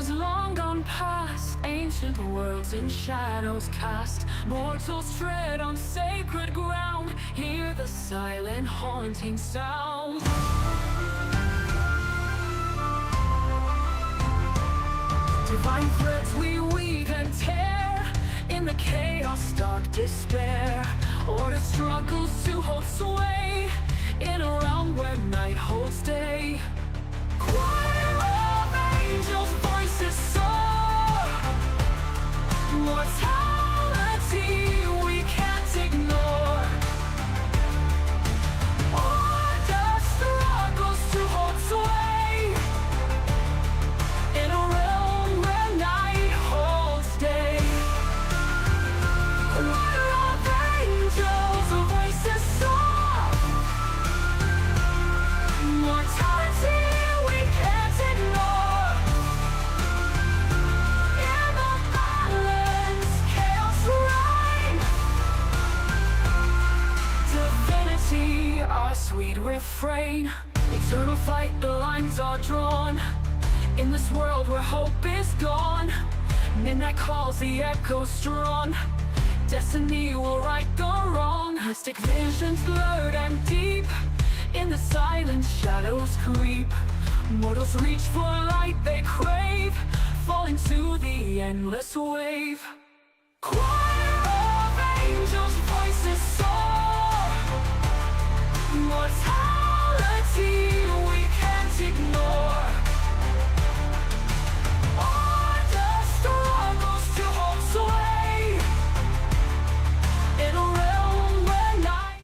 eras long gone past, ancient worlds in shadows cast. Mortals tread on sacred ground, hear the silent haunting sound. Divine threads we weave and tear, in the chaos dark despair. Order struggles to hold sway, in a realm where night holds day. Choir of angels' voices soar, mortality we can't ignore. Order struggles to hold sway, in a realm where night holds day. Choir of angels' voices soar, mortality we can't ignore. In the balance, chaos reign. Divinity, our sweet refrain. Eternal fight, the lines are drawn. In this world where hope is gone, midnight calls, the echo strong. Destiny will right the wrong. Mystic visions blurred and deep, in the silent shadows creep. Mortals reach for light they crave, fall into the endless wave. Choir of angels' voices soar, mortality we can't ignore. Order struggles to hold sway, in a realm where night.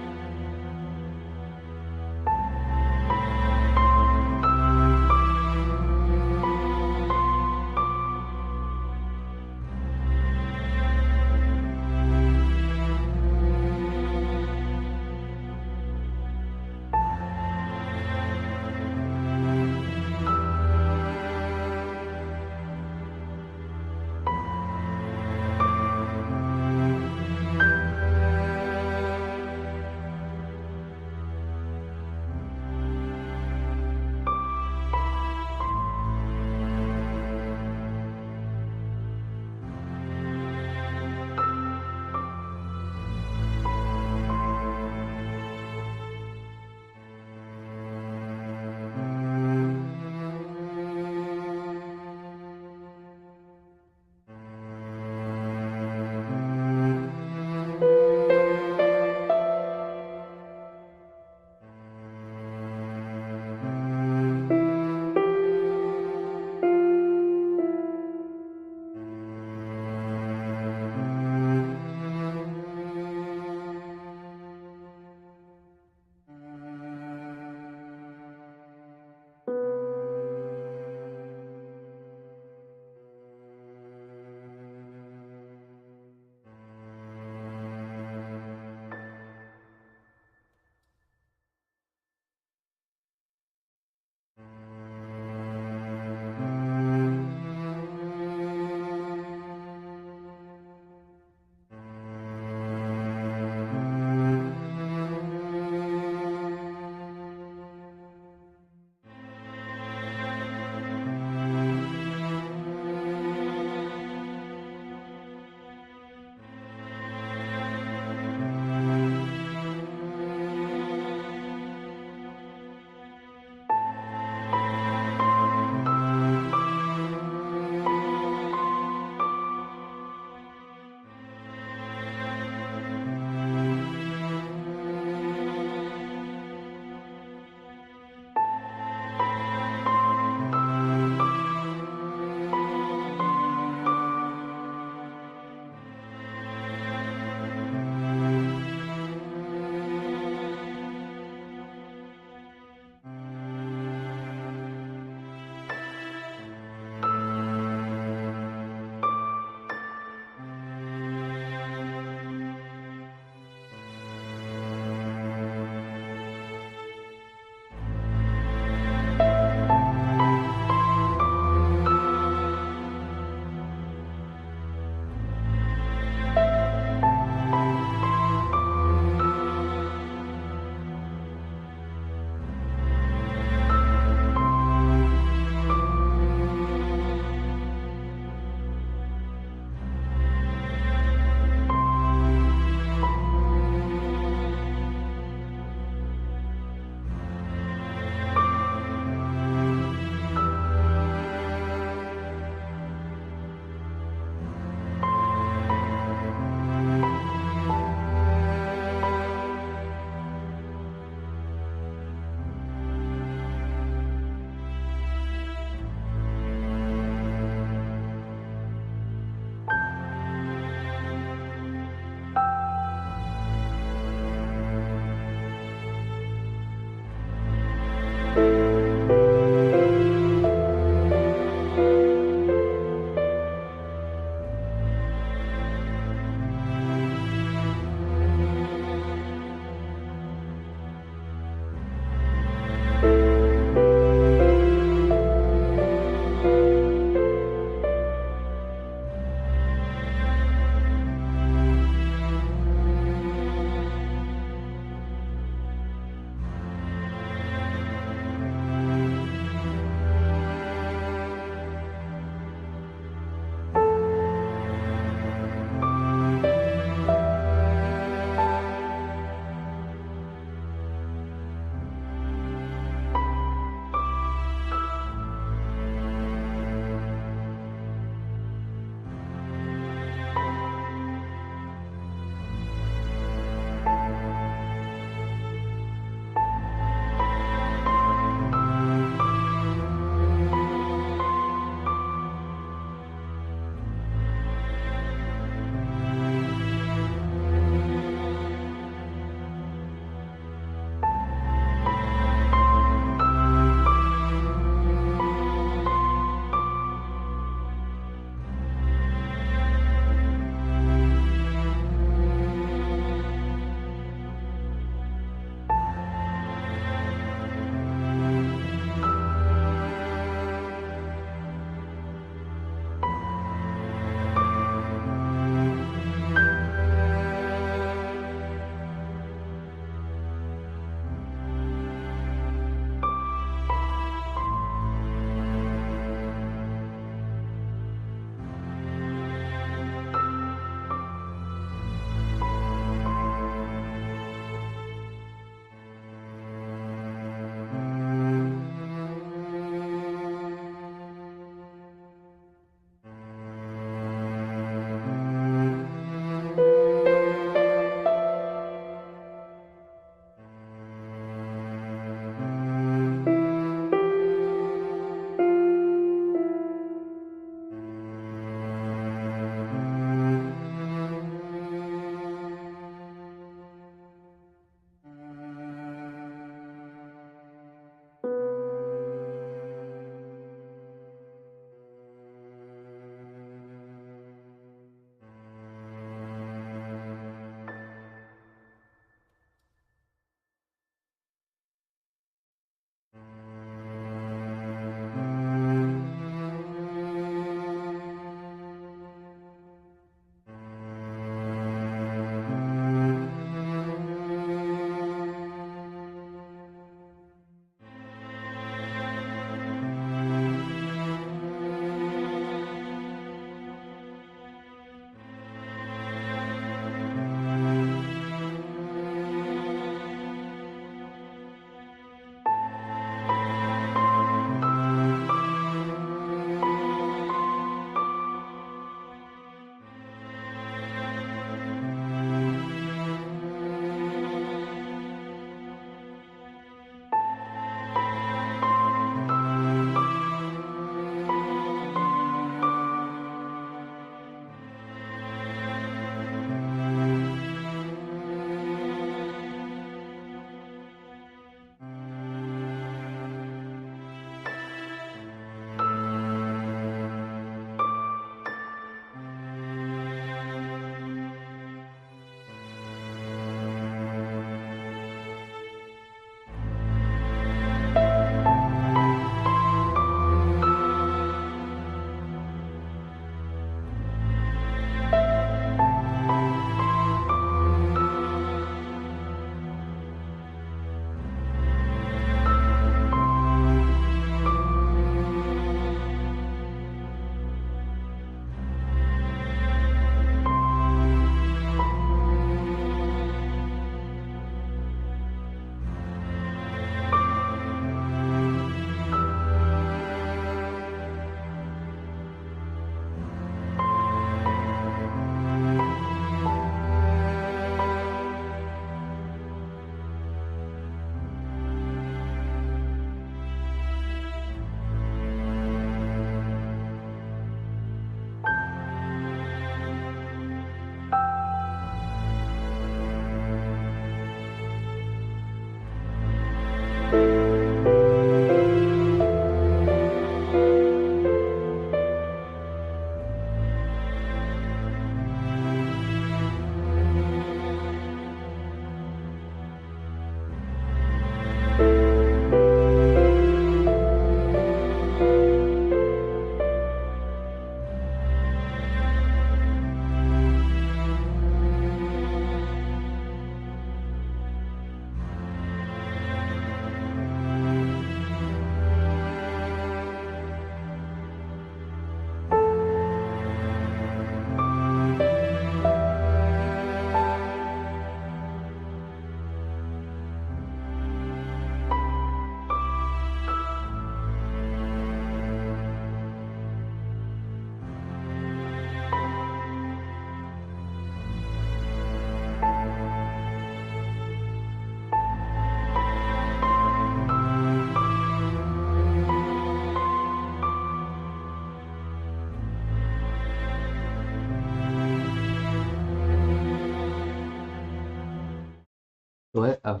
What? Oh,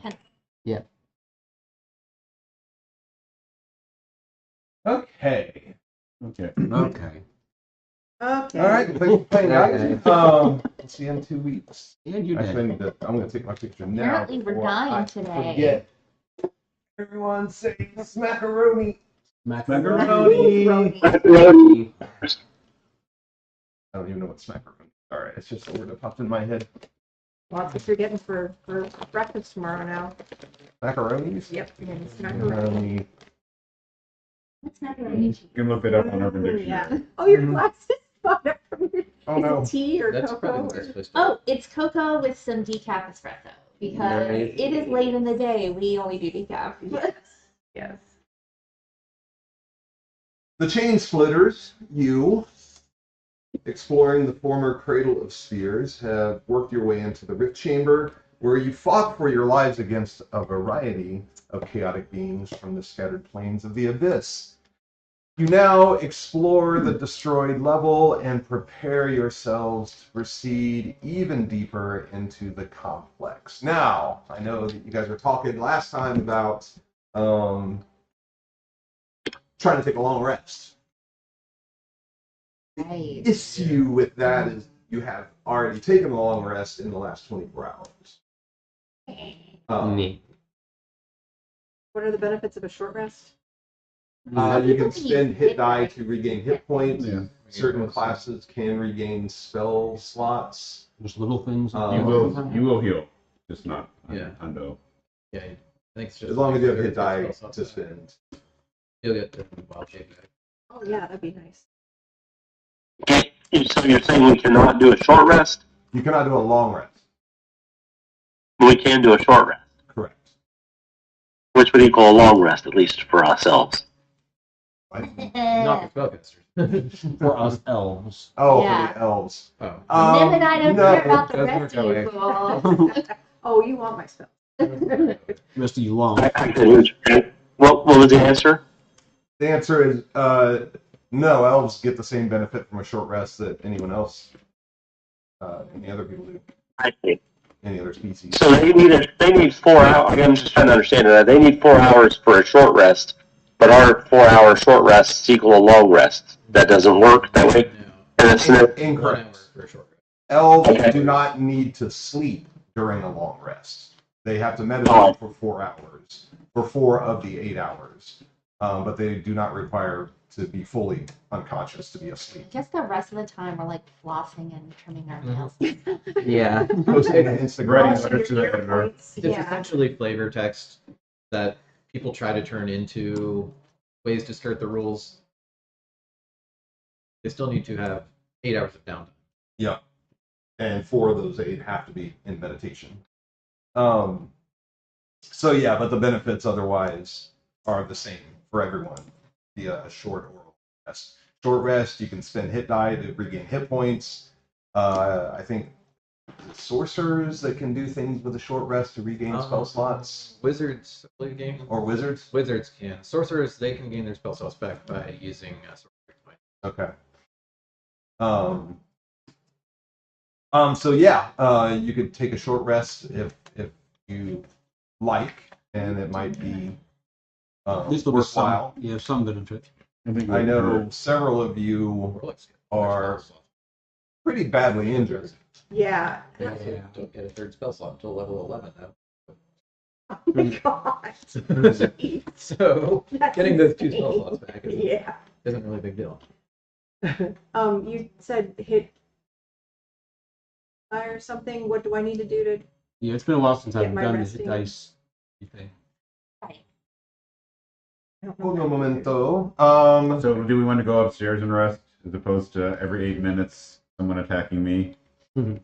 yeah. Okay. Okay. Okay. All right. Thanks for playing, guys. We'll see you in 2 weeks. And you Actually, did. I'm going to take my picture now. Apparently we're before dying I today. Forget. Everyone say smackaroni. Macaroni. Macaroni. I don't even know what smackaroni. All right, it's just a word that popped in my head. Well, that's what you're getting for breakfast tomorrow now. Macaronis. Yep. It's macaroni. What's macaroni? You can look it up on Urban Dictionary. Yeah. Oh, your glasses spot up from your Oh no. tea or That's cocoa. probably the Or... best place to Oh, it's cocoa with some decaf espresso because Nice. it is late in the day. We only do decaf. Yes. Yes. The Chainsplitters, you, exploring the former Cradle of Spheres, have worked your way into the Rift Chamber, where you fought for your lives against a variety of chaotic beings from the scattered plains of the Abyss. You now explore the destroyed level and prepare yourselves to proceed even deeper into the complex. Now, I know that you guys were talking last time about trying to take a long rest. Right. The issue with that is you have already taken a long rest in the last 24 hours. Neat. What are the benefits of a short rest? You can spend hit die to regain hit points. Yeah. Certain classes can regain spell slots. There's little things. You will heal, just not Yeah. undo. Yeah, I think it's just As long as you have hit spell die slots to back. spend. You'll get the wild shape back. Oh yeah, that'd be nice. So you're saying we cannot do a short rest, You cannot do a long rest. but we can do a short rest, Correct. which would equal a long rest, at least for ourselves. Not for spellcasters. For us elves. Oh, Yeah. for the elves. Oh. Nim and I don't no. care about the Doesn't rest work of you fools. Oh, you want my spell? Rest of you long. What was the answer? The answer is no. Elves get the same benefit from a short rest that anyone else, any other people do, I see. any other species. So they need 4 hours. I'm just trying to understand that. They need 4 hours for a short rest, but our 4-hour short rest equal a long rest. That doesn't work that way. No. And it's not, 1 hour Incorrect. for a short rest. Elves Okay. do not need to sleep during a long rest. They have to meditate for 4 hours, for 4 of the 8 hours. But they do not require to be fully unconscious to be asleep. Just the rest of the time we're like flossing and trimming our nails. Yeah. Posting on Instagram. Oh, Right. your ear points. It's Yeah. essentially flavor text that people try to turn into ways to skirt the rules. They still need to have 8 hours of downtime. Yeah. And 4 of those 8 have to be in meditation. So yeah, but the benefits otherwise are the same for everyone via a short oral rest. Short rest, you can spend hit die to regain hit points. I think sorcerers that can do things with a short rest to regain spell slots, Wizards, I believe, game. or wizards. Wizards can. Sorcerers, they can gain their spell slots back by using sorcery point. Okay. So yeah, you could take a short rest if you like, and it might be This will be worthwhile. some. Yeah, some benefit. I know several of you Warlocks get are their spell pretty badly injured. Yeah. slots. They don't get a 3rd spell slot until level 11, though. Oh my god. So That's getting those 2 insane. spell slots back Yeah. isn't really a big deal. You said hit die or something. What do I need to do to? Yeah, it's been a while since Get I've my done the resting. hit dice thing. Right. I don't know. Hold on a momento. So do we want to go upstairs and rest as opposed to every 8 minutes someone attacking me? Did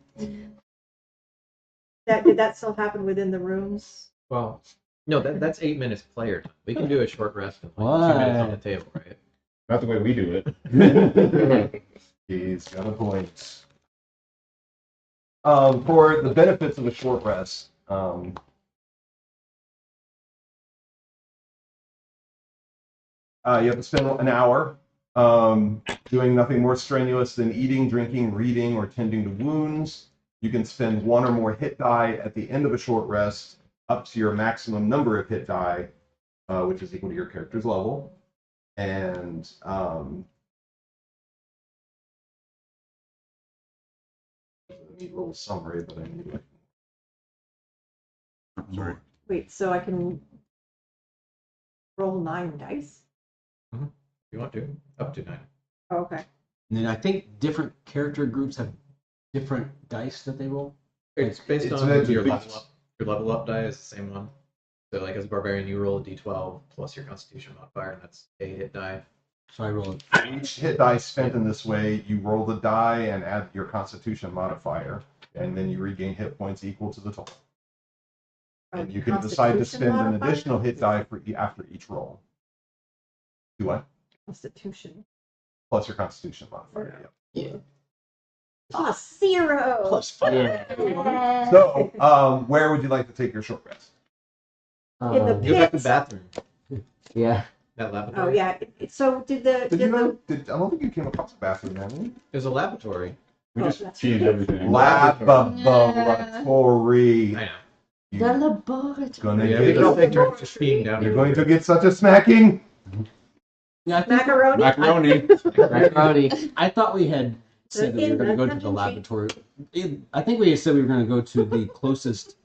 that still happen within the rooms? Well, no, that's 8 minutes player time. We can do a short rest of like 2 Why? minutes on the table, right? Not the way we do it. He's got a point. For the benefits of a short rest, you have to spend an hour doing nothing more strenuous than eating, drinking, reading, or tending to wounds. You can spend 1 or more hit die at the end of a short rest up to your maximum number of hit die, which is equal to your character's level. And I need a little summary, but I need like Sorry. Wait, so I can roll 9 dice? If you want to, up to 9. Oh, okay. And then I think different character groups have different dice that they roll. It's based It's on meant to your be- level up. Your level up die is the same one. So like as a barbarian, you roll a d12 plus your constitution modifier, and that's a hit die. So I roll each hit die spent in this way, you roll the die and add your constitution modifier, and then you regain hit points equal to the total. And you can decide to spend an additional hit die for after each roll. Do what? Constitution. Plus your constitution modifier. Yeah. Plus 0. plus 5. Yeah. So, where would you like to take your short rest? In the Go back to the pit. bathroom. Yeah. That Oh, laboratory. yeah. So did the... Did you know? I don't think you came across the bathroom, have you? There's a laboratory. We Oh, just that's changed right. everything. Laboratory. I know. The You're laboratory. gonna Yeah, we get can all a- take turns just peeing down you're here. going to get such a smacking. Yeah, I think Macaroni? Macaroni. Macaroni. I thought we had said that we were going to go to the laboratory. I think we had said we were going to go to the closest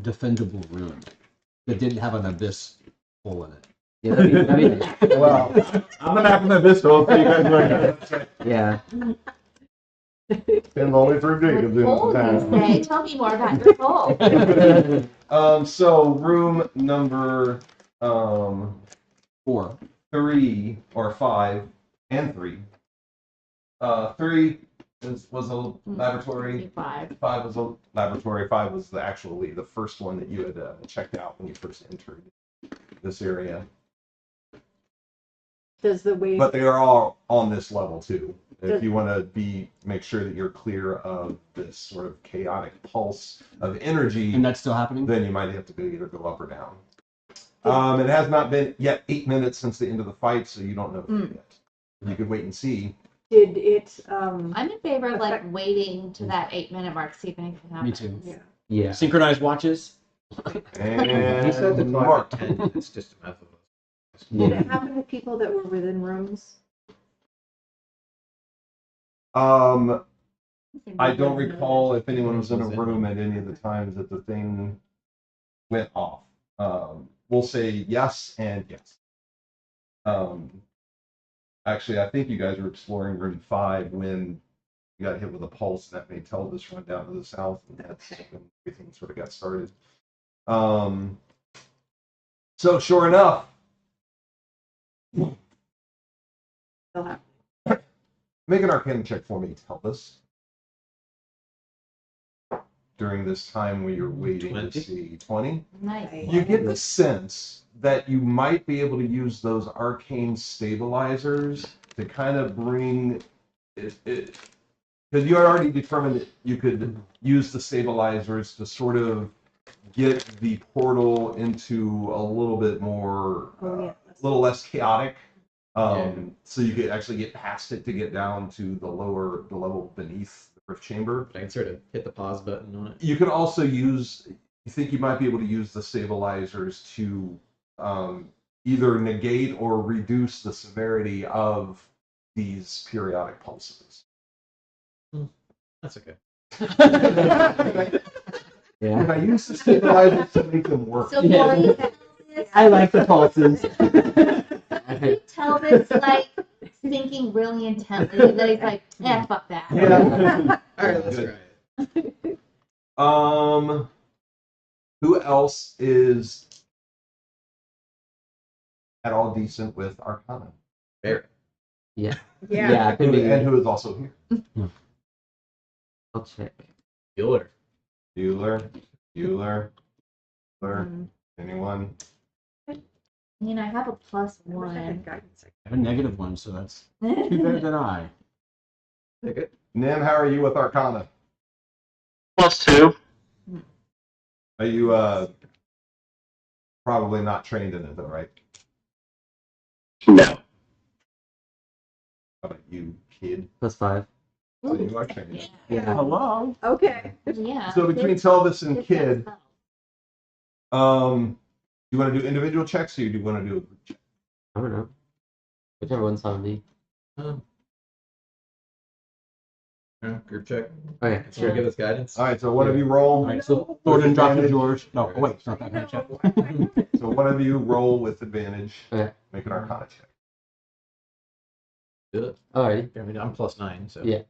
defendable room that didn't have an abyss hole in it. Yeah, that'd be, Well, I'm the map in the pistol, so you guys learn. yeah. and only for Jacob doing Cold, the you time. say. Tell me more about your cold. So room number 4. 3 or 5 and 3. 3 was a laboratory. 5. 5 was a laboratory. 5 was the first one that you had checked out when you first entered this area. Does the way... But they are all on this level too. If Does- you want to make sure that you're clear of this sort of chaotic pulse of energy, And that's still happening? then you might have to either go up or down. It has not been yet 8 minutes since the end of the fight, so you don't know yet. You could wait and see. Did it... I'm in favor of like waiting to that 8-minute mark, see if anything Me happens. too. Yeah. Yeah. Synchronized watches? And You said the Mark. clock at 10. It's just a method. Did it happen to people that were within rooms? I don't recall if anyone was in a room at any of the times that the thing went off. We'll say yes and yes. Actually, I think you guys were exploring room 5 when you got hit with a pulse, and that made Telvis run down to the south, and that's when everything sort of got started. So sure enough, Still happen. make an arcana check for me, Telvis. During this time when you're waiting 20. to see 20. Nice. You get the sense that you might be able to use those arcane stabilizers to kind of bring it because you had already determined that you could use the stabilizers to sort of get the portal into a little bit more, Oh, yeah. a little less chaotic. Yeah. So you could actually get past it to get down to the level beneath the rift chamber. I can sort of hit the pause button on it. You could also use, you think you might be able to use the stabilizers to either negate or reduce the severity of these periodic pulses. That's okay. Yeah. Can I use the stabilizers to make them work? So Corey, I like the pulses. I can tell this like thinking really intently that he's like, fuck that. Yeah. All right, let's Good. try it. Who else is at all decent with Arcana? Barrett. Yeah. Yeah. Yeah, it could be. And who is also here? I'll check. Bueller. Bueller. Mm. Anyone? I mean, I have a I wish I +1. had guidance. I have a -1, so that's 2 better than I. Take it. Nim, how are you with Arcana? +2. Are you probably not trained in it though, right? No. How about you, kid? +5. Oh, you are trained in it. Yeah. Hello? Okay. Yeah. So between Telvis and Kid, You want to do individual checks or do you want to do a group check? I don't know. Whichever one's on me. Group check. Okay, Sure. sure. Give us guidance. All right, so one of you roll. All right, so Thornton dropped to George. No, oh, wait, it's not that kind of check. So one of you roll with advantage. Okay. Make an Arcana check. Do it. Alrighty. I mean, I'm +9, so Yeah.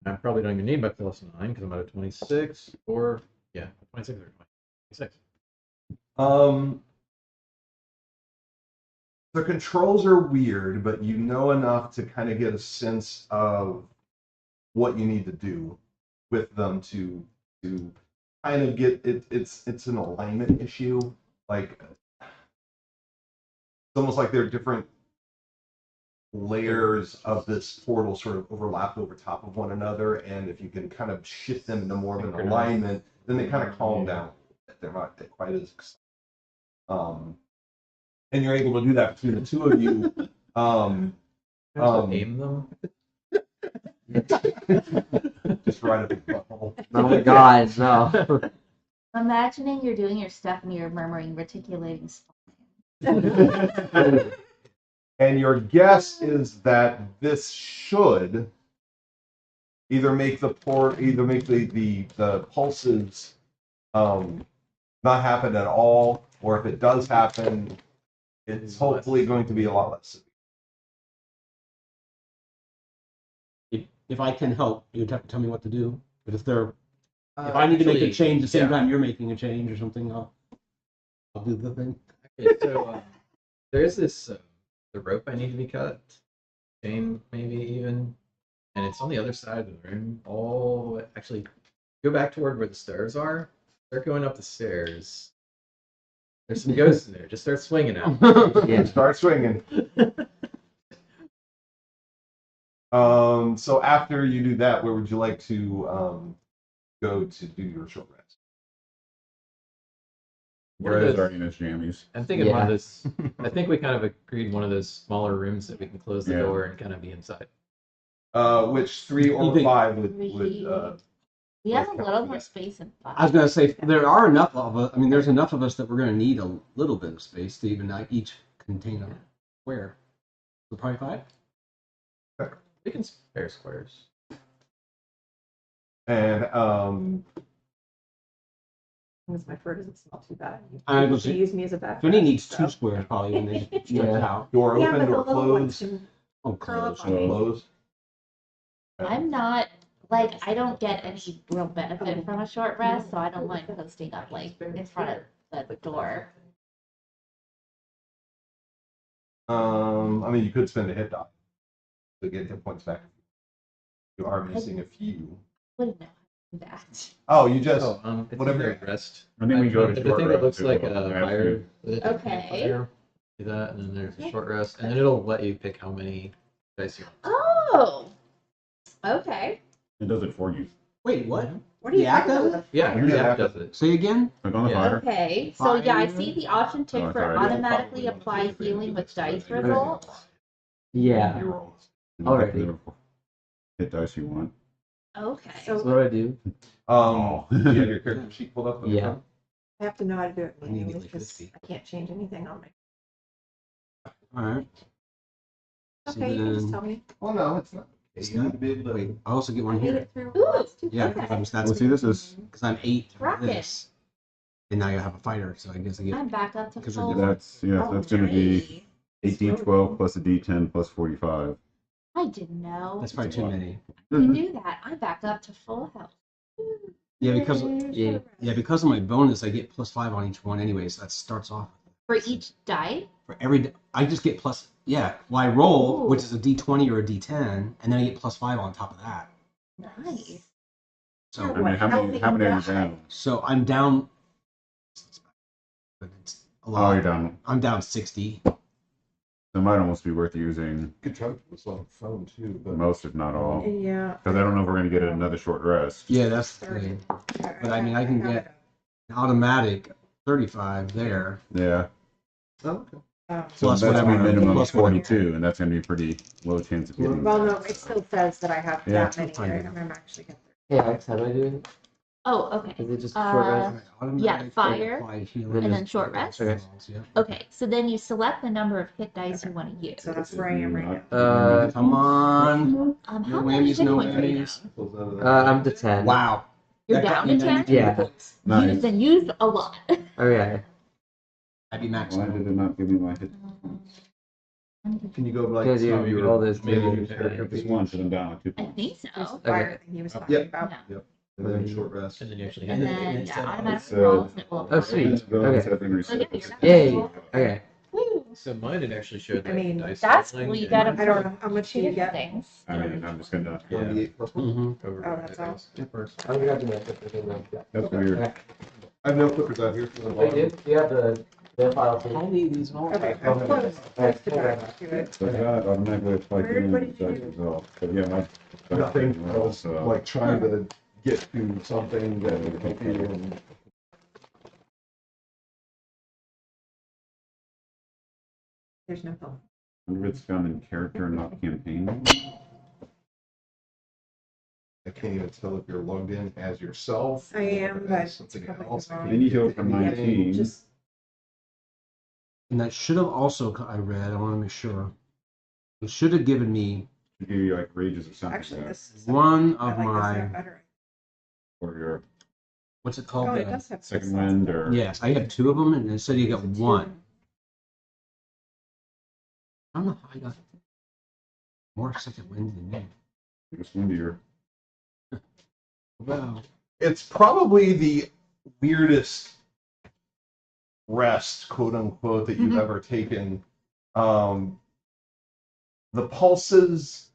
I probably don't even need my +9 because I'm at a 26 or 26 or 26. The controls are weird, but you know enough to kind of get a sense of what you need to do with them to kind of get it. It's an alignment issue. Like it's almost like there are different layers of this portal sort of overlap over top of one another, and if you can kind of shift them into more of an alignment, then they kind of calm down. They're not quite as and you're able to do that between the two of you. Aim them. Just right at the butthole. Oh my god, no. Imagining you're doing your stuff and you're murmuring reticulating And your guess is that this should either make the pulses not happen at all, or if it does happen, it's hopefully going to be a lot less. If I can help, you'd have to tell me what to do. But if I need to make a change the same time you're making a change or something, I'll do the thing. Okay, so there's this the rope I need to be cut, chain maybe even, and it's on the other side of the room. Actually, go back toward where the stairs are. Start going up the stairs. There's some ghosts in there. Just start swinging out. Yeah. Start swinging. So after you do that, where would you like to go to do your short rest? Where is our Enos jammies? I'm thinking one of Yeah. those. I think we kind of agreed one of those smaller rooms that we can close the Yeah. door and kind of be inside. Which 3 or You think- 5 would We have a little more space in I was gonna say there are enough of us. I mean, there's enough of us that we're gonna need a little bit of space to even each contain a square. So probably 5. We can spare squares. and Because my fur doesn't smell too bad. I You was- should use me as a background. Vinny needs 2 squares probably when they stretch Yeah. out. door Yeah, open, but the door little ones closed, can Oh, curl up close. on me. closed. I'm not like I don't get any real benefit from a short rest, so I don't mind posting up like in front of the door. I mean, you could spend a hit die to get hit points back. You are missing a few. Wouldn't know how to do that. Oh, you just It's whatever. either rest. I think we go to The short thing that looks rest, like too. a Yeah. fire. Okay. Fire. Do that, and then there's a short rest, and then it'll let you pick how many dice you want. Oh, okay. It does it for you. Wait, what? What are you Yeah, talking about? does with the Yeah, fire? the Yeah. app does it. Say again? Click on the Yeah. fire. Okay, so yeah, I Fire. see the option tick Oh, for sorry. automatically apply healing with dice results. Yeah. You roll. Alrighty. Hit dice you want. Okay. So So what do I do? Do you have your character sheet pulled up? Yeah. I have to know how to do it I need to manually get like because 50. I can't change anything on my. Alright. So Okay, you can just then- tell me. Well, no, it's not. You need to be able to. Wait, I also get I one made here. it through. Ooh, last two Yeah, times. because I'm Well, stats. see, this is Because I'm 8 for Rocket. this. And now I have a fighter, so I guess I get. I'm back up to Because full. that's that's going to be 1812 plus a D10 plus 45. I didn't know. That's probably too many. You can do that. I'm back up to full health. Yeah, because Yeah. because of my bonus, I get +5 on each one anyway, so that starts off For each die? for every. I just get plus. Yeah, well, I roll, Ooh. which is a D20 or a D10, and then I get +5 on top of that. Nice. So I mean, how many are you down? So I'm down. But it's a Oh, lot. you're down. I'm down 60. So it might almost be worth using Good chunk of this on the phone too, but most, if not all. Yeah. Because I don't know if we're going to get another short rest. Yeah, that's the thing. But I mean, I can get an automatic 35 there. Yeah. oh, okay. Oh. So Plus that's whatever, my minimum plus is 42, and that's going to be pretty low chance of getting Well, that. no, it still says that I have Yeah. that many. Fine. I'm actually get Hey Alex, how do I do it? Oh, okay. Is it just short rest? Automatic fire, applied healing. and then short rest? Okay. Yeah. Okay, so then you select the number of hit dice you want to use. So that's where I am right now. Come on. How No many whammies, hit no points are you whammies. down? I'm to 10. Wow. You're That got down me to 10? 92 Yeah. points. Nice. You've been used a lot. Okay. I'd be maxed Why out. did it not give me my hit points? Can you go like Because Oh, you you all were- this maybe damage. you had- Just one, so I'm down like 2 I points. think There's so. the fire thing he was talking Yep. about. Yeah. and then short rest. And then you actually And hit then, it. yeah, automatic So- rolls, and it will Oh, sweet. Bonus Okay. every reset. So, yeah, Yay. Okay. Woo. So mine had actually showed I that mean, dice That's rolling cool. You and- got I don't know how much two you different get. things. I mean, I'm just gonna. Yeah. 28 plus 1. Mm-hmm. over Oh, that's all. I'm gonna have to make it. That's weird. Okay. I have no clippers out here. You have the file. I need these more. Okay, I'm close to back to it. So that automatically applies to What the did you dice do? as well. But yeah, my. Nothing else, So, like trying to get to something that would help you. And There's no help. wonder if it's found in character and not campaign. I can't even tell if you're logged in as yourself. I am, or but as something probably else. wrong. Then you go from Yeah, 19. Just And that should have also, I read, I want to make sure. It should have given me To give you like rages or something. actually, like that. this is one I of like this my, one better. Or your what's it called? Oh, it The- does have second six slots. wind or. Yes, I have two of them, and it said you got Two. one. I don't know how I got more second wind than me. Just windier. Wow. It's probably the weirdest rest, quote unquote, that you've ever taken. The pulses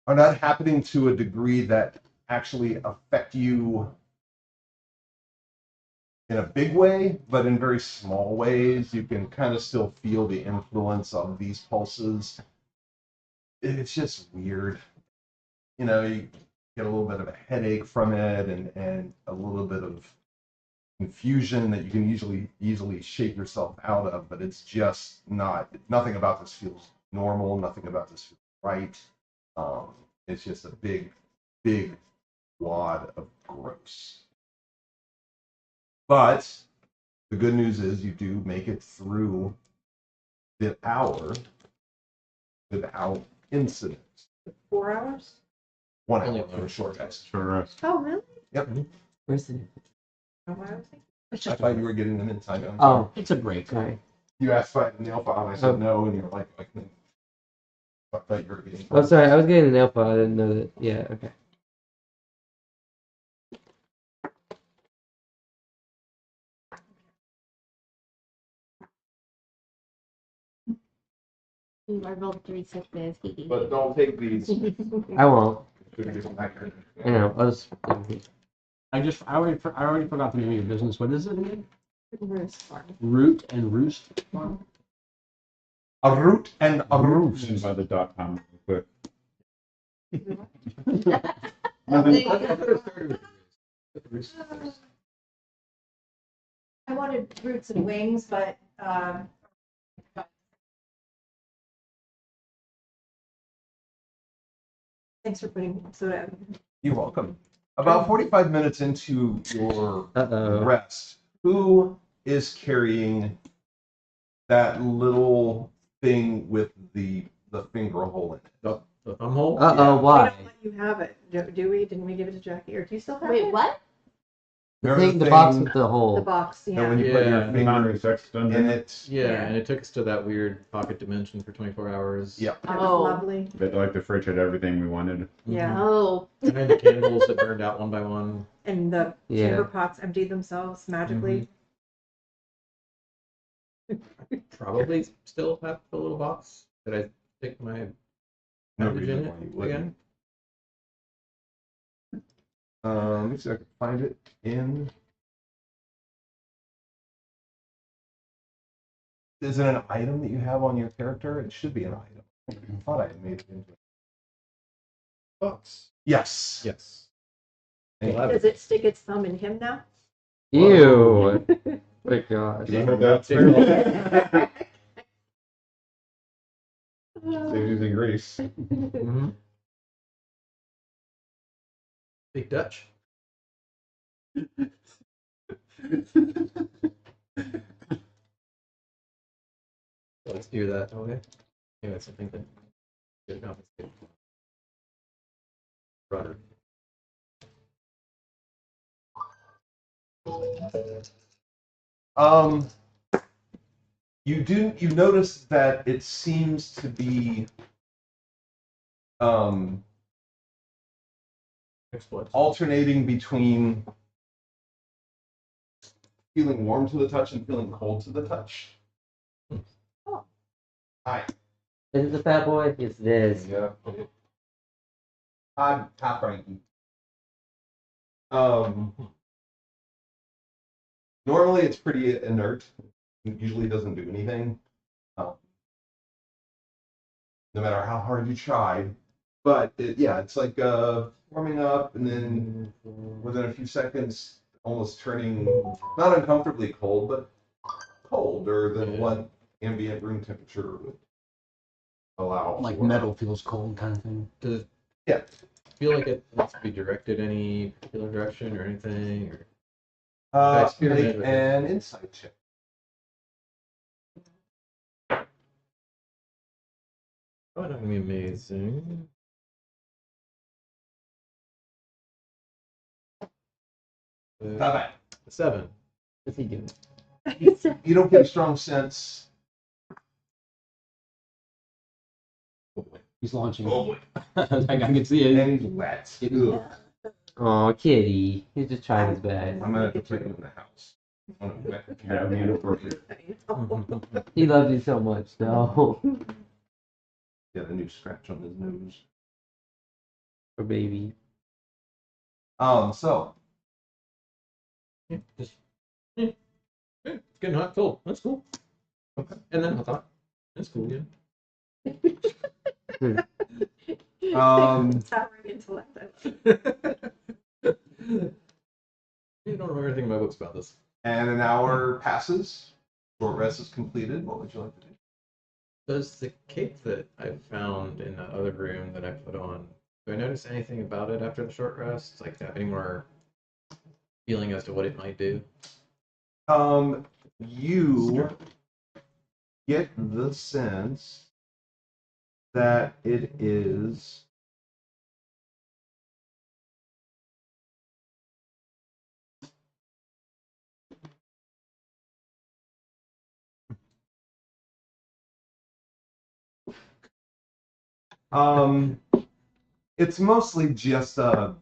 are not happening to a degree that actually affect you in a big way, but in very small ways. You can kind of still feel the influence of these pulses. It's just weird. You know, you get a little bit of a headache from it and a little bit of confusion that you can easily shake yourself out of, but it's just nothing about this feels normal, nothing about this feels right. It's just a big wad of gross. But the good news is you do make it through the hour without incident. 4 hours? 1 Only hour for a one. short rest. Short rest. Oh, really? Where's the? Oh, what I was thinking. It's I just thought you were getting them in time. I'm sorry. Oh, it's a break. sorry. You asked if I had a nail file, and I said Oh. no, and you're like, I thought you were getting. Oh, sorry. I was getting the nail file. I didn't know that. Yeah. Okay. Ooh, I rolled 3 6s. But don't take these. I won't. Should be accurate. I know. I'll just. I already forgot the name of your business. What is it again? Roost farm. Root and Roost Farm? A root and a And roost. by the .com real quick. I wanted roots and wings, but thanks for putting soda. You're welcome. About 45 minutes into your Uh-oh. rest, who is carrying that little thing with the finger hole in it? The thumb hole? Uh-oh. We Why? don't let you have it, do we? Didn't we give it to Jackie? Or do you still have Wait, it? what? The Remember thing, the box thing with the The hole. box, that yeah. when you put your Yeah. finger Boundary sex in dungeon. it? Yeah, Yeah. and it took us to that weird pocket dimension for 24 hours. Yep. That Oh. was lovely. But like the fridge had everything we wanted. Yeah. Oh. And then the candles that burned out one by one. And the Yeah. chamber pots emptied themselves magically. Probably still have the little box. Did I stick my No package in reason it why you wouldn't. again? Let me see if I can find it in. Is it an item that you have on your character? It should be an item. I thought I had made it into it. Box. Yes. Yes. Thank you. Does it stick its thumb in him now? Ew. My gosh. I heard that too. They're using grease. Mhm. Big Dutch. Let's do that. Okay. Yeah, that's something that get compensated. Rudder. Um, you notice that it seems to be Explodes. alternating between feeling warm to the touch and feeling cold to the touch. Oh. Hi. Is it the fat boy? It's this. Yeah. I'm half Frankie. Normally it's pretty inert. It usually doesn't do anything. No matter how hard you try. But it's like warming up and then within a few seconds almost turning not uncomfortably cold, but colder than what ambient room temperature would allow. Like for. metal feels cold kind of thing. Does it Yeah. feel like it needs to be directed any particular direction or anything? Or Make experiment with it. an insight check. Oh, not gonna be amazing. Not bad. 7. What's he doing? You don't get a strong sense. He's launching. Oh boy. I can see it. And he's wet. Ugh. Oh, kitty. He's just trying his best. I'm gonna have to put him in the house. That would be inappropriate. He loves you so much, though. Got a new scratch on his nose. For baby. So Yeah, just it's getting hot, cold. That's cool. Okay. And then hot. That's cool, yeah. Towering intellect. You don't know everything in my books about this. and an hour passes. Short rest is completed. What would you like to do? Does the cape that I found in the other room that I put on, do I notice anything about it after the short rest? Like, have any more feeling as to what it might do? You get the sense that it is it's mostly just a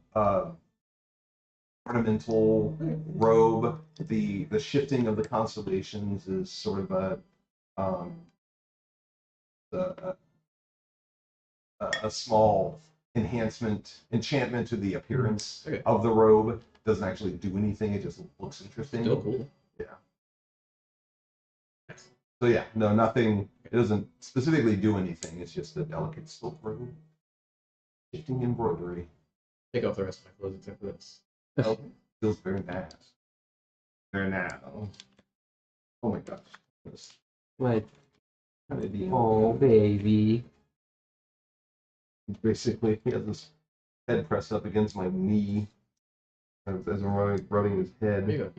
ornamental robe. The shifting of the constellations is sort of a small enchantment to the appearance Okay. of the robe. Doesn't actually do anything. It just looks interesting. Still cool. Yeah. Nice. So yeah, no, nothing. It doesn't specifically do anything. It's just a delicate silk robe, shifting embroidery. Take off the rest of my clothes except for this. Oh, feels very nice. Very nice. Oh my gosh. This What? kind of deal. Oh, baby. Basically, he has this head pressed up against my knee as I'm rubbing his head. There you go.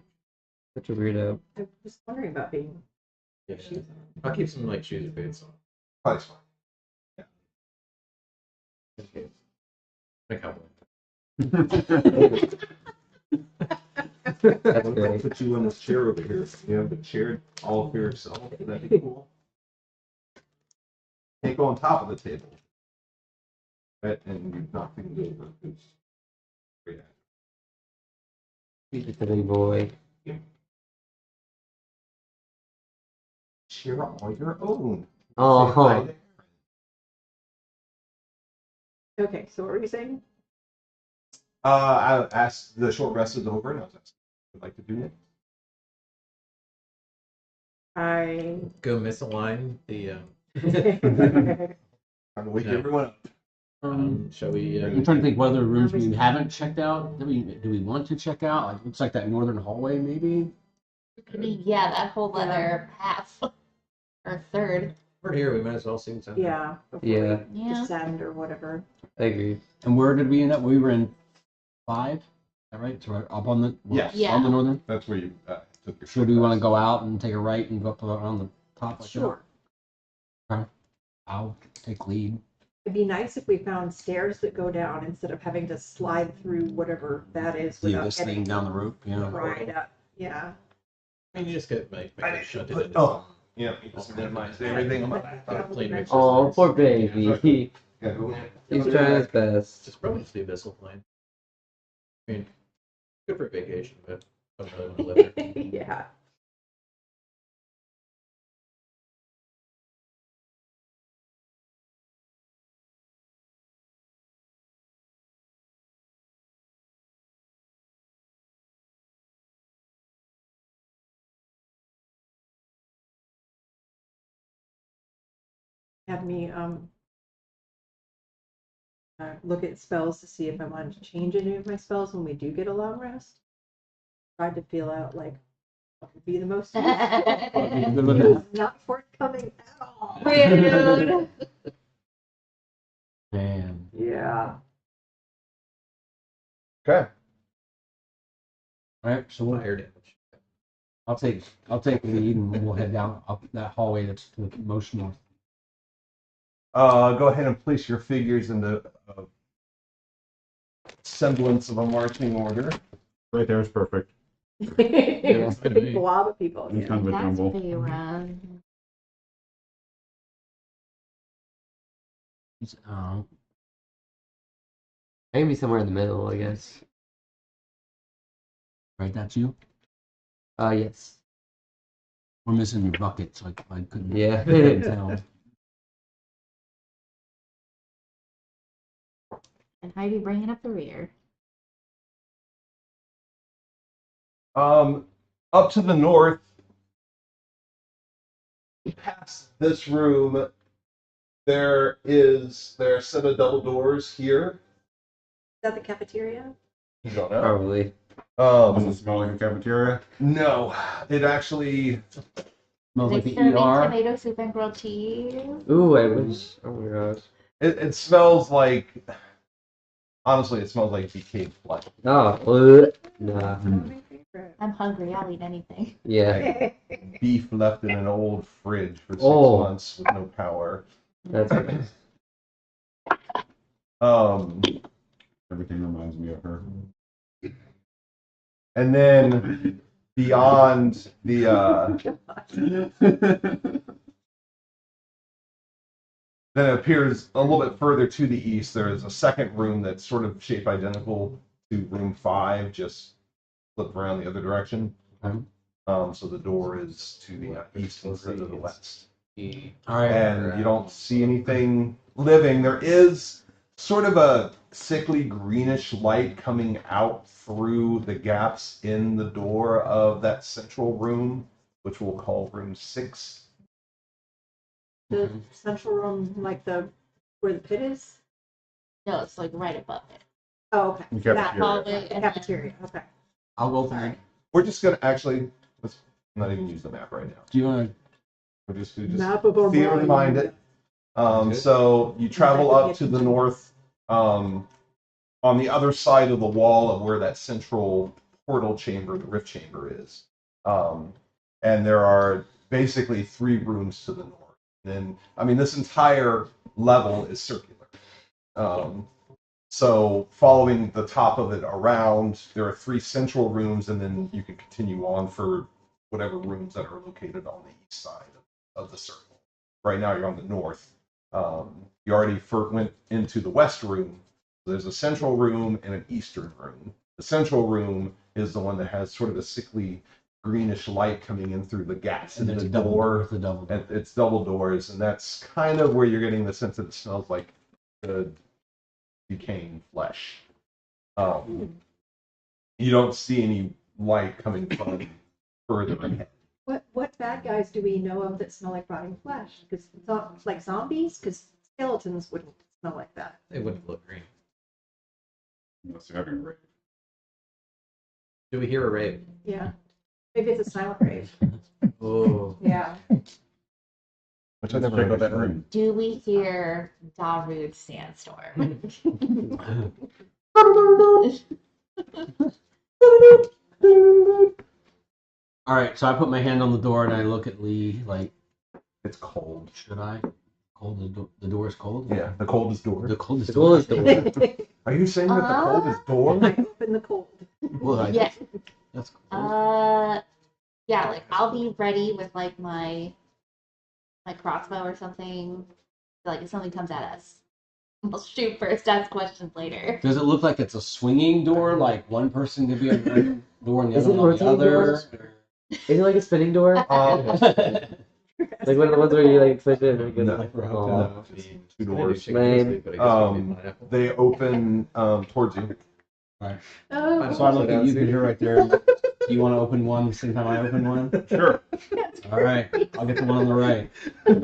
Such a weirdo. I was wondering about being Yeah. shoes on. I'll keep some like shoes or boots on. Probably fine. Okay. Like cowboy. That's I'll great. put you in this chair over here. You have the chair all for yourself. That'd be cool. Can't go on top of the table. Right, and you knock things over. It's great. He's just a big boy. Chair all your own. Oh, Say hi to- Okay, so what were you saying? I asked the short rest is over, and I was asking if you'd like to do it. I Go misalign the. Trying to wake Yeah. everyone up. Shall we? I'm trying to think what other rooms we haven't checked out. Do we want to check out? Like, looks like that northern hallway, maybe. I mean, yeah, that whole other half or third. We're here. We might as well see what's happening. yeah, before Yeah. we Yeah. descend or whatever. I agree. And where did we end up? We were in 5. that right? So we're up on the Yes. Yeah. on the northern. That's where you took your. So do we want to go out and take a right and go up around the top? Like Sure. that? Okay. I'll take lead. It'd be nice if we found stairs that go down instead of having to slide through whatever that is Leave without this thing getting down the rope. Yeah. right up. Yeah. I mean, you just get make I it need shut to it put. into Oh, yeah. You just minimize everything. plain mixes. Oh, poor baby. Yeah, go in. He's trying his best. Just probably just the abyssal plane. I mean, good for vacation, but I don't really want to live there. Yeah. Had me look at spells to see if I wanted to change any of my spells when we do get a long rest. Tried to feel out like what would be the most useful. Good with It that. was not forthcoming at all. Rude. Man. Yeah. Okay. All right. So we'll, Fire damage. I'll take the lead and we'll head down up that hallway that's to the most north. Go ahead and place your figures in the semblance of a marching order. Right there is perfect. It's a big blob of people. It's Yeah. kind of a That's jumble. pretty rough. Maybe somewhere in the middle, I guess. Right. That's you. Yes. We're missing your bucket, so I couldn't. Yeah. couldn't tell. And Heidi bringing up the rear. Up to the north, past this room, there are a set of double doors here. Is that the cafeteria? You don't know. Probably. Does it smell like a cafeteria? No, it actually. Smells They like the serving ER. tomato soup and grilled cheese. Ooh, I wish. Oh my gosh. It smells like. Honestly, it smells like decayed flesh. Oh, nah. That's one of my favorite. I'm hungry. I'll eat anything. Yeah, Beef left in an old fridge for 6 Oh. months with no power. that's okay. Everything reminds me of her. And then beyond the then it appears a little bit further to the east. There is a second room that's sort of shaped identical to room 5, just flip around the other direction. Okay. So the door is to the east instead of the west. All right. And you don't see anything living. There is sort of a sickly greenish light coming out through the gaps in the door of that central room, which we'll call room 6. The central room, like where the pit is? No, it's like right above it. Oh, okay. The That cafeteria. hallway the and then- cafeteria. Okay. I'll go for it. We're just gonna actually let's not even use the map right now. Do you want to? We're just Map of our theory mind. mind it. So you travel up to the north, on the other side of the wall of where that central portal chamber, the rift chamber is. And there are basically 3 rooms to the north. And I mean, this entire level is circular. So following the top of it around, there are 3 central rooms, and then you can continue on for whatever rooms that are located on the east side of the circle. Right now you're on the north. You already went into the west room. There's a central room and an eastern room. The central room is the one that has sort of a sickly greenish light coming in through the gaps in And it's the a double door. It's a double. And it's double doors, and that's kind of where you're getting the sense that it smells like the decaying flesh. You don't see any light coming from further ahead. What bad guys do we know of that smell like rotting flesh? Because like zombies, because skeletons wouldn't smell like that. They wouldn't look green. Unless you're having a rave. Do we hear a rave? Yeah. Maybe it's a silent rave. Oh. Yeah. Which I never Check out that understood. room. Do we hear Darude Sandstorm? All right, so I put my hand on the door and I look at Lee like, It's cold. should I? Cold. The door is cold. Yeah, the coldest door. The coldest The door. coldest door. Are you saying that the coldest door? I open the cold. Well, Yeah. That's cold. Yeah, like I'll be ready with like my crossbow or something. Like if something comes at us, we'll shoot first, ask questions later. Does it look like it's a swinging door? Like one person could be on one door and the Is other it on the rotating other? doors? Is it like a spinning door? Like one of the ones where you like push it and it goes No. like, No. oh. Two doors. Lame. They open towards you. Oh, So I look at you because you're right there. Do you want to open one the same time I open one? Sure. All right, I'll get the one on the right. On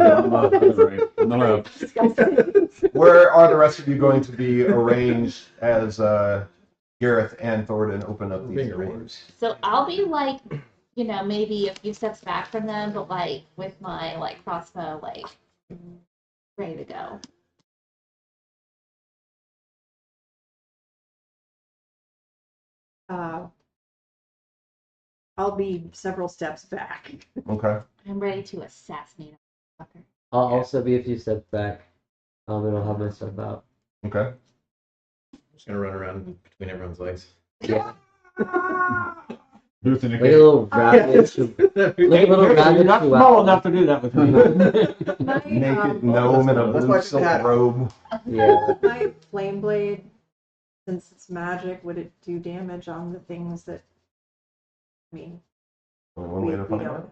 the left. disgusting. Where are the rest of you going to be arranged as Gareth and Thornton open up these Being doors? arranged. So I'll be like, you know, maybe a few steps back from them, but like with my like crossbow like ready to go. I'll be several steps back. Okay. I'm ready to assassinate a fucker. I'll also be a few steps back. And I'll have my stuff out. Okay. I'm just gonna run around between everyone's legs. Yeah. Booth in a Like a cave. little rabbit. Like a little rabbit. You're not small enough to do that with me. My, Naked gnome in a That's blue why I silk had it. robe. Yeah. my flame blade, since it's magic, would it do damage on the things that? I mean, One way to we find don't out. know.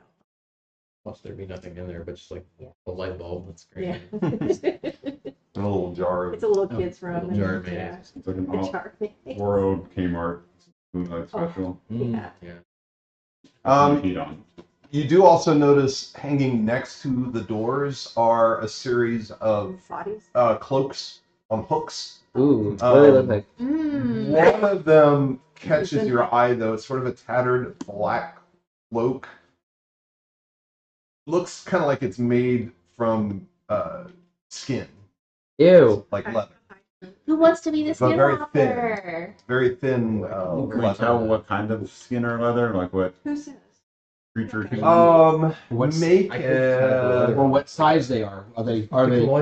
Plus, there'd be nothing in there but just like a light bulb. That's great. Yeah. In a little jar. It's a little kid's room. Little jar and, of yeah, mayonnaise. It's like an a jar of mayonnaise. World Kmart Moonlight Special. Yeah. Heat on. You do also notice hanging next to the doors are a series of Bodies. cloaks on hooks. Ooh. What do they look like? One of them catches your eye, though. It's sort of a tattered black cloak. Looks kind of like it's made from skin, Ew. like leather. Who wants to be the But very skinwalker? Very thin Can we leather. tell what kind of skin or leather? Like what Who says? creature? it could be? What's- Make I could have Or what size they are? Are they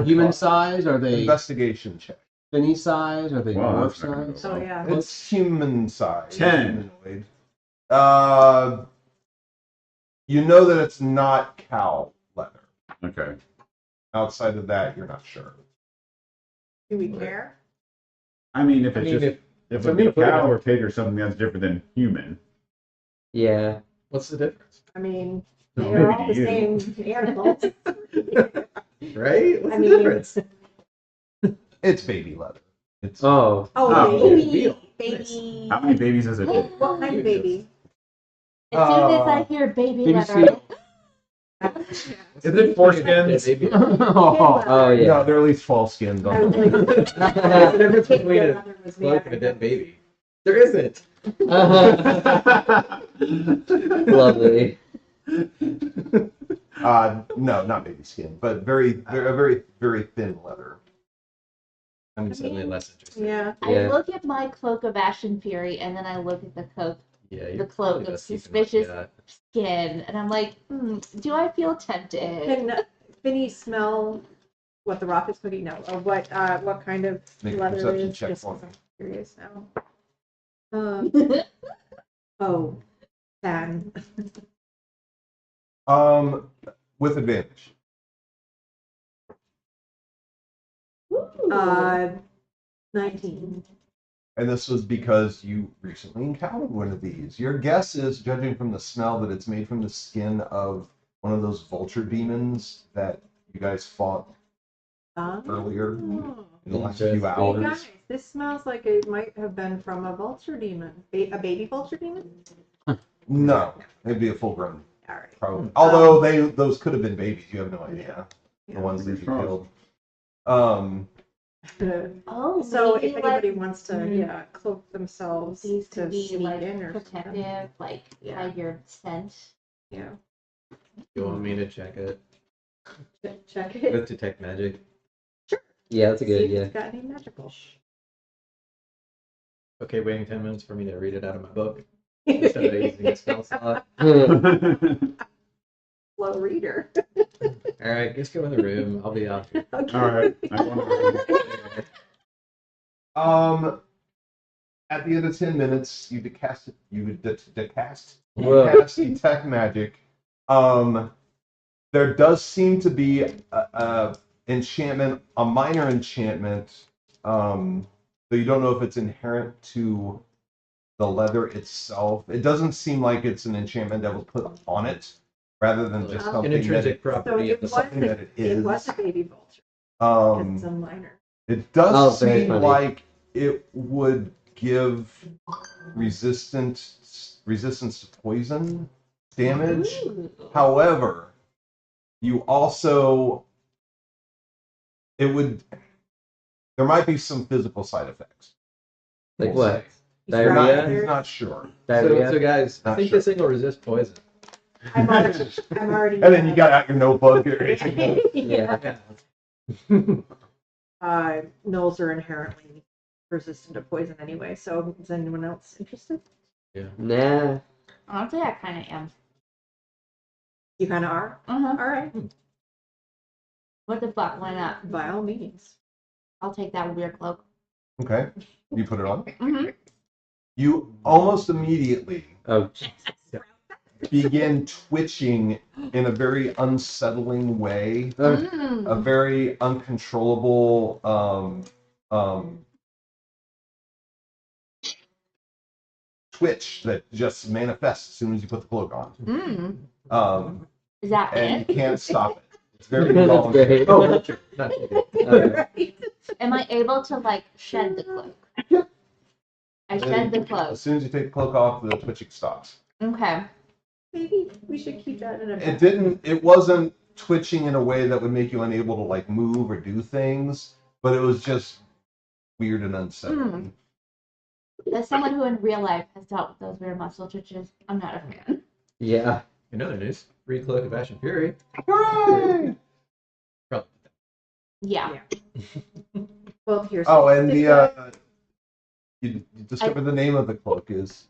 human size? Are they investigation check. finny size? Are they Wow, dwarf that's not gonna size? go Oh yeah. It's human size. 10. Humanoid. You know that it's not cow leather. Okay. Outside of that, you're not sure. Do we care? I mean, if I it's mean, just if I'm it's a gonna put it cow on- or pig or something that's different than human. Yeah. What's the difference? I mean, No, they're maybe all to the you. same animals. Right? What's I the mean- difference? It's baby leather. It's Oh. Oh, Oh, baby, veal. baby. How many babies does it take? What kind of baby? As soon as I hear baby Baby letter, seal. Is it foreskins? Baby. Oh, Oh yeah. No, they're at least fall skinned. I was like, What's the difference between a Leather was cloak and a made dead baby? There isn't. Lovely. No, not baby skin, but very thin leather. I'm suddenly less interested. Yeah. I Yeah. look at my cloak of ash and fury, and then I look at the cloak Yeah, The you're cloak probably of best keeping like suspicious- that. skin, and I'm like, do I feel tempted? Can Finny smell what the rock is cooking? No. Or what kind of Make a leather it perception is? check Just for 'cause me. I'm curious now. Oh, 10. With advantage. 19. And this was because you recently encountered one of these. Your guess is, judging from the smell, that it's made from the skin of one of those vulture demons that you guys fought earlier in the last few Hey hours. guys, this smells like it might have been from a vulture demon. A baby vulture demon? No, it'd be a full grown, All right. probably. Although those could have been babies. You have no idea. The Yeah. ones that you Strong. killed. Oh, So maybe, if anybody like, wants to, cloak themselves these to could be sneak like in or something. protective, like hide your scent. Yeah. You want me to check it Check it. with detect magic? Yeah, that's a good See if idea. it's got any magical. okay waiting 10 minutes for me to read it out of my book instead of using a spell slot? Slow reader. All right, just go in the room. I'll be out here. Okay. All right. I want At the end of 10 minutes, you decast Whoa. detect magic. There does seem to be a enchantment, a minor enchantment. So you don't know if it's inherent to the leather itself. It doesn't seem like it's an enchantment that was put on it, rather than just An something An intrinsic So property it of the was, something that it it is. was a baby vulture. Um, It's a minor. It does Oh, very seem funny. like it would give resistance to poison damage. Ooh. However, you also there might be some physical side effects. Like We'll what? say. He's not, Diarrhea? he's not sure. Diarrhea? So guys, I Not think sure. this thing will resist poison. I'm already. And then you got out your notebook here. Yeah. Gnolls are inherently resistant to poison anyway. So is anyone else interested? Nah. Honestly, I kind of am. You kind of are. Uh-huh. All right. What the fuck? Why not? By all means. I'll take that weird cloak. Okay. You put it on. Mm-hmm. You almost immediately Oh, begin twitching in a very unsettling way. Mm. A very uncontrollable twitch that just manifests as soon as you put the cloak on. Mm. Is And that you it? can't stop it. It's very that's involuntary. great. Oh, not true. Not true. Okay. Am I able to like shed the cloak? I shed the cloak. As soon as you take the cloak off, the twitching stops. Okay. Maybe we should keep that in a. It wasn't twitching in a way that would make you unable to like move or do things, but it was just weird and unsettling. As someone who in real life has dealt with those weird muscle twitches, I'm not a fan. Yeah. In other news, free cloak of Ash and Fury. Hooray! Probably. Yeah. Well, here's. Oh, and the you discover the name of the cloak it's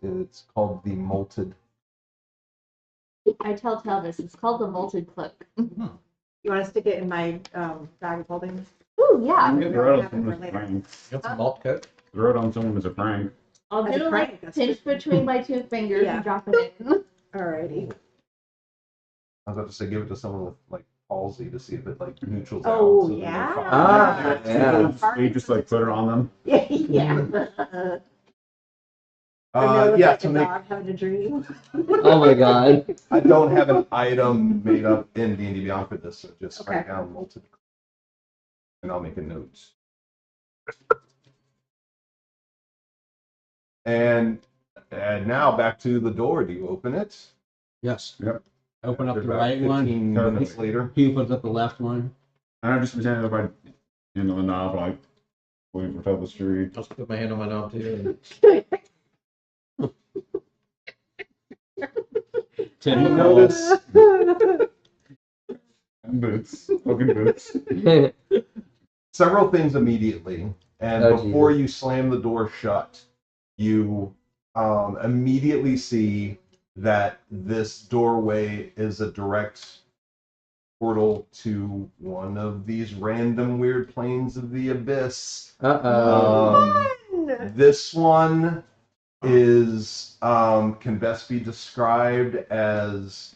called the Molted. I tell this. It's called the molted cloak. You want to stick it in my bag of holding? Ooh, yeah. We Throw it don't on have it someone for as a later. prank. You got some malt coat? Throw it on someone as a prank. I'll As a do prank, like that's pinch between my two fingers Yeah. and drop it in. Alrighty. I was about to say give it to someone with like palsy to see if it like neutrals Oh, out. So that they're yeah. fine. Ah, yeah. You just like put it on them. Yeah. Or Yeah, like to a make dog having a dream. Oh my god. I don't have an item made up in D&D Beyond for this, so just Okay. write down Molted. And I'll make a note. And now back to the door. Do you open it? Yes. Yep. Open up the About right 15 one. minutes later. He opens up the left one. And I just pretended if I handle the knob, like wait for top the street. I'll just put my hand on my knob too. Tim You notice Boots. Fucking boots. several things immediately, and Oh, before you slam the door shut, you immediately see that this doorway is a direct portal to one of these random weird planes of the abyss. Uh-oh. This one is can best be described as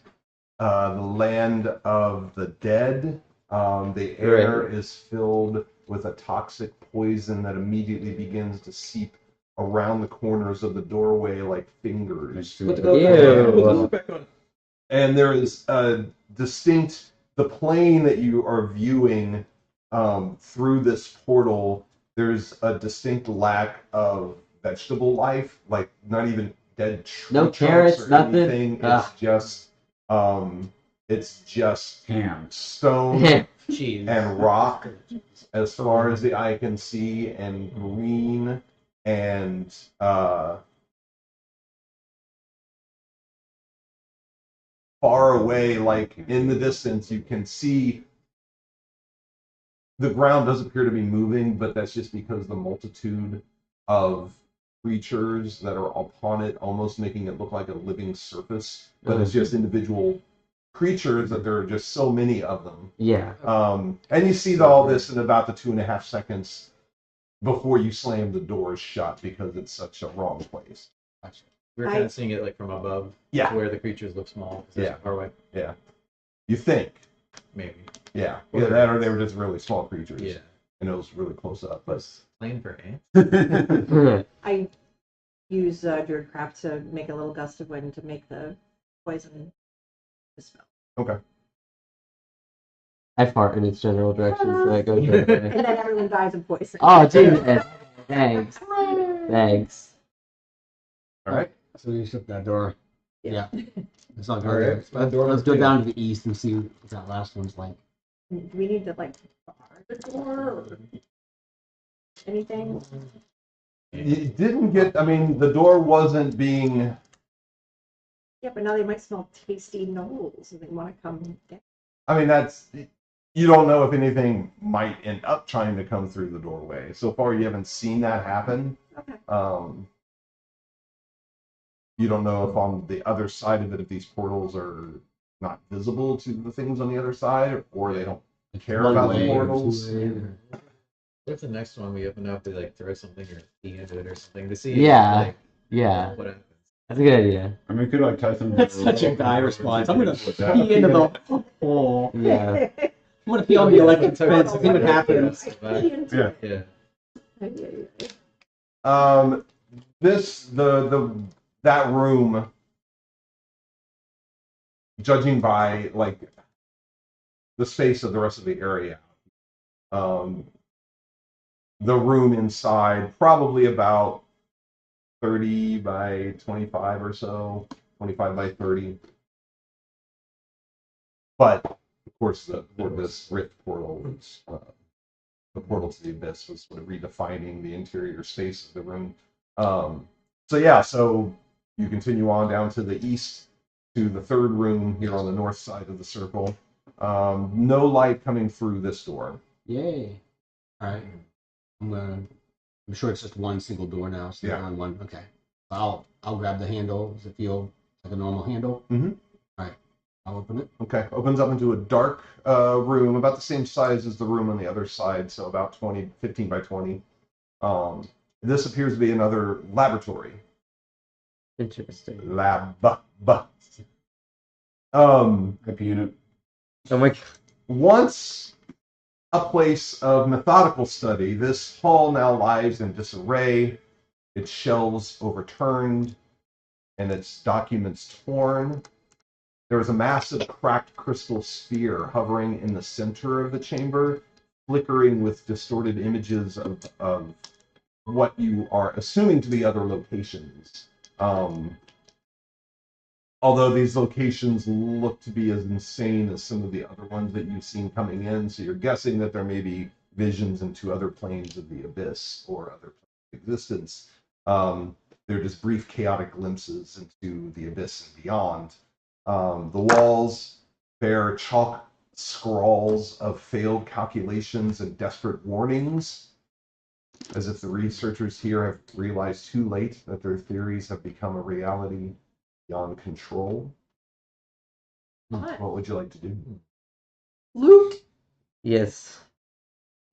the land of the dead. The air is filled with a toxic poison that immediately begins to seep around the corners of the doorway like fingers. Put the Ew. cloak back on. And there is a distinct, the plane that you are viewing through this portal, there's a distinct lack of vegetable life, like not even dead tree No trunks carrots, or nothing? anything. It's just Ham. stone Cheese. and rock as far as the eye can see, and green and far away, like in the distance, you can see the ground does appear to be moving, but that's just because the multitude of creatures that are upon it, almost making it look like a living surface, but it's just individual creatures that there are just so many of them. Yeah. And you see all this in about the 2.5 seconds before you slam the doors shut because it's such a wrong place. We were kind of seeing it like from above. Yeah. Where the creatures look small. Yeah. Far away. Yeah. You think. Maybe. Yeah. Yeah, that or they were just really small creatures. Yeah. And it was really close up. But playing for ants. I use Druid Craft to make a little gust of wind to make the poison dispel. Okay. I fart in its general direction, so that goes right away. And then everyone dies of poison. Oh, Jesus. Thanks. Thanks. All right. So you shut that door. Yeah. It's not All right. Let's go down to the east and see what that last one's like. Do we need to like bar the door or anything? You didn't get, I mean, the door wasn't being. Yeah, but now they might smell tasty knolls and they want to come down. I mean, you don't know if anything might end up trying to come through the doorway. So far, you haven't seen that happen. Okay. You don't know if on the other side of it, if these portals are not visible to the things on the other side, or they don't care One about way the or portals. two way or- What's the next one we open up to like throw something or pee into it or something to see? Yeah. Like, Yeah. what happens? That's a good idea. I mean, we could like tie some. That's such a guy response. I'm gonna pee into the hole. Yeah. I'm gonna pee on the electric fence. See what happens. Yeah. Yeah. That room, judging by like the space of the rest of the area, the room inside probably about 30 by 25 or so, 25 by 30. But of course, this rift portal was the portal to the abyss was sort of redefining the interior space of the room. So you continue on down to the east to the third room here on the north side of the circle. No light coming through this door. Yay. All right. I'm sure it's just one single door now. So Yeah. on one. Okay. I'll grab the handle. Does it feel like a normal handle? Mm-hmm. All right. I'll open it. Okay, opens up into a dark room, about the same size as the room on the other side, so about 15 by 20. This appears to be another laboratory. Interesting. Happy unit. Oh my God. Once a place of methodical study, this hall now lies in disarray, its shelves overturned, and its documents torn. There is a massive cracked crystal sphere hovering in the center of the chamber, flickering with distorted images of what you are assuming to be other locations. Although these locations look to be as insane as some of the other ones that you've seen coming in, so you're guessing that there may be visions into other planes of the abyss or other planes of existence. They're just brief, chaotic glimpses into the abyss and beyond. The walls bear chalk scrawls of failed calculations and desperate warnings, as if the researchers here have realized too late that their theories have become a reality beyond control. What? What would you like to do? Loot. Yes.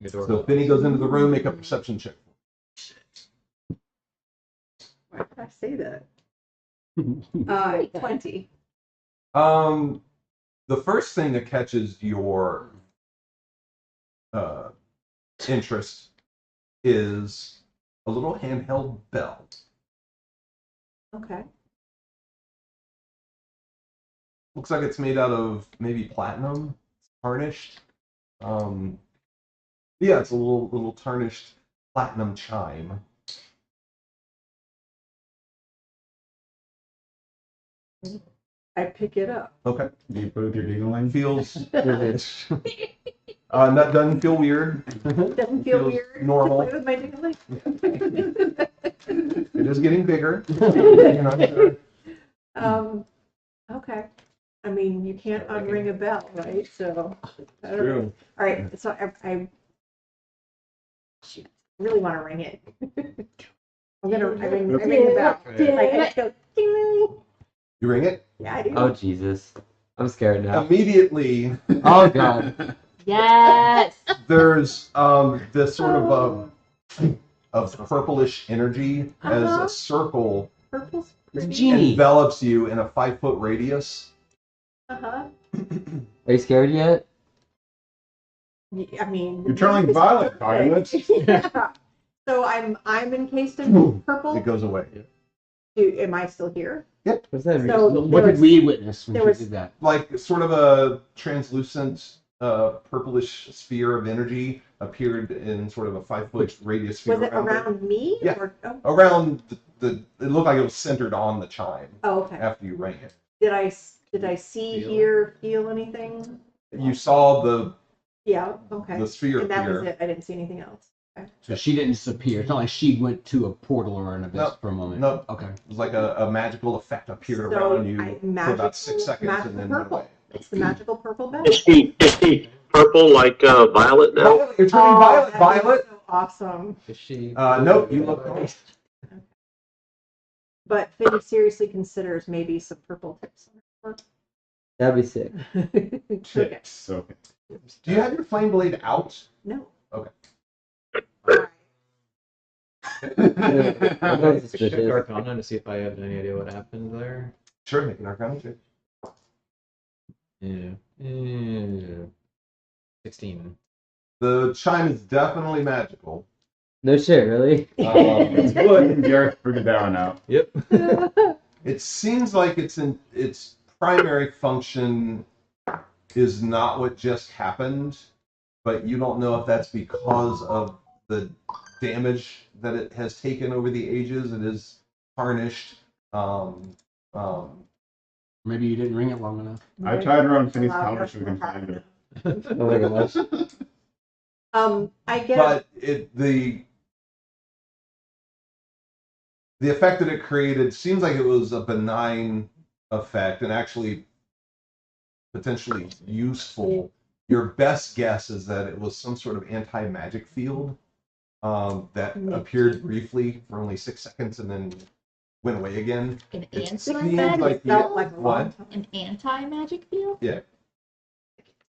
So Finny goes into the room, make a perception check. Why did I say that? 20. The first thing that catches your interest is a little handheld bell. Okay. Looks like it's made out of maybe platinum, tarnished. Yeah, it's a little tarnished platinum chime. I pick it up. Okay. Do you put it with your dingling? Feels that doesn't feel weird. Doesn't feel Feels weird. normal. To play with my dingling. It is getting bigger. You're not sure. Okay. I mean, you can't unring a bell, right? So, I don't know. True. All right. So I shoot, really want to ring it. I ring the bell. Like, I just go, ding, ding. You ring it. Yeah, I do. Oh Jesus, I'm scared now. Immediately, Oh God. Yes. there's this sort of purplish energy as Uh-huh. a circle Purple's It's pretty. Genie. envelops you in a 5-foot radius. Uh-huh. Are you scared yet? I mean, You're turning it's violet, perfect. Yeah. So I'm encased in purple. It goes away. Am I still here? What's that mean? So What did we witness when there she was- did that? Like sort of a translucent purplish sphere of energy appeared in sort of a 5-foot radius sphere Was it around me? Yeah. Or, oh, around it looked like it was centered on the chime okay. after you rang it. Did I see, Feel? hear, feel anything? You saw the Yeah. Okay. sphere And that was appear. it. I didn't see anything else. So she didn't disappear. It's not like she went to a portal or an abyss No, for a moment. no. Okay. It was like a magical effect appeared So around you for about 6 seconds magical and then went purple. away. It's the magical purple bell. Is she purple like Violet now? Violet, you're turning violet, that'd be Violet. So awesome. Is she? Nope, you look nice. But Finny seriously considers maybe some purple tips on That'd be sick. her. Okay. Tips. Okay. Do you have your flame blade out? No. Okay. I'm kind of Check suspicious. Arcana to see if I have any idea what happened there. Sure, make an arcana check. Yeah. 16. The chime is definitely magical. No shit, really? It's good. Gareth figured that one out. Yep. It seems like its primary function is not what just happened, but you don't know if that's because of the damage that it has taken over the ages. It is tarnished. Maybe you didn't ring it long enough. I tied her on Finney's Allow counter her so we can to have find her. Oh my gosh. I guess. But the effect that it created seems like it was a benign effect and actually potentially useful. Your best guess is that it was some sort of anti-magic field that appeared briefly for only 6 seconds and then went away again. An It seems anti-magic like felt field? like a long what? time. An anti-magic field? Yeah.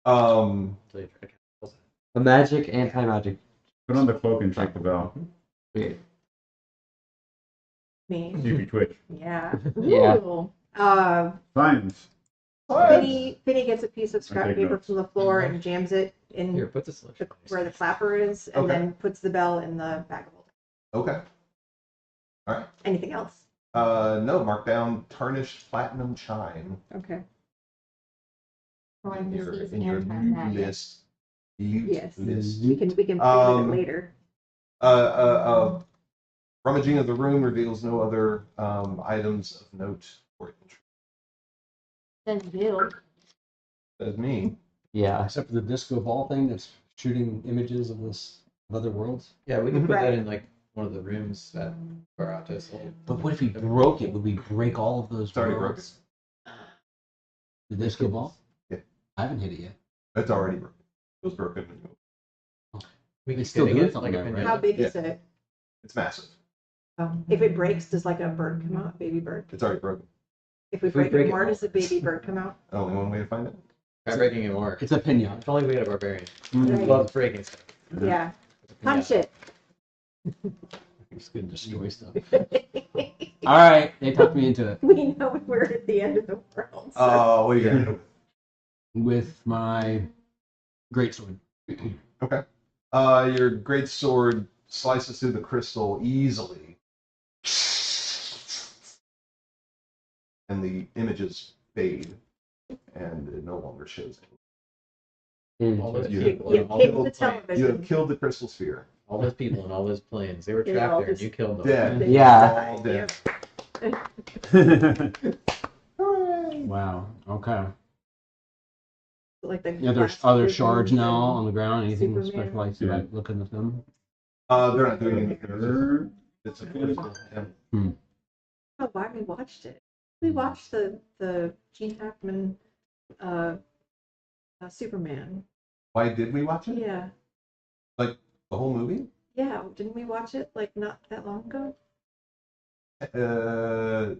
Until you try to cancel A magic, anti-magic. Put on the cloak and check the bell. Weird. Me. See if you twitch. Yeah. Yeah. Ooh. Science. Finny gets a piece of scrap take paper notes. from the floor and jams it in Here, put this. where the clapper is, and Okay. then puts the bell in the bag of holding. Okay. All right. Anything else? No, mark down tarnished platinum chime Or in this your is in your anti-magic. list. Yes. List. We can figure it Um, later. Rummaging of the room reveals no other items of note or interest. Says you. That's me. Yeah. Except for the disco ball thing that's shooting images of other worlds. Yeah, we can put Right. that in like one of the rooms at Baratos. But what if we broke it? Would we break all of those It's already worlds? broken. The disco ball? Yeah. I haven't hit it yet. It's already broken. It was broken. We They can still still do it it like a somewhere, pinata. How big is it? It's massive. If it breaks, does like a bird come out? Baby bird. It's already broken. If we If we break break it it more, more. does the baby bird come out? Only one way to find it. Try breaking it more. It's a pinata. If only we had a barbarian. Right. Love breaking stuff. Yeah. Punch it. It's gonna destroy stuff. All right, they talked me into it We know we're at the end of the world. So. What are you gonna do? with my greatsword. Okay. Your great sword slices through the crystal easily, and the images fade, and it no longer shows any. All those You- people, You and all kicked those the planes, You have television. killed the crystal sphere. all those people and all those planes. They were They trapped all there, and just you killed them. Dead. Yeah. All dead. Wow. Okay. Like the Yeah, there's glass other prisms shards now and- on the ground. Anything Superman. special I see Yeah. like looking at them? They're not doing anything. It's a physical. Yeah. Oh, why we watched it? We watched the Gene Hackman Superman. Why did we watch it? Yeah. The whole movie? Yeah. Didn't we watch it like not that long ago? Yeah,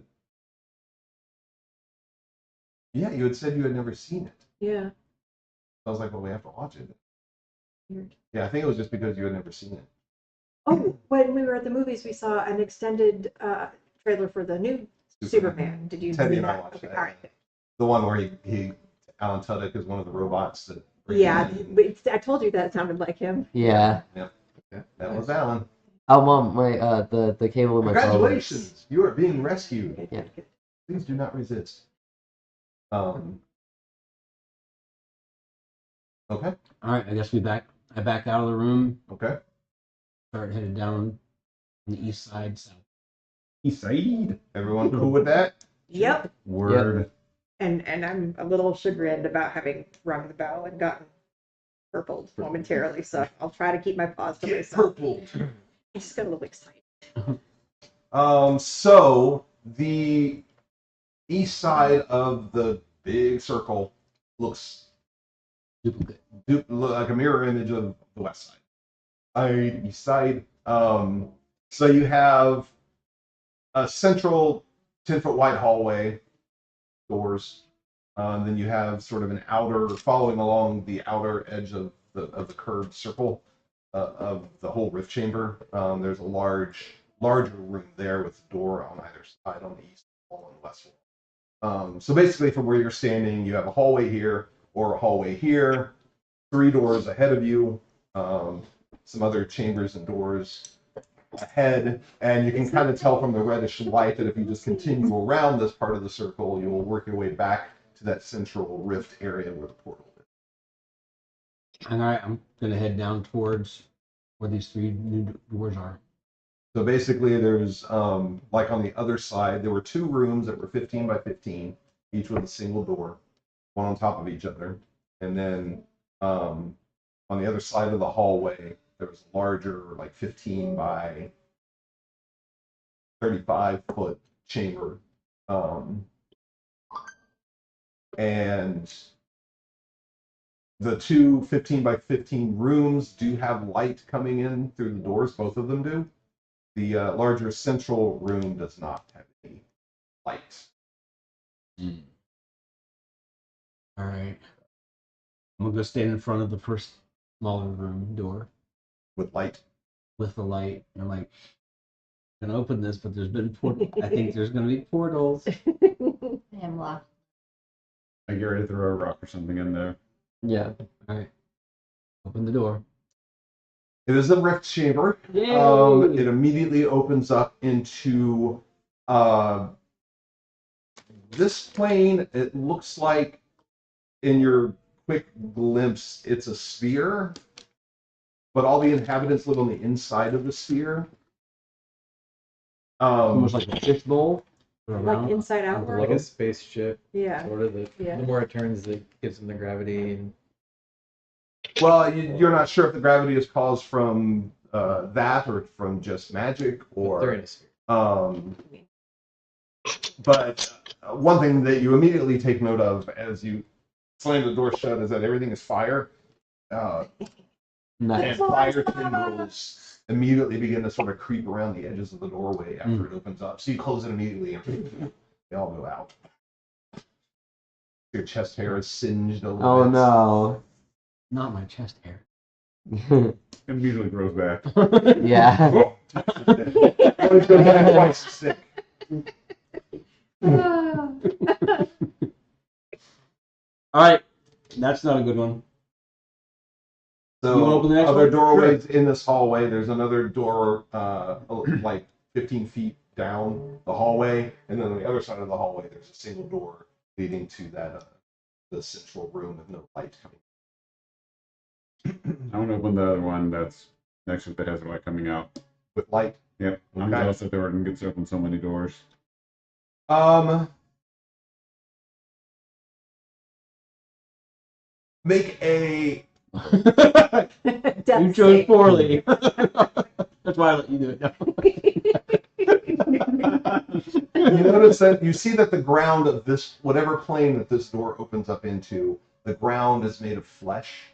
you had said you had never seen it. Yeah. I was like, well, we have to watch it. Weird. Yeah, I think it was just because you had never seen it. Oh, when we were at the movies, we saw an extended trailer for the new Superman. Did you Teddy see and I that? watched Okay, that. all right. The one where he Alan Tudyk is one of the robots that. Yeah, I told you that sounded like him. Yeah. Yeah, that was Alan. Oh, mom, my the cable in my phone. Congratulations, you are being rescued. Good, Yeah. good. Please do not resist. Okay. All right, I guess I back out of the room, Okay. start headed down the east side, south. East side. Everyone cool with that? Yep. Word. And I'm a little chagrined about having rung the bell and gotten purpled momentarily, so I'll try to keep my paws to Get myself. purple. I just got a little excited. So the east side of the big circle looks Duplicate. look like a mirror image of the west side. East side. So you have a central 10-foot wide hallway, doors. Then you have sort of an outer, following along the outer edge of the curved circle of the whole rift chamber. There's a larger room there with a door on either side on the east wall and the west wall. So basically, from where you're standing, you have a hallway here or a hallway here, 3 doors ahead of you, some other chambers and doors ahead, and you can kind of tell from the reddish light that if you just continue around this part of the circle, you will work your way back to that central rift area where the portal is. All right, I'm gonna head down towards where these 3 new doors are. So basically, there's like on the other side, there were 2 rooms that were 15 by 15, each with a single door, one on top of each other, and then on the other side of the hallway, there was a larger, like 15 by 35-foot chamber. And the 2 15 by 15 rooms do have light coming in through the doors, both of them do. The larger central room does not have any light. All right, I'm gonna go stand in front of the first smaller room door With light. with the light. And I'm like, I'm gonna open this, but I think there's gonna be portals. I am locked. I get ready to throw a rock or something in there. Yeah. All right, open the door. It is a rift chamber. Yay! It immediately opens up into this plane. It looks like, in your quick glimpse, it's a sphere, but all the inhabitants live on the inside of the sphere. Almost like a fishbowl. Like inside out Below. world. Like a spaceship. Yeah. Sort of. Yeah. The more it turns, it gives them the gravity. And Well, you're not sure if the gravity is caused from that or from just magic, they're in or a sphere. but one thing that you immediately take note of as you slam the door shut is that everything is fire. Nice. And fire tendrils immediately begin to sort of creep around the edges of the doorway after it opens up. So you close it immediately and they all go out. Your chest hair is singed a little Oh bit. no. Not my chest hair. It immediately grows back. Yeah. Always go back twice as sick. All right, that's not a good one. You wanna So open the next other one? doorways in this hallway. There's another door like 15 feet down the hallway, and then on the other side of the hallway, there's a single door leading to that the central room with no light coming. I want to open the other one that's next to it that has the light coming out. With light. Yep. I'm Okay. jealous that Thornton gets to open so many doors. Make a You chose poorly. That's why I let you do it now. you notice that you see that the ground of this, whatever plane that this door opens up into, the ground is made of flesh.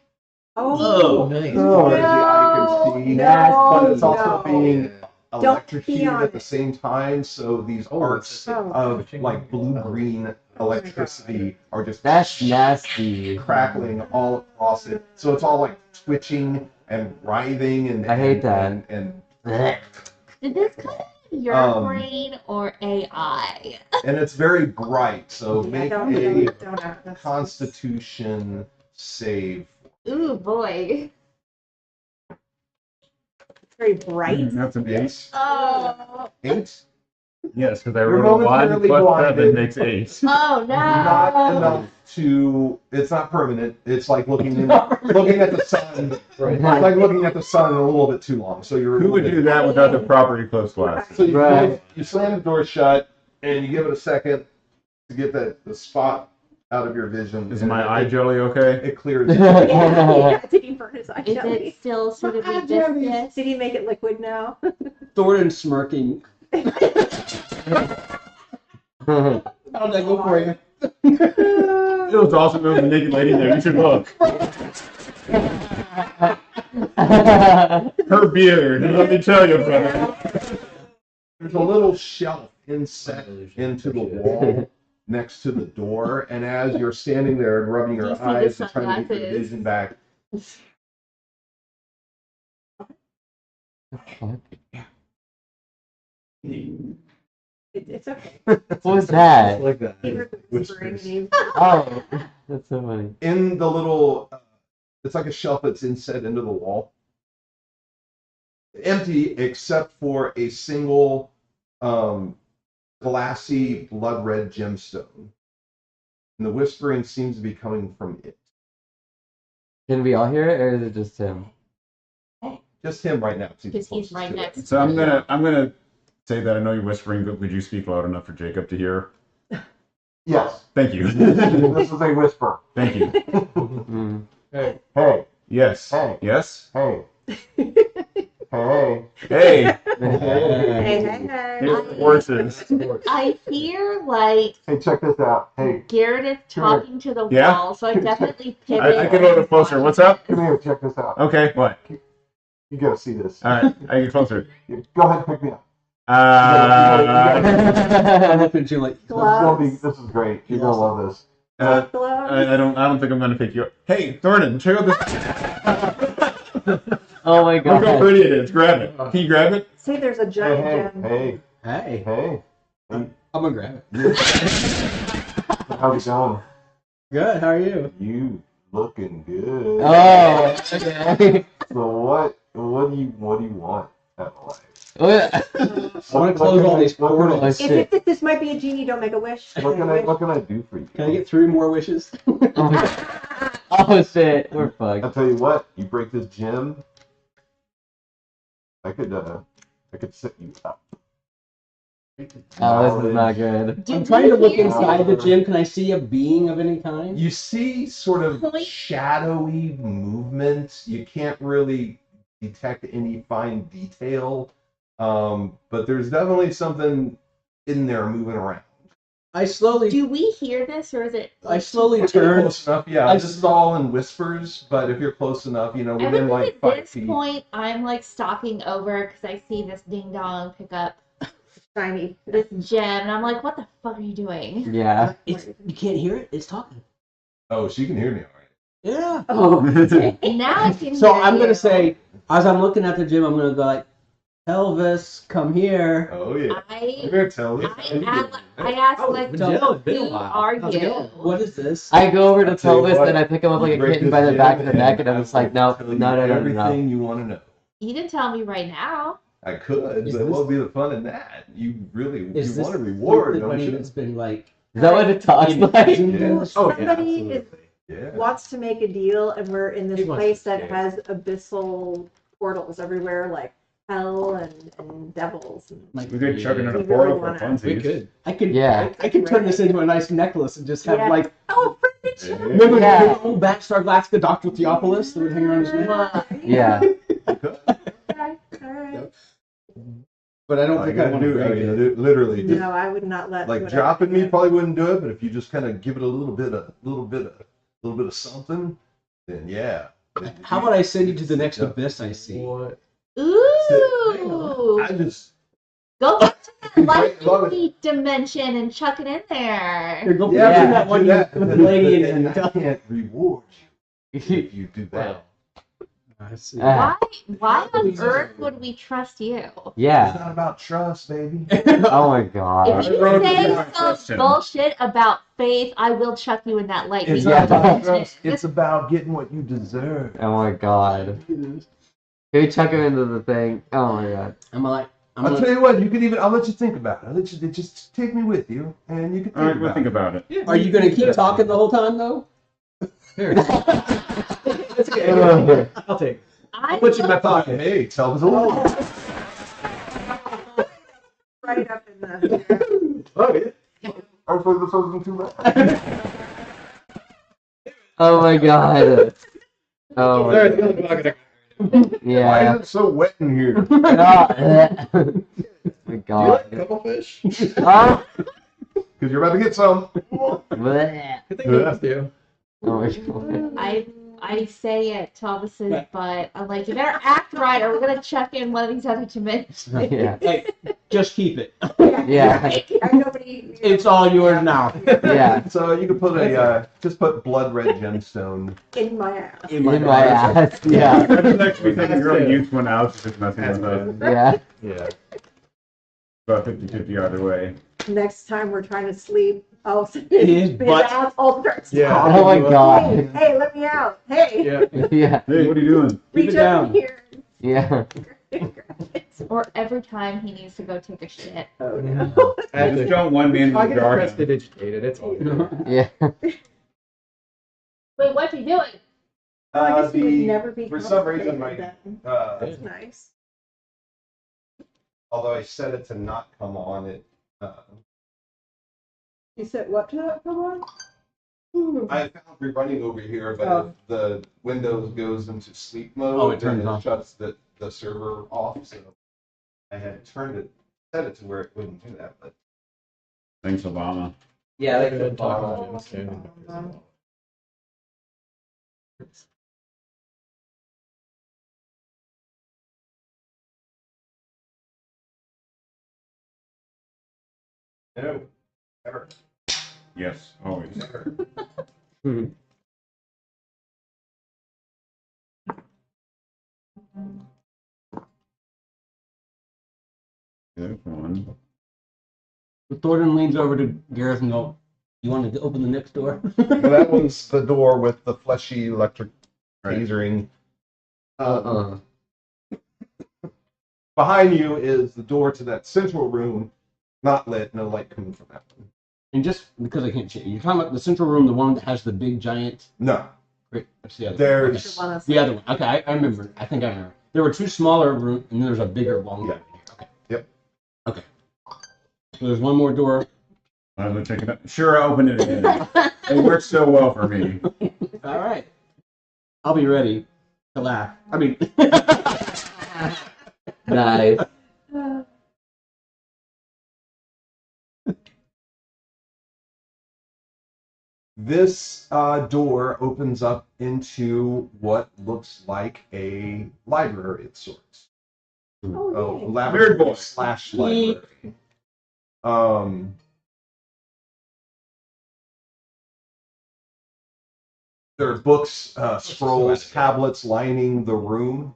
Oh, nice. As far as the eye can see, but it's also no. being electrocuted on at the it. same time. So these arcs Oh. of like blue-green electricity are just That's nasty. crackling all across it. So it's all like twitching and writhing and I hate that. and Did this come out of your brain or AI? and it's very bright. So Yeah, make don't act. That's- Constitution save. Ooh boy. It's very bright. That's an 8. Oh. 8. Yes, because I You're rolled a 1 momentarily plus blinded. 7 makes 8. Oh no. Not enough to. It's not permanent. It's like looking at the sun. It's like looking at the sun a little bit too long. So you're. Who would do that without the proper eclipse glasses? So you, Right. you slam the door shut and you give it a second to get the spot out of your vision. Is and my it- eye jelly okay? It clears. Yeah, did he burn his eye Is jelly? it still sort of Ah, jelly. viscous? Did he make it liquid now? Thorin smirking. How'd that go for you? It was awesome. There was a naked lady there. You should look. Her beard. Let me tell you, brother. There's a little shelf inset into the wall next to the door, and as you're standing there and rubbing Do you your see the eyes and trying to get your sunglasses? vision back, It's okay. What was that? Like that. He was whispering and he- Oh, that's so funny. in the little, it's like a shelf that's inset into the wall. Empty except for a single glassy blood red gemstone. And the whispering seems to be coming from it. Can we all hear it, or is it just him? Just him right now. Because he's right next. So I'm gonna say that I know you're whispering, but would you speak loud enough for Jacob to hear? Yes. Thank you. This is a whisper. Thank you. Mm. Hey. Hey, Yes. Hey. Yes. hey, hey. Hey. Hey, hey, hey. Here's the horses. I hear like Hey, check this out. Hey, Garrett is talking to the Yeah? wall, so I definitely pivot. I can go a little closer. What's up? come here, check this out. Okay. What? You gotta see this. All right. I get closer. Go ahead and pick me up. I'm looking at you like, Gloves. This is great. You're gonna love this. Gloves. I don't think I'm gonna pick you up. Hey, Thornton, check out this. Oh my Look how god. pretty it is. Grab it. Can you grab it? Say there's a giant gem. hey, hey, hey. I'm gonna grab it. How's it going? Good, how are you? You looking good. Oh, okay. So what do you want out of life? What? I want to close all these portals. Oh, If shit. this might be a genie, don't make a wish. What can I do for you? Can I get 3 more wishes? Oh, my god. Oh shit, we're I'll fucked. tell you what. You break this gem, I could set you up. Oh, this is not good. I'm trying to look inside the gym. Can I see a being of any kind? You see sort of shadowy movement. You can't really detect any fine detail, but there's definitely something in there moving around. I slowly, Do we hear this, or is it? I slowly If you're turn. close enough, yeah. This is all in whispers, but if you're close enough, I within think like at 5 this feet. point, I'm like stalking over because I see this ding dong pick up Shiny. this gem, and I'm like, "What the fuck are you doing?" Yeah. You can't hear it. It's talking. Oh, she can hear me all right. Yeah. Oh. And now I can. So hear I'm gonna you. say, as I'm looking at the gym, I'm gonna go like, Elvis, come here. Oh yeah. I I'm gonna tell you. I asked Oh, like, Jill, it's been a who while. are How's it you? going? What is this? I go over to I'll tell you Pelvis what, and I pick him up like a You break kitten this by the gem back of the neck, and I I'm just like, will no, tell you no. Everything you want to know. You can tell me right now. I could, Is but this- what would be the fun in that? You Is this want a reward, the don't money you? that's been like? Is that what it talks like? Yeah. Oh, yeah, Somebody is, absolutely. Yeah. wants to make a deal, and we're in this He wants place to that escape. has abyssal portals everywhere, like hell and devils. And Like We could chuck it in We a portal really for wanna- We funsies. could. I could, Yeah. I could turn this into a nice necklace and just have Yeah. like, oh, friendship. Yeah. remember Yeah. the old Battlestar Galactica Dr. Theophilus that would hang around his neck? Yeah. Okay, all right. But I don't I think I gotta want to do. I break mean, it. literally, just No, I would not let. like whatever- dropping me probably wouldn't do it, but if you just kind of give it a little bit of something, then yeah. How about I send you to the next abyss I see? What? Ooh! I just Go back to that Right, love it. lightning dimension and chuck it in there. Here, go yeah, that do one that. with the lady And and I can't reward you if you do that. I see. Why on earth would we trust you? It's Yeah. not about trust, baby. Oh my If god. you Road to say my some question. bullshit about faith, I will chuck you in that lightning It's Yeah. not about dimension. trust. It's about getting what you deserve. Oh my god. Can we chuck him into the thing? Oh my god. I'll tell you what. You can even. I'll let you think about it. I'll let you just take me with you, and you can think All right, about we'll think it. about it. Yeah, Are you gonna keep talking the whole time though? Here. That's okay. I'll take it. I'll put you in my pocket. Hey, tell us a little. Right up in the. Oh yeah. Hopefully this wasn't too bad. Oh my god. Oh my Sorry, god. the other pocket. Why Yeah. is it so wet in here? Oh my Do you like god. cuttlefish? Oh. Because you're about to get some. Bleh. Good thing you asked you. Oh my god. I say it, Thomas's butt. I'm like, you better act right, or we're gonna chuck in one of these other dimensions. Yeah. Hey, just keep it. Yeah. Nobody. It's all yours now. Yeah. So you can put just put blood red gemstone. In my ass. In my ass. Yeah. I just actually taking your own youth one out, just messing with us. Yeah. Yeah. About 50-50 either way. Next time we're trying to sleep, oh, His butt. asshole starts Yeah. talking. Oh my god. Hey, let me out. Hey, Yeah. Yeah. Hey, what are you doing? Keep reach it up down. in here. Yeah. Or every time he needs to go take a shit. Oh no. Just don't one man I in the get jar. prestidigitated. It's all good. Yeah. Wait, what's he doing? Oh, I guess he would never be for some reason complicated my then. That's nice. although I set it to not come on it. You said what to that come on? I found rerunning over here, but Oh. if the Windows goes into sleep mode, Oh, it then turns off. shuts the server off. So I had set it to where it wouldn't do that. But Thanks, Obama. Yeah, We're gonna talk about Jim soon. no, never. Yes, always. There's one. Thornton leans over to Gareth and goes, "You want to open the next door?" Well, that one's the door with the fleshy electric Right. tasering. Uh-uh. Behind you is the door to that central room, not lit. No light coming from that one. And just because I can't change, you're talking about the central room, the one that has the big giant. No, Wait, that's the other. there's The one that's The other one. Okay, I remember. I think I remember. There were two smaller rooms, and then there's a bigger one. Yeah. Okay. Yep. Okay. So there's one more door. Might as well check it out. Sure, I'll open it again. It works so well for me. All right. I'll be ready to laugh. I mean. Nice. this door opens up into what looks like a library of sorts. Oh, Oh, yay. laboratory Weird boy. slash library. There are books, scrolls, tablets lining the room.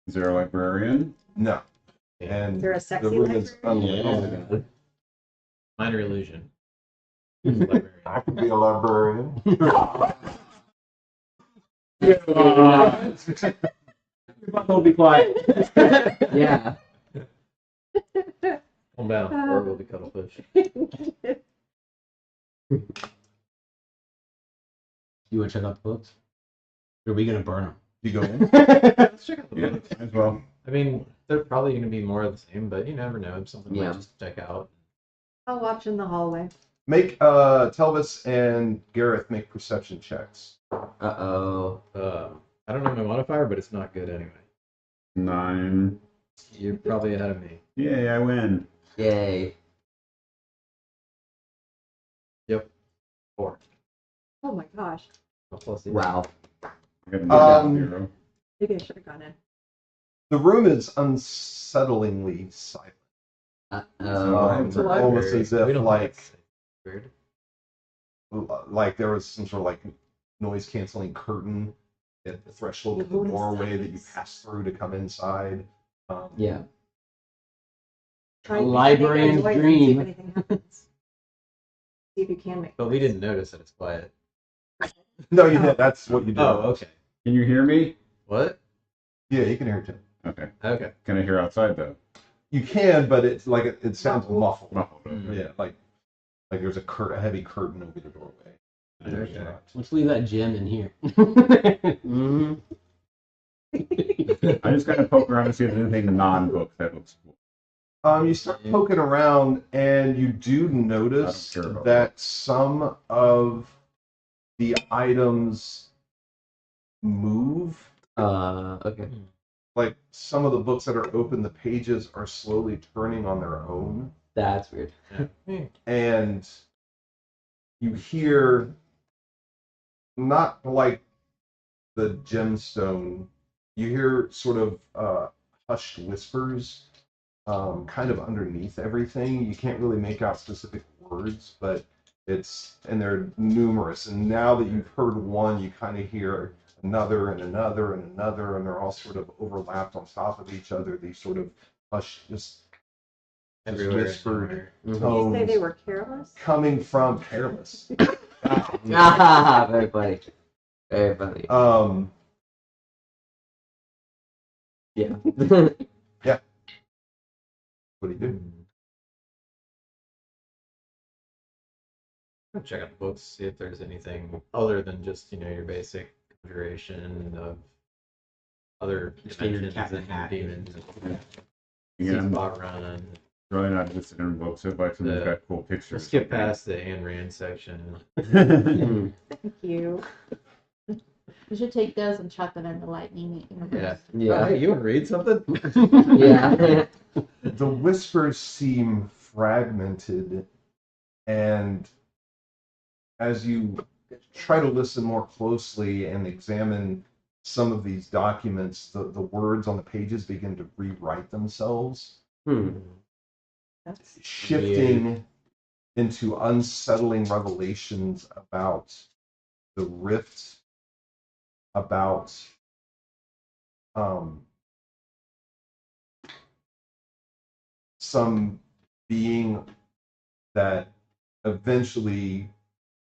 Is there a librarian? No. And Is there a the sexy room is librarian? unlit. Minor illusion. I could be a librarian. Don't be quiet. Yeah. Calm down, or we'll be cuttlefish. You want to check out the books? Or are we gonna burn them? You go in. Let's check out the Yeah, books. as well. I mean, they're probably going to be more of the same, but you never know. Something Yeah. might just check out. I'll watch in the hallway. Make Telvis and Gareth make perception checks. Uh-oh. I don't know my modifier, but it's not good anyway. 9. You're probably ahead of me. Yay, I win. Yay. Yep. 4. Oh my gosh. Oh, plus 0. Wow. I got a knockdown 0. Maybe I should have gone in. The room is unsettlingly silent. It's a library. Almost as if We don't like think it's weird. like there was some sort of like noise canceling curtain at the threshold of the Bonus doorway that you size. pass through to come inside. Yeah. Try A to make librarian's noise and dream. See if anything happens. See if you can make. But we didn't notice that it's quiet. No, you did. That's what you did. Oh, okay. Can you hear me? What? Yeah, you can hear it too. Okay. Okay. Can I hear outside though? You can, but it's like it sounds muffled. Muffled. Yeah, like there's a heavy curtain over the doorway. There's Okay. not. Let's leave that gem in here. Mm-hmm. I just kind of poke around to see if there's anything non-book that looks cool. You start poking around, and you do notice I don't care about that some of the items move. Okay. Like some of the books that are open, the pages are slowly turning on their own, That's weird. and you hear not like the gemstone. You hear sort of hushed whispers, kind of underneath everything. You can't really make out specific words, but and they're numerous. And now that you've heard one, you kind of hear another and another and another, and they're all sort of overlapped on top of each other. These sort of hushed, just Everywhere. whispered Did you say tones they were careless? coming from Careless. Ah, very funny. Very funny. Yeah. What do you do? I'll check out the books, see if there's anything other than just, your basic conjuration of other Standard dimensions cat in and the hat. demons. Again, I'm Spot run. really not interested in books. So if like somebody's got cool pictures. Let's skip past the Ayn Rand section. Mm. Thank you. We should take those and chuck them in the lightning. Yeah. Yeah. Oh, hey, you want to read something? Yeah. The whispers seem fragmented, and as you try to listen more closely and examine some of these documents, the words on the pages begin to rewrite themselves, That's shifting into unsettling revelations about the rift, about some being that eventually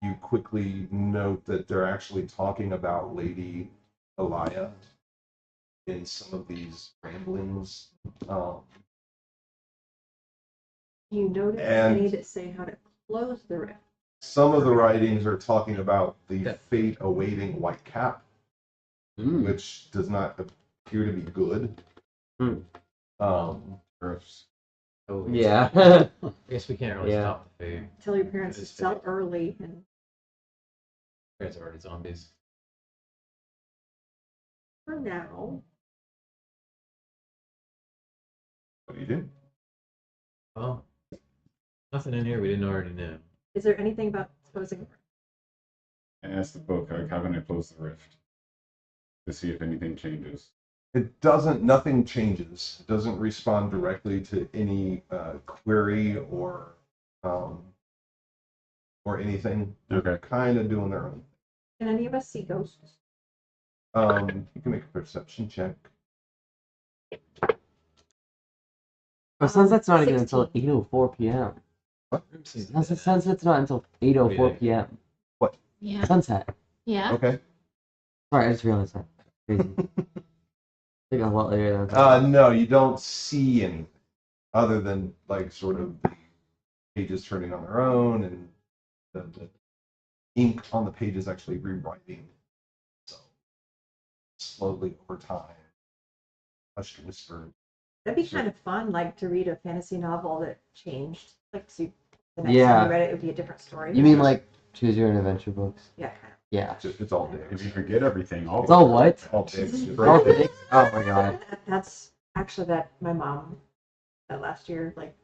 you quickly note that they're actually talking about Lady Elia in some of these ramblings. you notice And- any that say how to close the rift. Some of the writings are talking about the Yeah. fate awaiting Whitecap, Mm. which does not appear to be good. Gross. Oh, Yeah. I guess we can't really Yeah. stop the food. Tell your parents It to is sell fake. early, and Parents are already zombies. for now, What do you do? Well, nothing in here we didn't already know. is there anything about closing the rift? I asked the book, like, how can I close the rift? To see if anything changes. It doesn't. Nothing changes. It doesn't respond directly to any query or anything. Okay. Kind of doing their own. Can any of us see ghosts? You can make a perception check. But sunset's not even 16. until 8:04 p.m. What? Sunset's not until 8:04 p.m. Yeah. Sunset. Yeah. Okay. Sorry, I just realized that. Crazy. I think a lot later than I thought. No, you don't see anything other than like sort of the pages turning on their own and the ink on the pages actually rewriting. So slowly over time, hushed whisper. That'd be kind of fun, like to read a fantasy novel that changed. Like, so the next Yeah. time you read it, it would be a different story. You mean like choose your own adventure books? Yeah, kind of. Yeah. It's all If dicks. you forget everything, It's all what? All dicks. Oh, oh my god. That's actually that my mom that last year like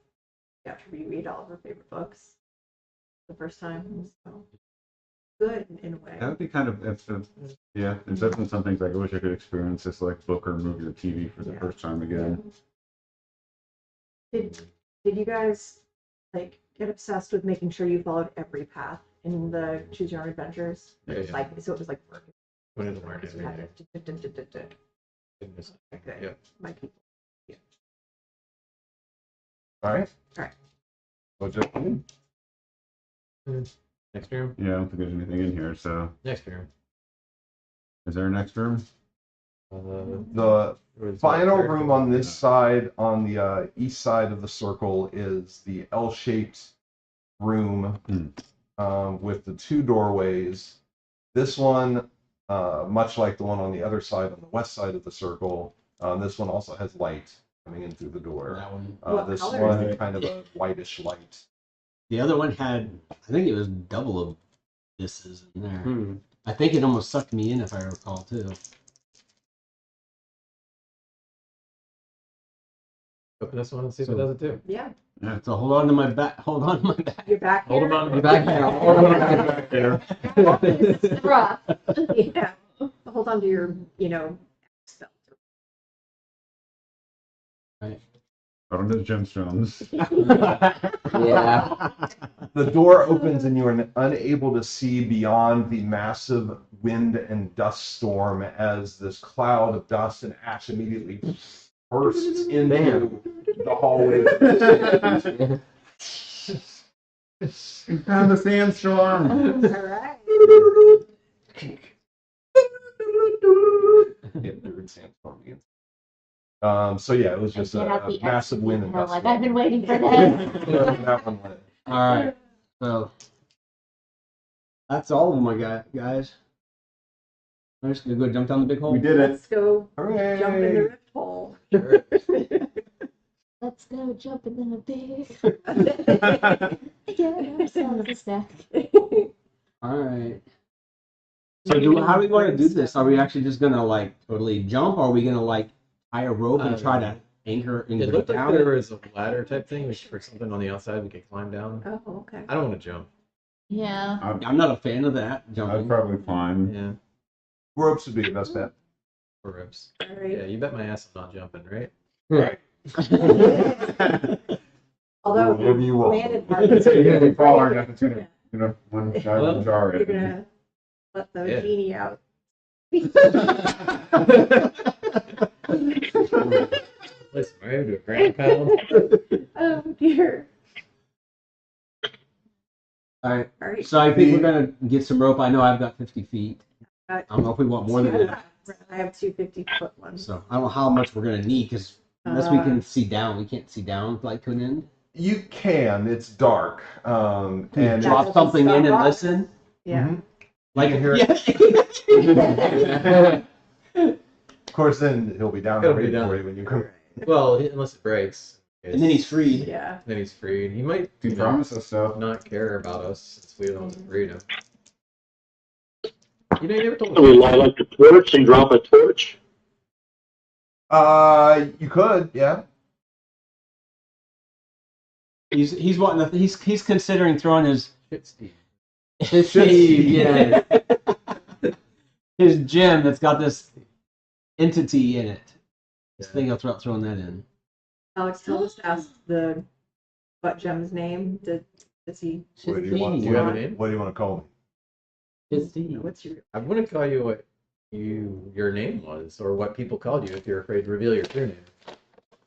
got to reread all of her favorite books the first time. So good in a way. That would be kind of yeah. It's definitely some things like I wish I could experience this like book or movie or TV for the Yeah. first time again. Did you guys like get obsessed with making sure you followed every path in the Choose Your Own Adventures? Yeah. Like, so it was like working. Wanted to learn You had everything. to- Okay. Yeah. My people. All right. All right. What's up? Next room. Yeah, I don't think there's anything in here. So, Next room. is there a next room? The final room on this side, on the east side of the circle, is the L-shaped room with the two doorways. This one, much like the one on the other side, on the west side of the circle, this one also has light coming in through the door. That one. What This color one, is it? kind of a whitish light. The other one had, I think it was double of thises in there. Hmm. I think it almost sucked me in, if I recall, too. Open this one and see if it does it too. Yeah. So hold on to my back. Hold on to my back. You're back Hold here. them on You're back here. Hold on back there. This is rough. Yeah. Hold on to your, spell. Hold on to the gemstones. Yeah. The door opens and you are unable to see beyond the massive wind and dust storm as this cloud of dust and ash immediately bursts into the hallway. Found the sandstorm. All right. Yeah, third sandstorm again. So yeah, it was just Get out a the massive wind and hell, dust like storm. I've been waiting for this. That one went. All right. So that's all of them, guys. I'm just gonna go jump down the big hole. We did it. Let's go jump in the Hooray! rift hole. Sure. Let's go jump in the big. Get ourselves a snack. All right. So how do we want to do this? Are we actually just gonna like totally jump, or are we gonna like tie a rope and try to anchor and It go looked like down? there was a ladder type thing which for something on the outside we could climb down. Oh, okay. I don't want to jump. Yeah. I'm not a fan of that I'd jumping. probably climb. Yeah. Ropes would be the best bet. Or ropes. All Yeah, right. you bet my ass I'm not jumping, right? Right. Although Whatever you want. landed part is You're gonna be great. falling up. It's gonna one shot Well, and jar You're it. gonna let the Yeah. genie out. Listen, we're gonna do a ground pound. Oh dear. All right. All right. So I think we're gonna get some rope. I know I've got 50 feet. I don't know if we want more than that. I have 250-foot ones. So I don't know how much we're gonna need because unless we can see down, we can't see down like to an end. You can. It's dark. Can you And drop That's something in and stop. listen? Yeah. Mhm. Like can hear yeah. Of course, then he'll be down He'll there be waiting down. for you when you come. Well, unless it breaks. And then he's freed. Yeah. Then he's freed. He might If you promise us stuff. not care about us since we don't freed him. You know, you never told So we me. light up the torch and drop a torch. You could, yeah. He's wanting to, he's considering throwing his Shit, Steve. yeah his gem that's got this entity in it. This thing he'll throw throwing that in. Alex Tillis asked the butt gem's name. Does he? What do you want? Do you have a name? What do you want to call me? It's Steve. What's your? I want to call you what your name was, or what people called you if you're afraid to reveal your true name.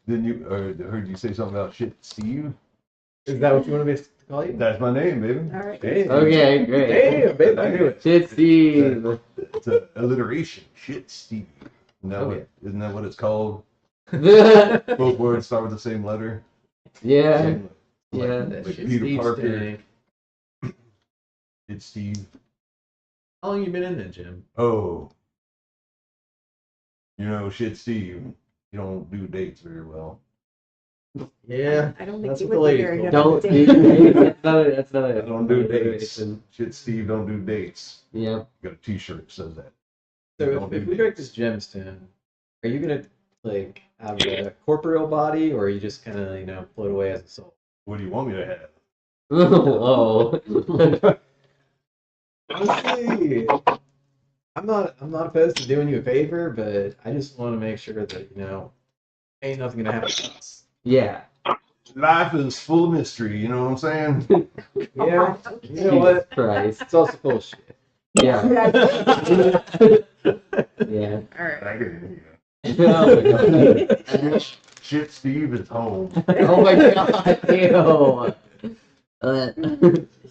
Didn't you heard you say something about shit, Steve? Is that what you want me to call you? That's my name, baby. All right. Hey, Okay, great. Damn, babe, I knew it. Shit, Steve. It's an alliteration. Shit, Steve. Oh, yeah. Isn't that what it's called? Yeah. Both words start with the same letter. Yeah. That Like shit Peter Steve Parker. stank. It's Steve. How long you been in there, Jim? Oh. Shit, Steve. You don't do dates very well. Yeah. I don't think That's he what the would be ladies very call good. Don't at do dating. that's another. I don't do dates. Shit, Steve, don't do dates. Yeah. Got a T-shirt that says that. So Don't if do we break dates. this gemstone, are you gonna like have a corporeal body, or are you just kind of float away as a soul? What do you want me to have? Whoa. Honestly, I'm not opposed to doing you a favor, but I just want to make sure that ain't nothing gonna happen to us. Yeah. Life is full of mystery, you know what I'm saying? Yeah, you know Jesus what? Christ. It's also full of shit. Yeah. Yeah. Yeah. All right. I get it. Oh my god. Shit, Steve is home. Oh my god. Ew.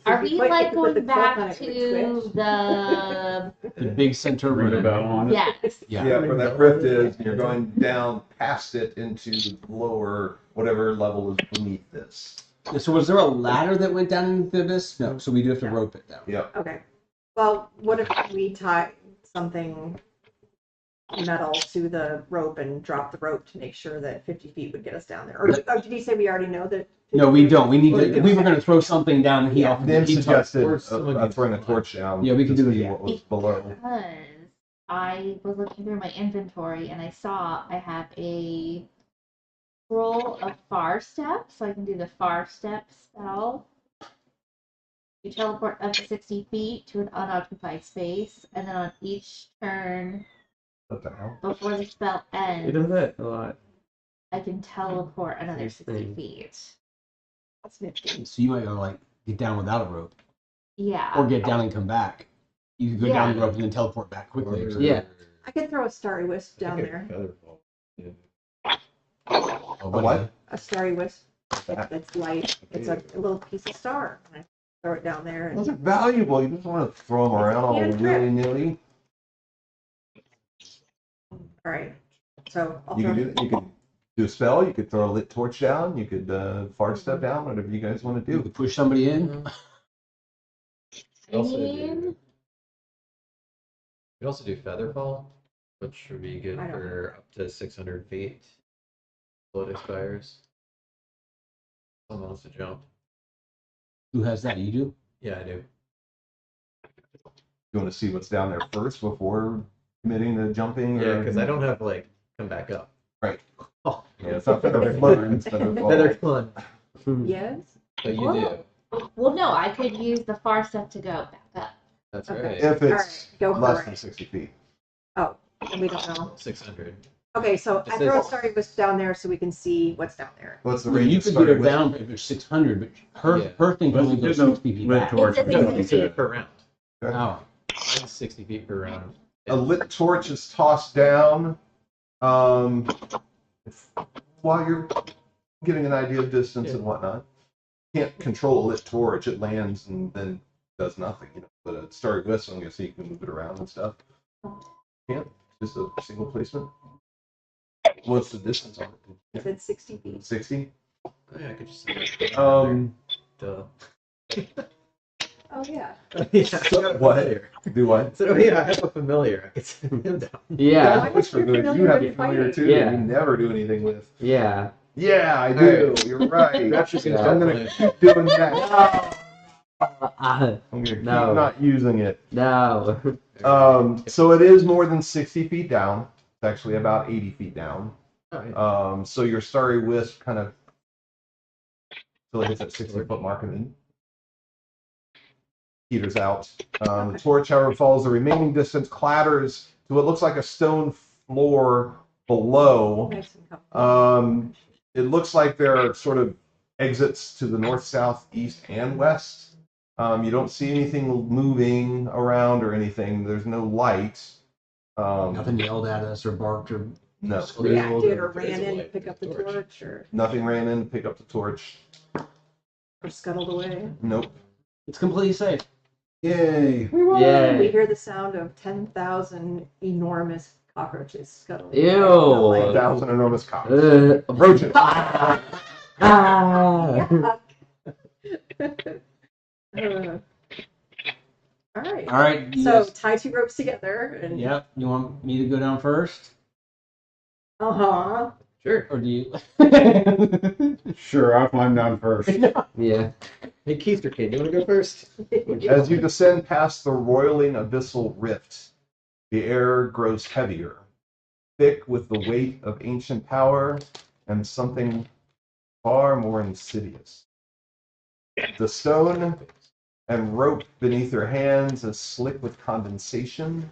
Are we like Put the going clock on back it, to switch. the The big center Ring a room. bell on it. yes? Yeah. Yeah, where that rift is, and you're going down past it into the lower, whatever level is beneath this. So was there a ladder that went down into this? No. So we do have to rope it down. Yep. Okay. Well, what if we tie something metal to the rope and drop the rope to make sure that 50 feet would get us down there? Or did he say we already know that? 50 No, we feet? don't. We need Well, to. We were going to throw something down, and he Yeah. offered. Dan he suggested or someone can throwing a fly. torch down. Yeah, we can to do see it. what was below. Because I was looking through my inventory and I saw I have a scroll of far step, so I can do the far step spell. You teleport up to 60 feet to an unoccupied space, and then on each turn What the hell? before the spell You ends, know that a lot. I can teleport another 60 Interesting. feet. That's nifty. So you might want to like get down without a rope, Yeah. or get down and come back. You could go down Yeah. the rope and then teleport back quickly. Or something. Yeah. I could throw a starry wisp down there. Oh, A what? what? A starry wisp. It's light. It's a little piece of star. And I throw it down there. Those And are valuable. You just want to throw them around all cantrip. willy-nilly. all right. So I'll You throw. can do that. You can do a spell. You could throw a lit torch down. You could far step down. Whatever you guys want to You do. could push somebody in. I Also mean, We also do Featherfall, which would be good I don't for up to 600 feet. Till it expires. Someone wants to jump. Who has that? You do. Yeah, I do. You want to see what's down there first before committing to jumping? Yeah, or- because I don't have come back up. Right. Oh, Yeah, it's not feather flutter, it's feather fall. Feather fun. Yes. But you Whoa. do. well, no, I could use the far step to go back up. That's Okay. right. If All it's right. Go for less it. than 60 feet. Oh, and we don't know. 600. Okay, so It I throw a says- starry wisp down there so we can see what's down there. What's the Well, range? you of could starry get her wisp? down if it's 600, but her Yeah. her thing can Well, only go there's no 60 feet lit back. torch. It's a Yeah, 60 feet per round. Oh. Mine's 60 feet per round. A lit torch is tossed down while you're getting an idea of distance Yeah. and whatnot. Can't control a lit torch; it lands and then does nothing. But a starry wisp, I'm gonna see you can move it around and stuff. Can't just a single placement. What's the distance on it? It said 60 feet. 60. Oh, yeah, I could just. Duh. Oh, yeah. Yeah, So- what? Do what? So, yeah, I have a familiar. I could send him down. Yeah. Why was your You familiar have been a familiar fighting? too. Yeah. That you never do anything with. Yeah. Yeah, I do. Alright. You're right. Rapture Yeah. I'm gonna control. keep doing that. Uh, I'm gonna keep No. not using it. no. So it is more than 60 feet down. It's actually about 80 feet down. Alright. So your starry wisp kind of till it hits that 60-foot mark and then peters out. The torch, however, follows the remaining distance, clatters to what looks like a stone floor below. Nice and comfortable. It looks like there are sort of exits to the north, south, east, and west. You don't see anything moving around or anything. There's no light. Nothing yelled at us or barked or No, Reacted or There is ran a in to light, pick up the torch. torch or nothing ran in to pick up the torch. scuttled away. Nope. it's completely safe. Yay! We Yay. hear the sound of 10,000 enormous cockroaches scuttling. Ew. away. 1,000 enormous cocks. Approach Roaches. Ah. Uh, all right. All right. you So guys- tie two ropes together and yep. You want me to go down first, uh-huh. Sure. or do you? Sure, I'll climb down first. Yeah. Hey, Keister Kid, you want to go first? As you descend past the roiling abyssal rift, the air grows heavier, thick with the weight of ancient power and something far more insidious. The stone and rope beneath your hands is slick with condensation,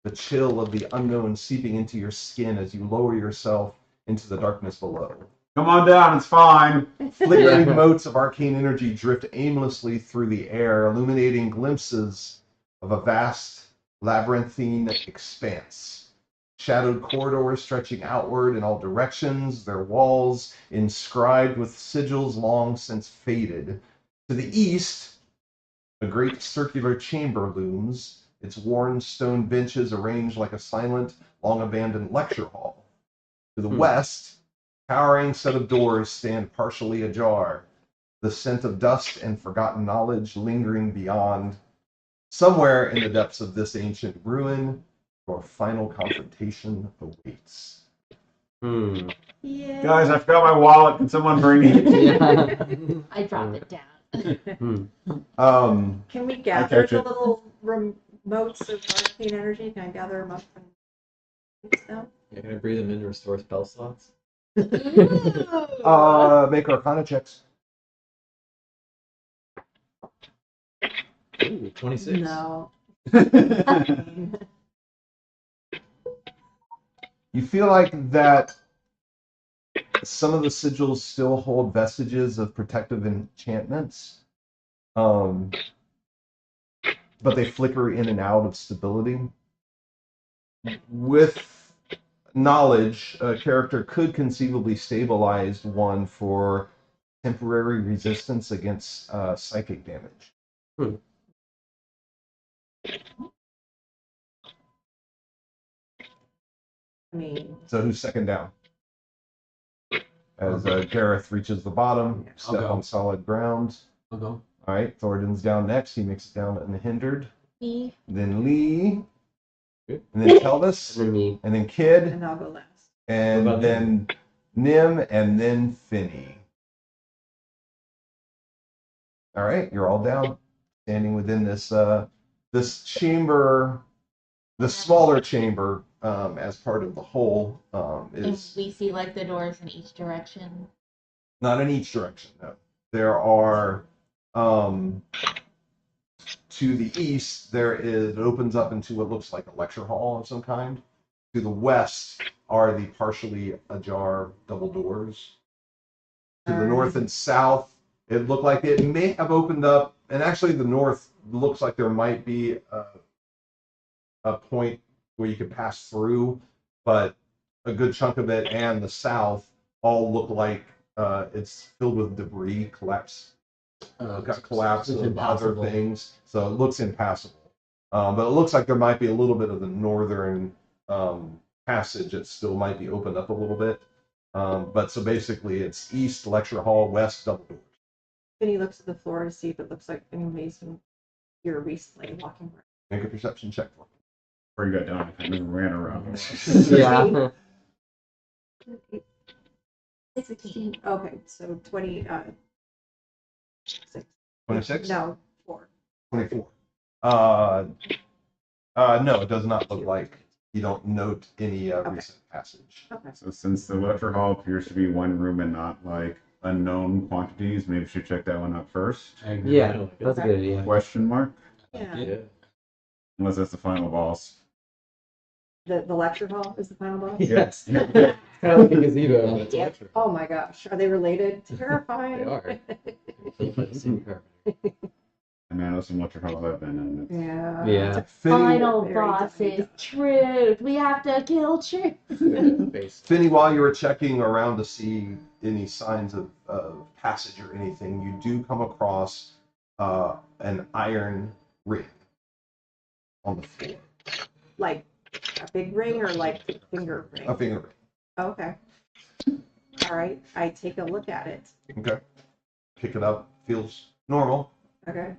the chill of the unknown seeping into your skin as you lower yourself into the darkness below. Come on down, it's fine. Flickering Yeah. motes of arcane energy drift aimlessly through the air, illuminating glimpses of a vast labyrinthine expanse. Shadowed corridors stretching outward in all directions, their walls inscribed with sigils long since faded. To the east, a great circular chamber looms, its worn stone benches arranged like a silent, long-abandoned lecture hall. To the west, towering set of doors stand partially ajar, the scent of dust and forgotten knowledge lingering beyond. Somewhere in the depths of this ancient ruin, your final confrontation awaits. Yeah. Guys, I forgot my wallet. Can someone bring it? Yeah. I dropped it down. Can we gather catch the it. little remotes of arcane energy? Can I gather them up and use them? You're gonna breathe them in to restore spell slots. Make Arcana checks. Ooh, 26. No. You feel like that some of the sigils still hold vestiges of protective enchantments, but they flicker in and out of stability. With knowledge, a character could conceivably stabilize one for temporary resistance against psychic damage. I mean, So who's second down? As Gareth reaches the bottom, I'll step go. on solid ground. I'll go. All right, Thornton's down next. He makes it down unhindered. Me. Then Lee, Good. and then Telvis, And then me. and then Kid, and I'll go last. and What about then Nim, and then Finney. All right, you're all down, standing within this this chamber, the smaller chamber, as part of the whole, And is we see like the doors in each direction. not in each direction. No, there are to the east. It opens up into what looks like a lecture hall of some kind. To the west are the partially ajar double doors. To the north and south, it looked like it may have opened up, and actually the north looks like there might be a point where you could pass through, but a good chunk of it and the south all look like it's filled with debris, collapse, got collapse It's of other impassable. things, so it looks impassable. But it looks like there might be a little bit of the northern passage that still might be opened up a little bit. But so basically, it's east lecture hall, west double doors. Then he looks at the floor to see if it looks like anybody's been here recently walking around. Make a perception check for Before you got done, I kind of ran around. Yeah. 16. Okay, so 20. 6. 26. No, 4. 24. No, it does not look like you don't note any recent passage. Okay. So since the lecture hall appears to be one room and not like unknown quantities, maybe we should check that one out first. I agree. Yeah, that's a good idea. Question mark? Yeah. Yeah. Unless that's the final boss. The lecture hall is the final boss? Yes. It's kind of like a gazebo. But it's Yeah. electric. Oh my gosh. Are they related? Terrifying. They are. Built by the same carpenter. I mean, I know some lecture halls I've been in. It's, Yeah. Yeah. Final Very boss tiny is dog. truth. We have to kill truth. Base. Finney, while you were checking around to see any signs of passage or anything, you do come across an iron ring on the floor. Like a big ring or like a finger ring? A finger ring. Okay. All right. I take a look at it. Okay. Pick it up. Feels normal. Okay.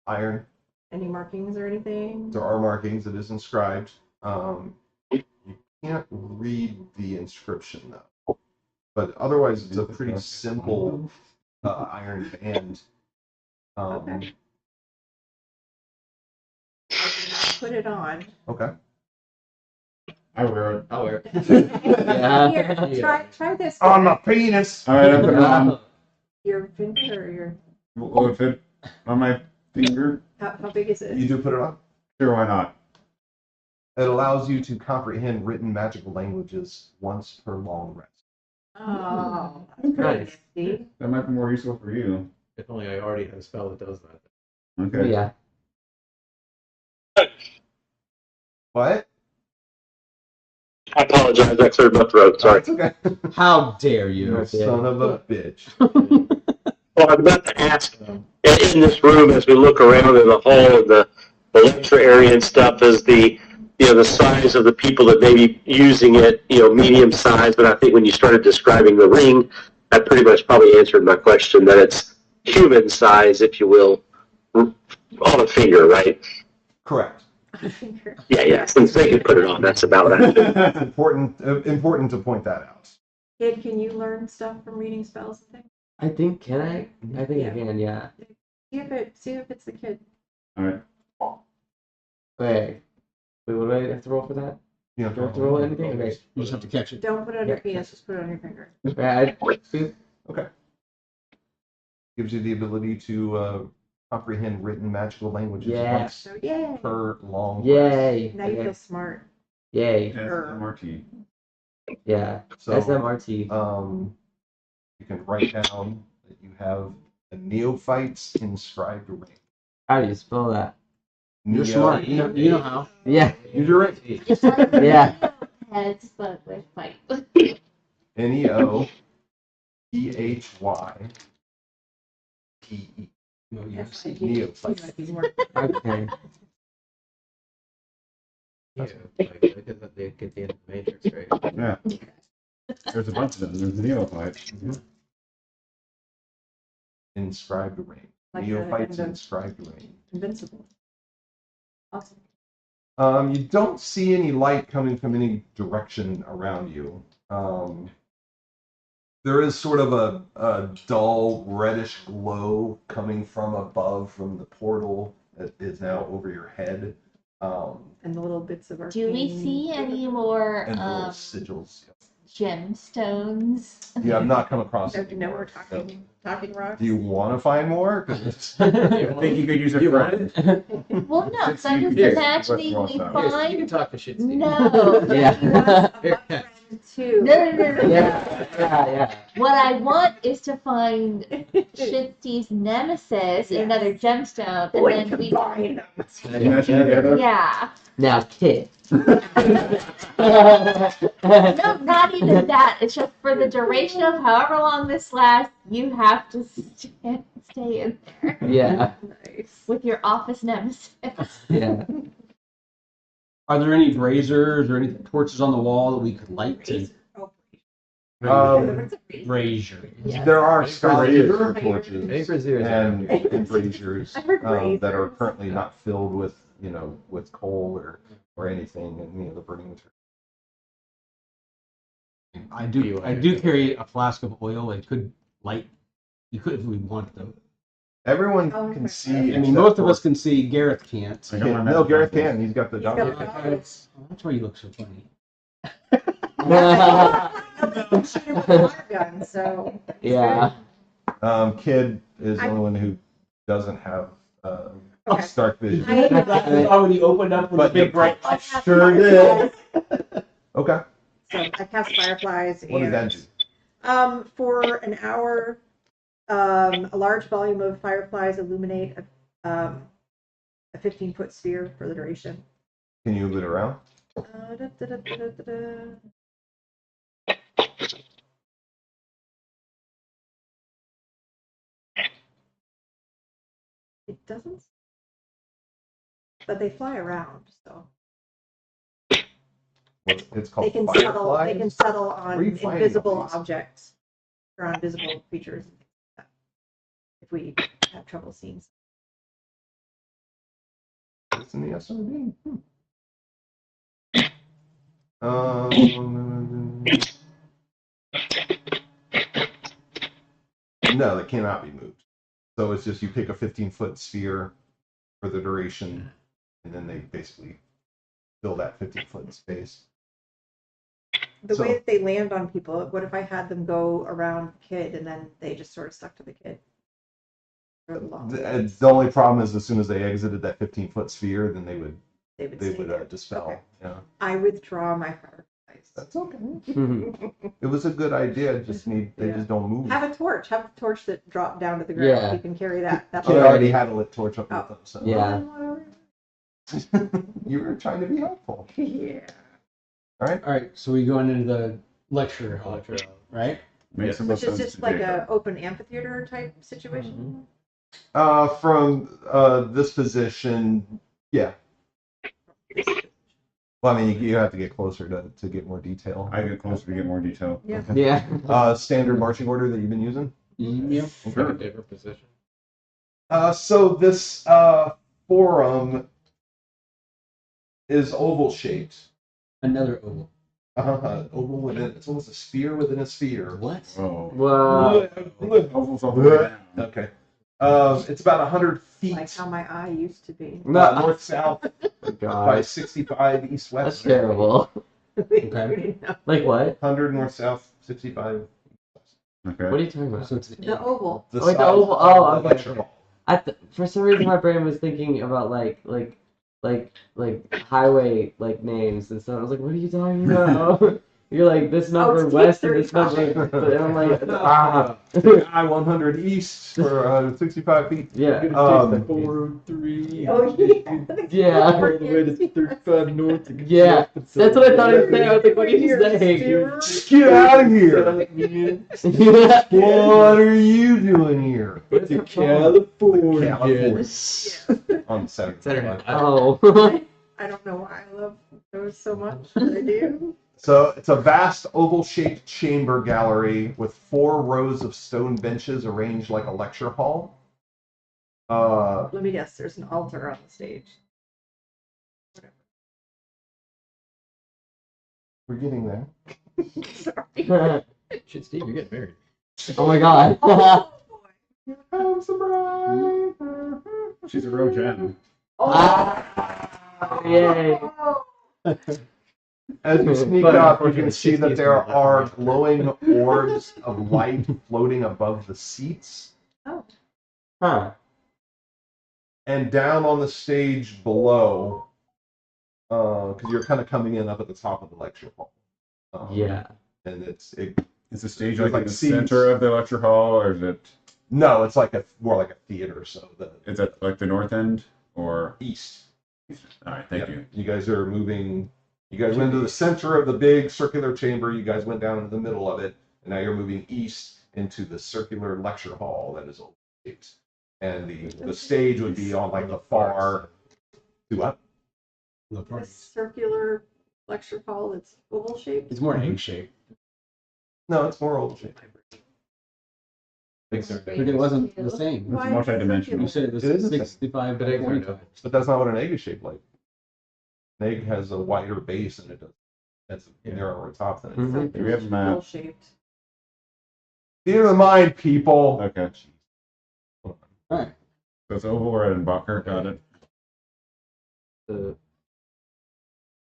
Iron. Any markings or anything? There are markings. It is inscribed. You can't read the inscription though. But otherwise, it's a pretty simple iron band. Okay. Put it on. Okay. I wear it. I'll wear it. Yeah. Here, try this. On my penis. All right, I put it on. Your finger or your. Well, if it On my finger? How big is it? You do put it on? Sure, why not? It allows you to comprehend written magical languages once per long rest. Oh, that's pretty Nice. nifty. That might be more useful for you. If only I already had a spell that does that. Okay. Yeah. What? I apologize. I cleared my throat. Sorry. It's okay. How dare You you? Okay. son of a bitch. Well, I'm about to ask, in this room, as we look around in the hall and the lecture area and stuff, is the size of the people that may be using it, medium size. But I think when you started describing the ring, that pretty much probably answered my question, that it's human size, if you will, on a finger, right? Correct. Yeah. Since they could put it on, that's about it. It's important to point that out. Kid, can you learn stuff from reading spells and things? I think, can I? I think Yeah. I can, yeah. See if it's the kid. Alright. Wait, what do I have to roll for that? You Do I have to roll anything? Okay. You just have to catch it. Don't put it on your Yeah. penis, just put it on your finger. Right, Gives you the ability to comprehend written magical languages Yeah. once So yay. per long rest. Yay. Now you Okay. feel smart. Yay. SMRT. Yeah. So SMRT. you can write down that you have a neophyte's inscribed ring. How do you spell that? You're smart. You know how. Yeah. Use your ring. It's like Yeah. heads, but with fight. Neophyte. Neophyte. Okay. Yeah, like, they get the end of the Matrix, right? Yeah. There's a bunch of them. There's neophyte. Inscribed ring. Like the Neophyte's end of- inscribed ring. Invincible. Awesome. You don't see any light coming from any direction around you. There is sort of a dull reddish glow coming from above from the portal that is now over your head. And the little bits of our Do we see any more And little sigils. gemstones? You have not come across Don't it. you know we're talking rocks? Do you want to find more? 'Cause it's- I think you could use a You friend. Well, no, because I'm just Here, imagining what's we wrong Yes, you find. can talk to shit, Steve. No. Yeah. Here. Two. No. Yeah. What I want is to find Shitsy's nemesis, another gemstone, and then we. combine them. Smash it together. Yeah. Now, kid. No, not even that. It's just for the duration of however long this lasts, you have to stay in there Yeah. Nice. with your office nemesis. Yeah. Are there any braziers or any torches on the wall that we could light to brazier? There are Brazier stargazer Any torches braziers? and braziers I heard that are braziers. currently not filled with with coal or anything and the burning material. I do carry a flask of oil. It could light. You could if we want though. Everyone Oh, can okay. see. I mean, except most of for- us can see. Gareth can't. I got my No, Gareth magic can. He's got the He's got dog. the That's why you look so funny. Gun, so Yeah. Kid is the only one who doesn't have Okay. stark vision. Oh, when he opened up with But a big bright. I cast Sure fireflies. Okay. So I cast fireflies What does that do? For an hour, a large volume of fireflies illuminate a 15-foot sphere for the duration. Can you move it around? It doesn't, but they fly around, so It's called they can settle. fireflies. They can settle Where on are you finding invisible all these? objects or on invisible creatures. If we have trouble seeing. It's in the SOD. No, it cannot be moved. So it's just you pick a 15-foot sphere for the duration, and then they basically fill that 15-foot space. The So- way that they land on people, what if I had them go around Kid and then they just sort of stuck to the Kid? The only problem is as soon as they exited that 15-foot sphere, then they would They would, dispel. Okay. Yeah, I withdraw my fireflies. that's okay. It was a good idea. They just don't move. Have a torch. Have a torch that dropped down to the ground. Yeah. You can carry that. That's Kid already had a lit torch up with them, so Yeah. you were trying to be helpful. Yeah. All right, so we going into the lecture hall, right? Makes the Which most is sense just to like do. a open amphitheater type situation. From this position, yeah. Well, I mean, you have to get closer to get more detail. I get closer to get more detail. Yeah. Yeah. Standard marching order that you've been using. Yep. Sure. Different position. So this forum is oval shaped. Another oval. Oval within, it's almost a sphere within a sphere. What? Oh. Wow. Almost all the way down. Okay. It's about 100 feet Like how my eye used to be. north south by God. 65 east That's west. terrible. Okay. Like what? 100 north south, 65. Okay. What are you talking about? So it's The oval. The Oh, like the size oval- of oh, the okay, lecture okay. hall. For some reason, my brain was thinking about like highway like names and stuff. I was like, what are you talking about? You're like this number it's west and this 35. number, but I'm like, I-100 east for 65 feet. yeah, 403. Oh, yeah. yeah, All the way to 35 north. yeah. That's what I thought he was saying. I was like, what are you saying? Get out of here! Yeah. What are you doing here? To California. On Saturday. Saturday night. night. Oh. I don't know why I love those so much, but I do. So it's a vast oval-shaped chamber gallery with 4 rows of stone benches arranged like a lecture hall. Let me guess, there's an altar on the stage. We're getting there. Sorry. Shit, Steve, you're getting married. Oh my God. I'm surprised. She's a real gem. Yay. As you sneak But up, you unfortunately, can see that 60s there not are left. glowing orbs of light floating above the seats. Huh. And down on the stage below, because you're kind of coming in up at the top of the lecture hall. Yeah. And Is the stage There's like in like the seats. center of the lecture hall, or is it? no, it's like more like a theater. So the Is it like the north end, or? east. All right, thank Yeah. you. You guys are moving. You guys went to the center of the big circular chamber. You guys went down into the middle of it, and now you're moving east into the circular lecture hall that is oval shaped. And the stage would be on like the far. Do what? A circular lecture hall that's oval shaped. It's more egg shaped. No, it's more oval shaped. But it wasn't the same. Why It's multi-dimensional. You said it was It is the same. 65 But by eggs are 45. no. But that's not what an egg is shaped like. An egg has a wider base and it does. That's a narrower top than it. Mhm. Do we have a map? Oval shaped. Theater of the mind, people. Okay. All right. So it's oval red and Bucker. Got it. So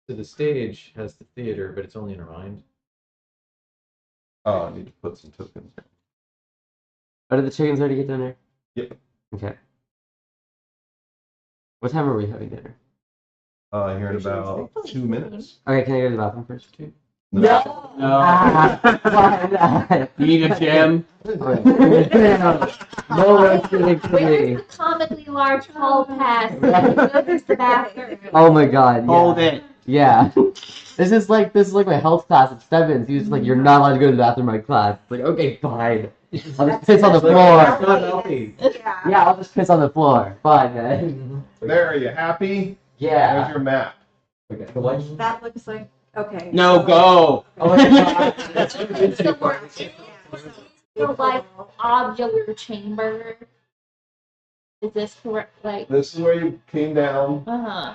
the stage has the theater, but it's only in our mind. Oh, I need to put some tokens. Oh, did the chickens already get down there? Yep. Okay. What time are we having dinner? Here in about 2 minutes. Okay, can I go to the bathroom first? No. No. You need a gem? No one's giving to me. Where's the comically large hall pass? There's the bathroom. Oh my God. Yeah. Hold it. Yeah. This is like my health class at Stebbins. He was like, you're not allowed to go to the bathroom in my class. It's like, okay, fine. I'll just piss on the floor. Yeah, I'll just piss on the floor. Fine, man. There, are you happy? There's Yeah. your map. Okay. That looks like okay. No, so- go. Oh my God. So we're in the like ovular chamber. Is this correct? Like, This is where you came down uh-huh.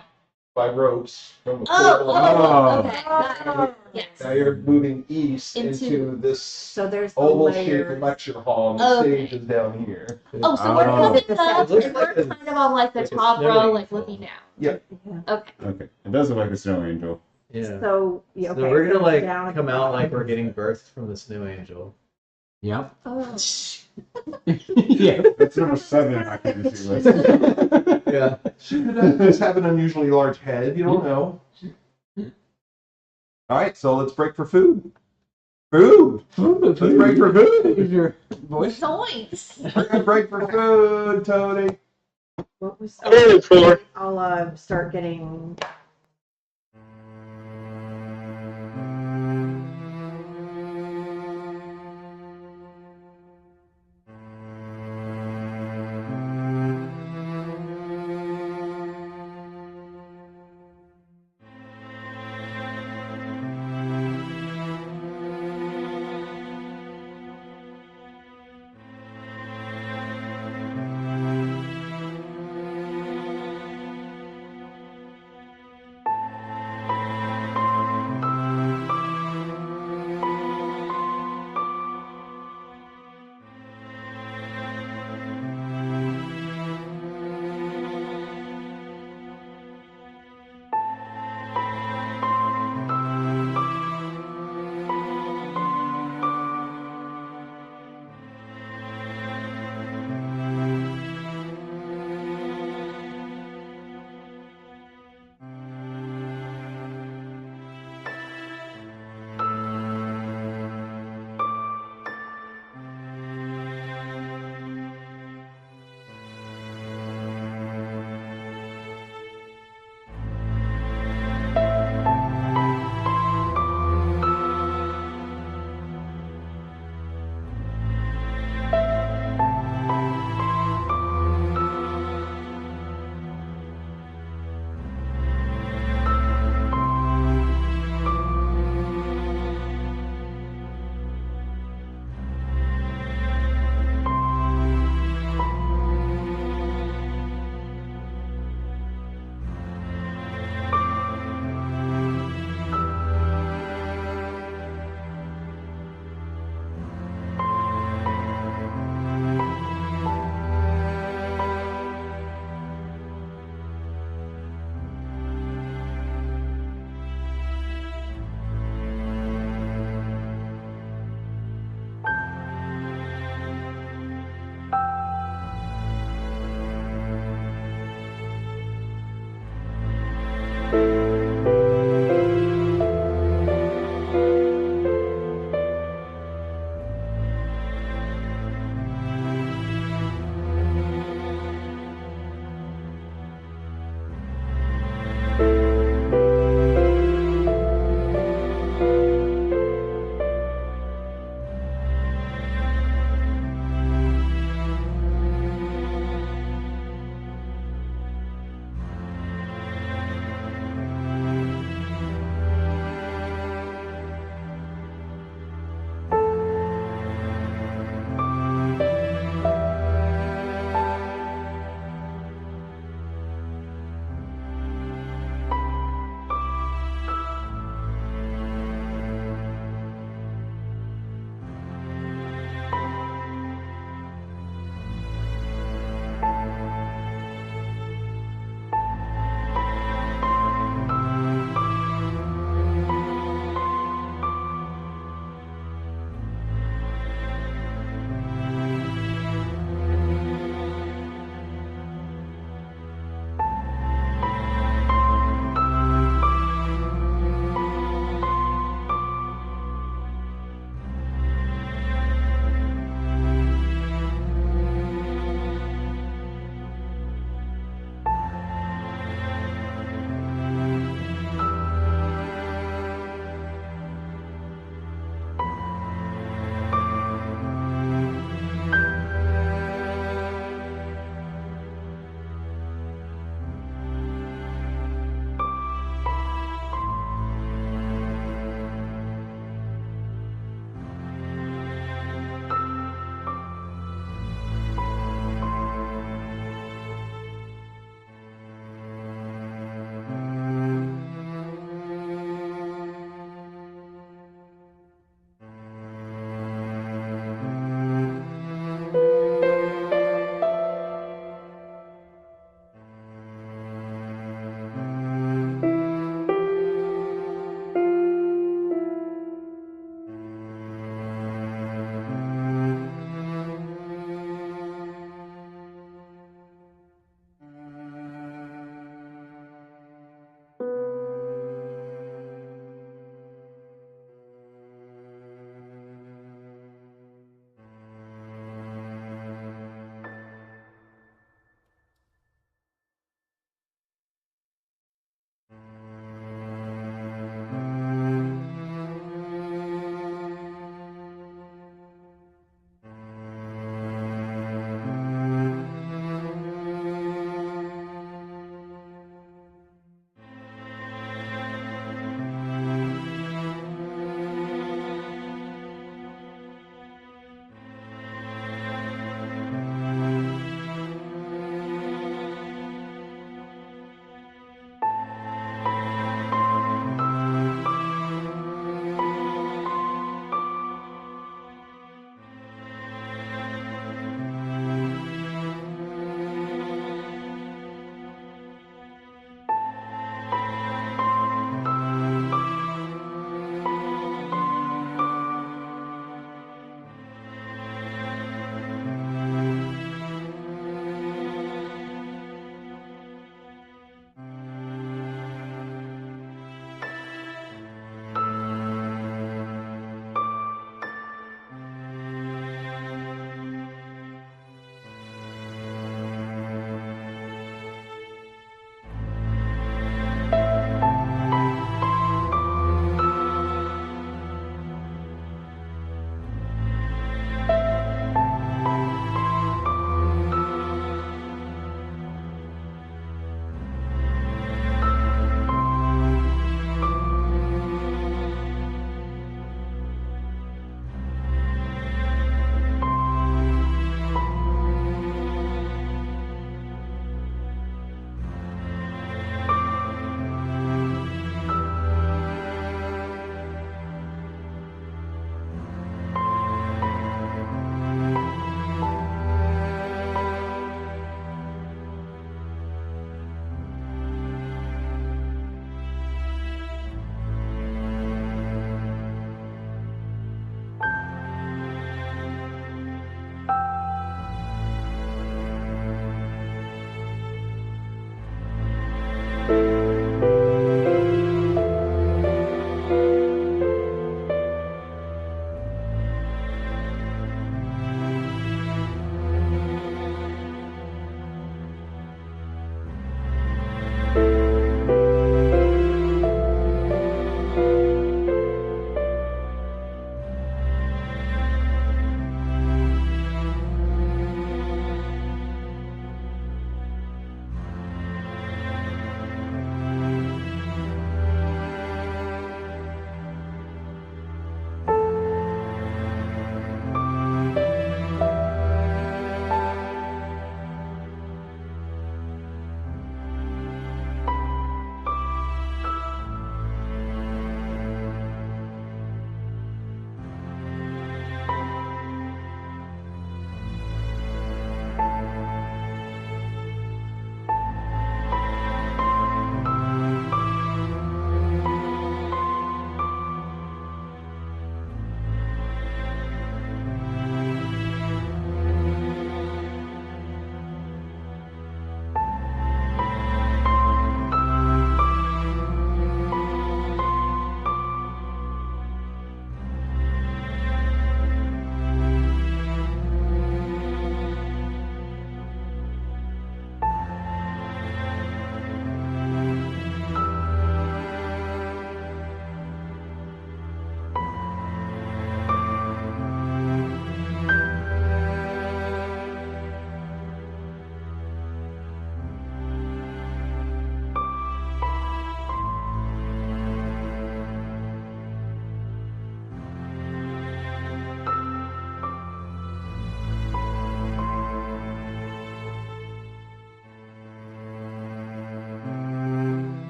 by ropes from the Oh, portal. oh, okay. Got it. Yes. Now you're moving east Into- into this So there's the oval-shaped layers. lecture hall, and the Okay. stage is down here. Oh, so we're Oh. in the It looks we're like a- kind of on like the like a top snow row, angel. like looking down. Yep. Okay. Okay. It does look like the snow angel. Yeah. So yeah, okay, So we're gonna so like down at come the out like bottom. we're getting birthed from the snow angel. Yep. Oh. Yeah. That's number 7 on my fantasy list. Yeah. She could just have an unusually large head. You don't know. All right, so let's break for food. Food. Let's break for food. Use your voice. Zoinks! We're gonna break for food, Tony. What was? Oh, for I'll start getting.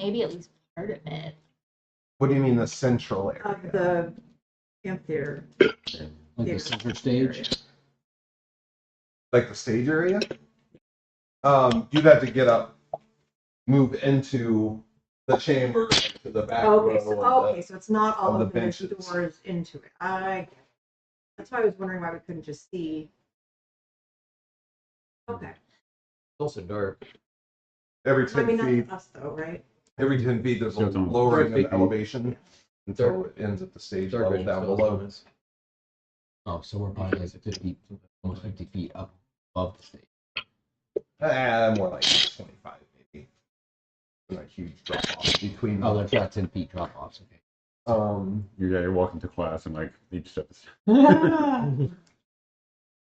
maybe at least part of it. What do you mean the central area? Of the amphitheater. Like the center stage. Like the stage area? You'd have to get up, move into the chamber, to the back Okay, row. so it's not all of the open, there's benches. doors into it. That's why I was wondering why we couldn't just see. Okay. It's also dark. Every I 10 mean, feet, not us though, right? every 10 feet, there's a So it's on lowering 30 of feet. elevation until it ends at the stage Dark level vision down still below. is. Oh, so we're probably like 50, almost 50 feet up above the stage. More like 25 maybe. Not a huge drop off between. Oh, there's not 10 feet drop offs. Okay. You're walking to class and like each step is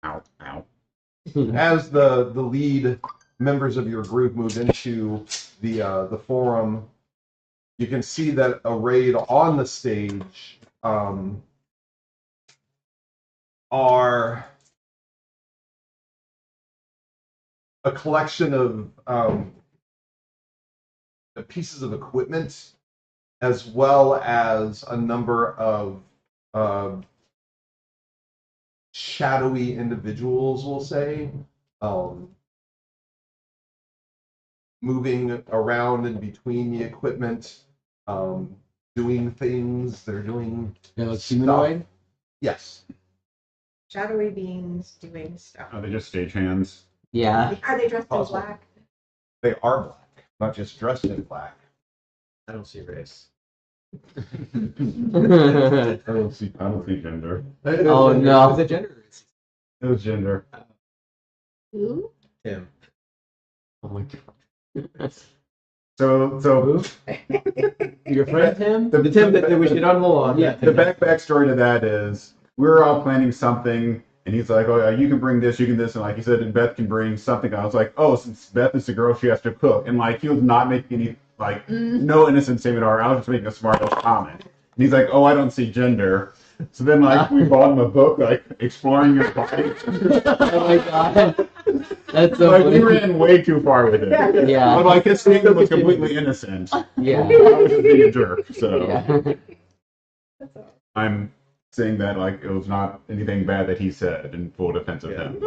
ow, ow. As the lead members of your group move into the forum, you can see that arrayed on the stage are a collection of pieces of equipment, as well as a number of shadowy individuals, we'll say, moving around in between the equipment, doing things. They're doing They look stuff. humanoid? Yes. Shadowy beings doing stuff. Are they just stagehands? Yeah. Are they dressed in Possible. black? They are black, not just dressed in black. I don't see race. I don't see gender. Oh, no. Is it gender? It was gender. Who? Him. Oh my god. So Your friend Tim? The Tim that we should unroll on. Yeah. the backstory to that is we were all planning something, and he's like, "Oh, you can bring this, you can this," and like he said, and Beth can bring something. I was like, "Oh, since Beth is the girl, she has to cook," and like he was not making any like no innocent statement or I was just making a smart little comment. And he's like, "Oh, I don't see gender." So then like we bought him a book like exploring your body. Oh my god. That's so Like we funny. ran way too far with it. But Yeah. like his statement was completely innocent. Yeah. I was just being a jerk. So Yeah. I'm saying that like it was not anything bad that he said in full defense of him.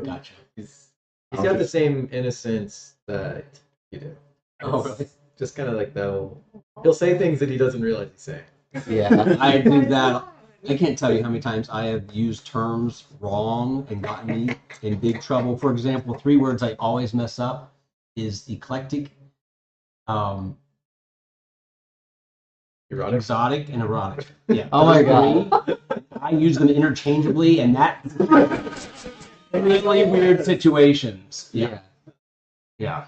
Gotcha. He's got the same innocence that you do. Oh, really? Just kind of like he'll say things that he doesn't realize he's saying. Yeah. I do that. I can't tell you how many times I have used terms wrong and gotten me in big trouble. For example, 3 words I always mess up is eclectic, Erotic. exotic, and erotic. Yeah. Oh my Those god. 3, I use them interchangeably, and that really weird situations. Yeah. Yeah.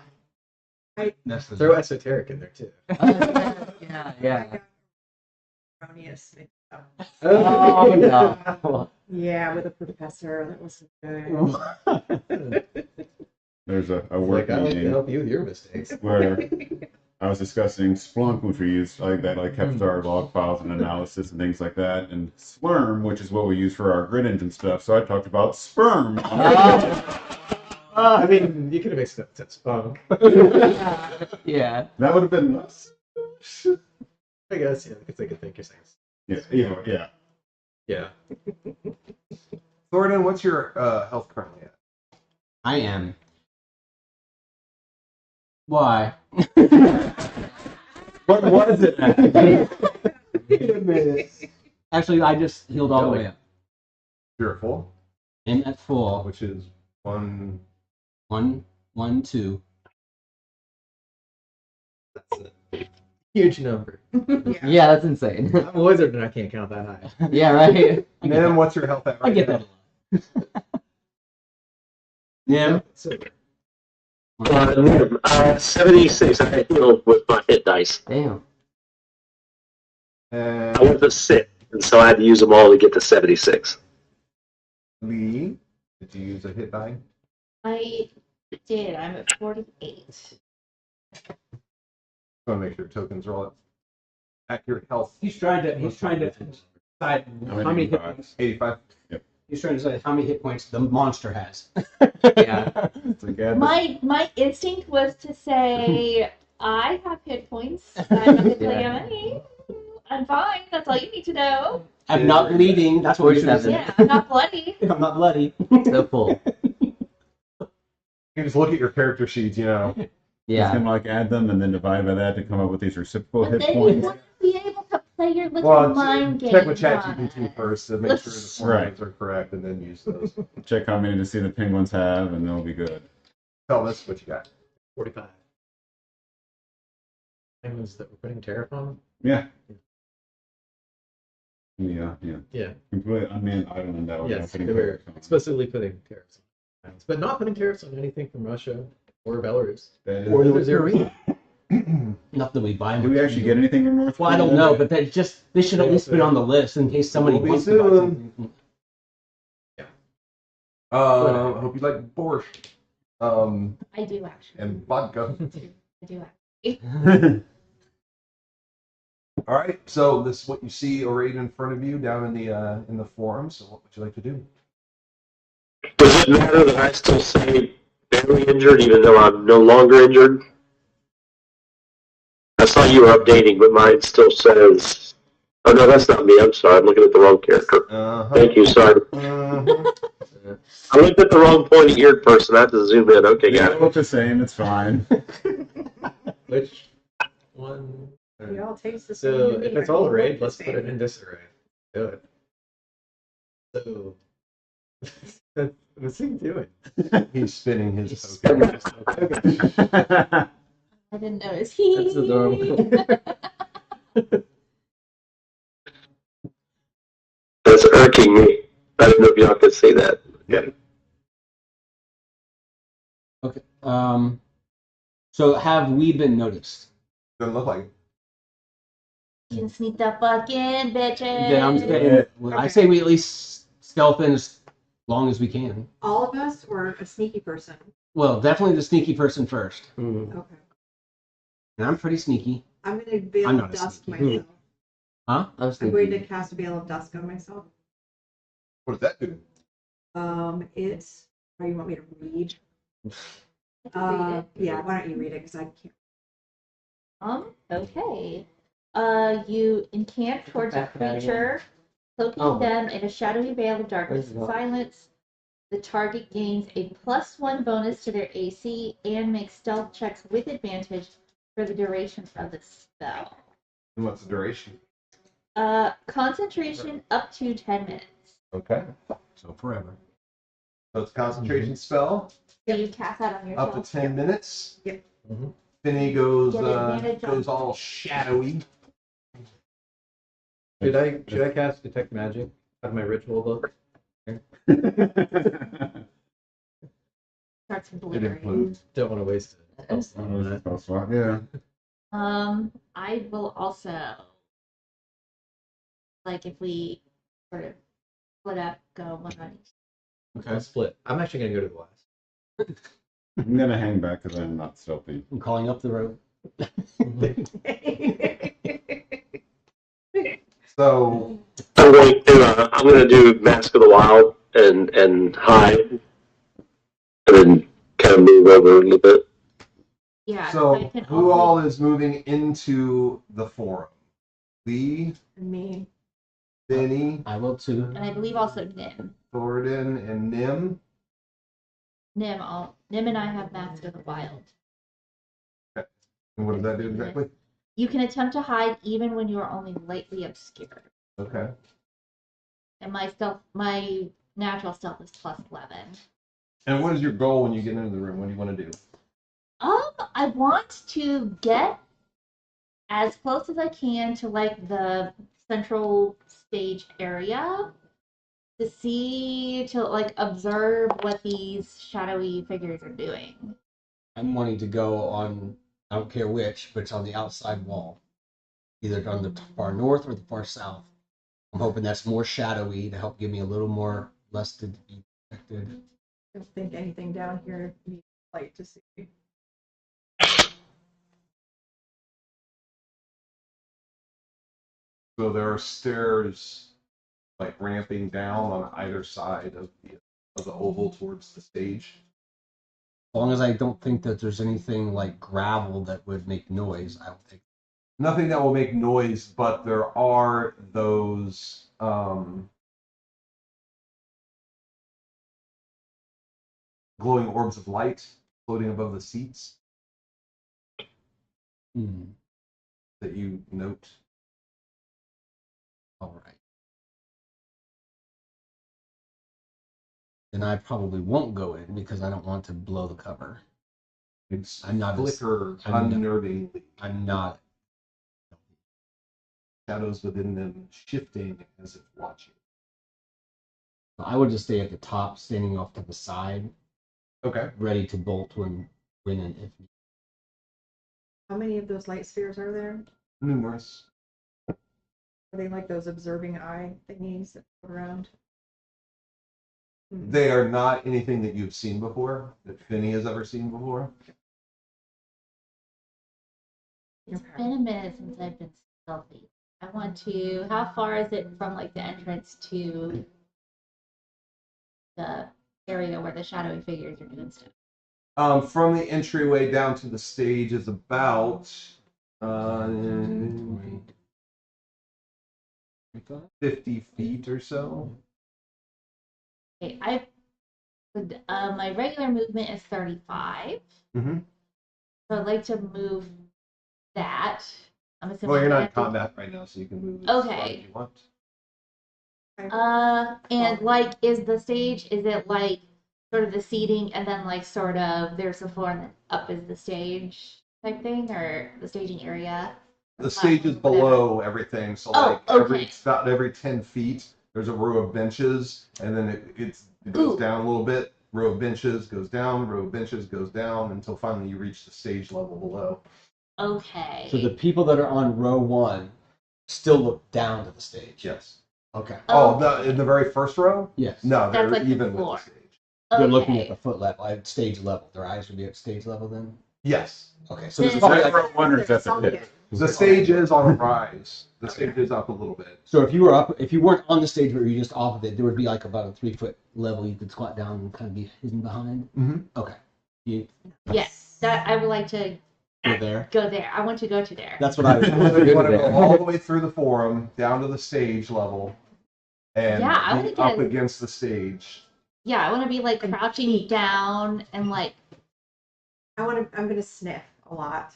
That's the Throw esoteric in there too. Yeah. Yeah. Erroneous mixed up. Oh no. Yeah, with a professor. That wasn't good. There's a Like work I like to meeting help you with your mistakes. where I was discussing Splunk, which we use like that, like kept our log files and analysis and things like that, and Slurm, which is what we use for our grid engine stuff. So I talked about sperm. I mean, you could have mixed up that spunk. Yeah. That would have been I guess, yeah, it's like a think you're saying. yeah. Yeah. Thornton, what's your health currently at? I am. Why? What was it? Wait a minute. Actually, I just healed all the way up. You're at full, And at full, which is 1. 1, 1, 2. That's a huge number. Yeah, that's insane. I'm a wizard and I can't count that high. Yeah, right. And then what's your health at I right get now? that. Yeah. Silver. 76. I healed with my hit dice. Damn. And I went to sit, and so I had to use them all to get to 76. Lee, did you use a hit die? I did. I'm at 48. I want to make sure tokens are all at accurate health. He's trying to decide how many hit points. 85. He's trying to decide how many hit points the monster has. Yeah. It's like, yeah, My instinct was to say I have hit points. I'm not gonna tell you how many. I'm fine. That's all you need to know. I'm not bleeding. That's what we should have said. Yeah, I'm not bloody. I'm not bloody. So full. You can just look at your character sheets, you know. You Yeah. can like add them and then divide by that to come up with these reciprocal But hit then you points. wouldn't be able to play your little Well, mind game. check with on ChatGPT it. first to make sure the formulas Right. are correct, and then use those. Check how many to see the penguins have, and they'll be good. Tell us what you got. 45. Things that we're putting tariff on? Yeah. Yeah. Yeah. Completely unmanned island that we're Yes, putting we're tariffs on. explicitly putting tariffs on things, but not putting tariffs on anything from Russia or Belarus. That is- Or There's zero. Not that we buy Do much. we actually get anything from North Well, I don't Korea? know, but that just they should at least be on the list in case somebody Will be wants to buy soon. something. I hope you like borscht. I do actually. And vodka. I do actually. All right, so this is what you see arrayed in front of you down in the forum. So what would you like to do? Does it matter that I still say barely injured, even though I'm no longer injured? I saw you were updating, but mine still says. Oh no, that's not me. I'm sorry. I'm looking at the wrong character. Thank you. Sorry. I looked at the wrong pointy-eared person. I have to zoom in. Okay, They got all it. look the same. It's fine. Which one? We all taste the So same. if it's all arrayed, let's put it in disarray. Do it. So what's he doing? He's spinning his He's token. I didn't notice. That's adorable. That's irking me. I don't know if y'all could see that. Yeah. Okay. So have we been noticed? Doesn't look like it. Can sneak the fucking bitches. Then I'm saying, I say we at least stealth in as long as we can. All of us or a sneaky person? Well, definitely the sneaky person first. Mm. Okay. And I'm pretty sneaky. I'm going to veil I'm of not a dusk sneaky. myself. Huh? I was I'm going to thinking. cast a veil of dusk on myself. What does that do? It's. Oh, you want me to read? I can read it. Yeah. Why don't you read it? Because I can't. Okay. You encamp towards a Back out again. creature, cloaking Oh. them in a shadowy veil of darkness Where's and the- silence. The target gains a +1 bonus to their AC and makes stealth checks with advantage for the duration of the spell. And what's the duration? Concentration up to 10 minutes. Okay. So forever. So it's a concentration spell. So you cast that on yourself. Up to 10 minutes. Yep. Mhm. Finney goes Get advantage on- goes all shadowy. Should I cast detect magic out of my ritual book? Starts It blurring. includes. Don't want to waste it. Yeah. I will also, like, if we sort of split up, go one on each. Okay. Split. I'm actually gonna go to the last. I'm gonna hang back because I'm not stealthy. I'm calling up the road. So I'm going to do Mask of the Wild and hide, and then kind of move over a little bit. Yeah. so I can who also, all is moving into the forum? Lee, Me. Finney, I will too. and I believe also Nim. Thornton, and Nim. Nim and I have Mask of the Wild. And what does that do exactly? You can attempt to hide even when you are only lightly obscured. Okay. And my natural stealth is +11. And what is your goal when you get into the room? What do you want to do? I want to get as close as I can to like the central stage area to like observe what these shadowy figures are doing. I'm wanting to go on, I don't care which, but it's on the outside wall. Either on the far north or the far south. I'm hoping that's more shadowy to help give me a little more less to be detected. I don't think anything down here needs light to see. So there are stairs like ramping down on either side of the oval towards the stage. long as I don't think that there's anything like gravel that would make noise, I will take. Nothing that will make noise, but there are those glowing orbs of light floating above the seats that you note. All right. Then I probably won't go in because I don't want to blow the cover. It's I'm not flicker I'm not- unnervingly. I'm not. Shadows within them shifting as if watching. I would just stay at the top, standing off to the side, Okay. ready to bolt when and if. How many of those light spheres are there? Numerous. Are they like those observing eye thingies that go around? They are not anything that you've seen before, that Finney has ever seen before. It's been a minute since I've been stealthy. I want to. How far is it from like the entrance to the area where the shadowy figures are doing stuff? From the entryway down to the stage is about 50 feet or so. Okay, my regular movement is 35. Mm-hmm. So I'd like to move that. I'm assuming. Well, you're I not in have to- combat right now, so you can move as far Okay. as you want. And like, is it like sort of the seating and then like sort of there's the floor and then up is the stage type thing, or the staging area? The stage is Whatever. below everything, so Oh, like okay. about every 10 feet, there's a row of benches, and then it goes Ooh. down a little bit. Row of benches goes down, row of benches goes down, until finally you reach the stage level below. Okay. So the people that are on row 1 still look down to the stage. Yes. Okay. In the very first row? Yes. No, they're That's like the even with floor. the stage. They're looking Okay. at the foot level, at stage level. Their eyes would be at stage level then. Yes. Okay. So Then- there's probably Row like, one is at the tip. The stage is on a rise. The stage is up a little bit. so if you weren't on the stage but you were just off of it, there would be like about a 3-foot level you could squat down and kind of be hidden behind. Mm-hmm. Okay. You Yes, that I would like to go there. go there. I want to go to there. That's what I was. You want to go all the way through the forum, down to the stage level, and Yeah, I wanna be get- up against the stage. Yeah, I want to be like crouching down and like. I'm gonna sniff a lot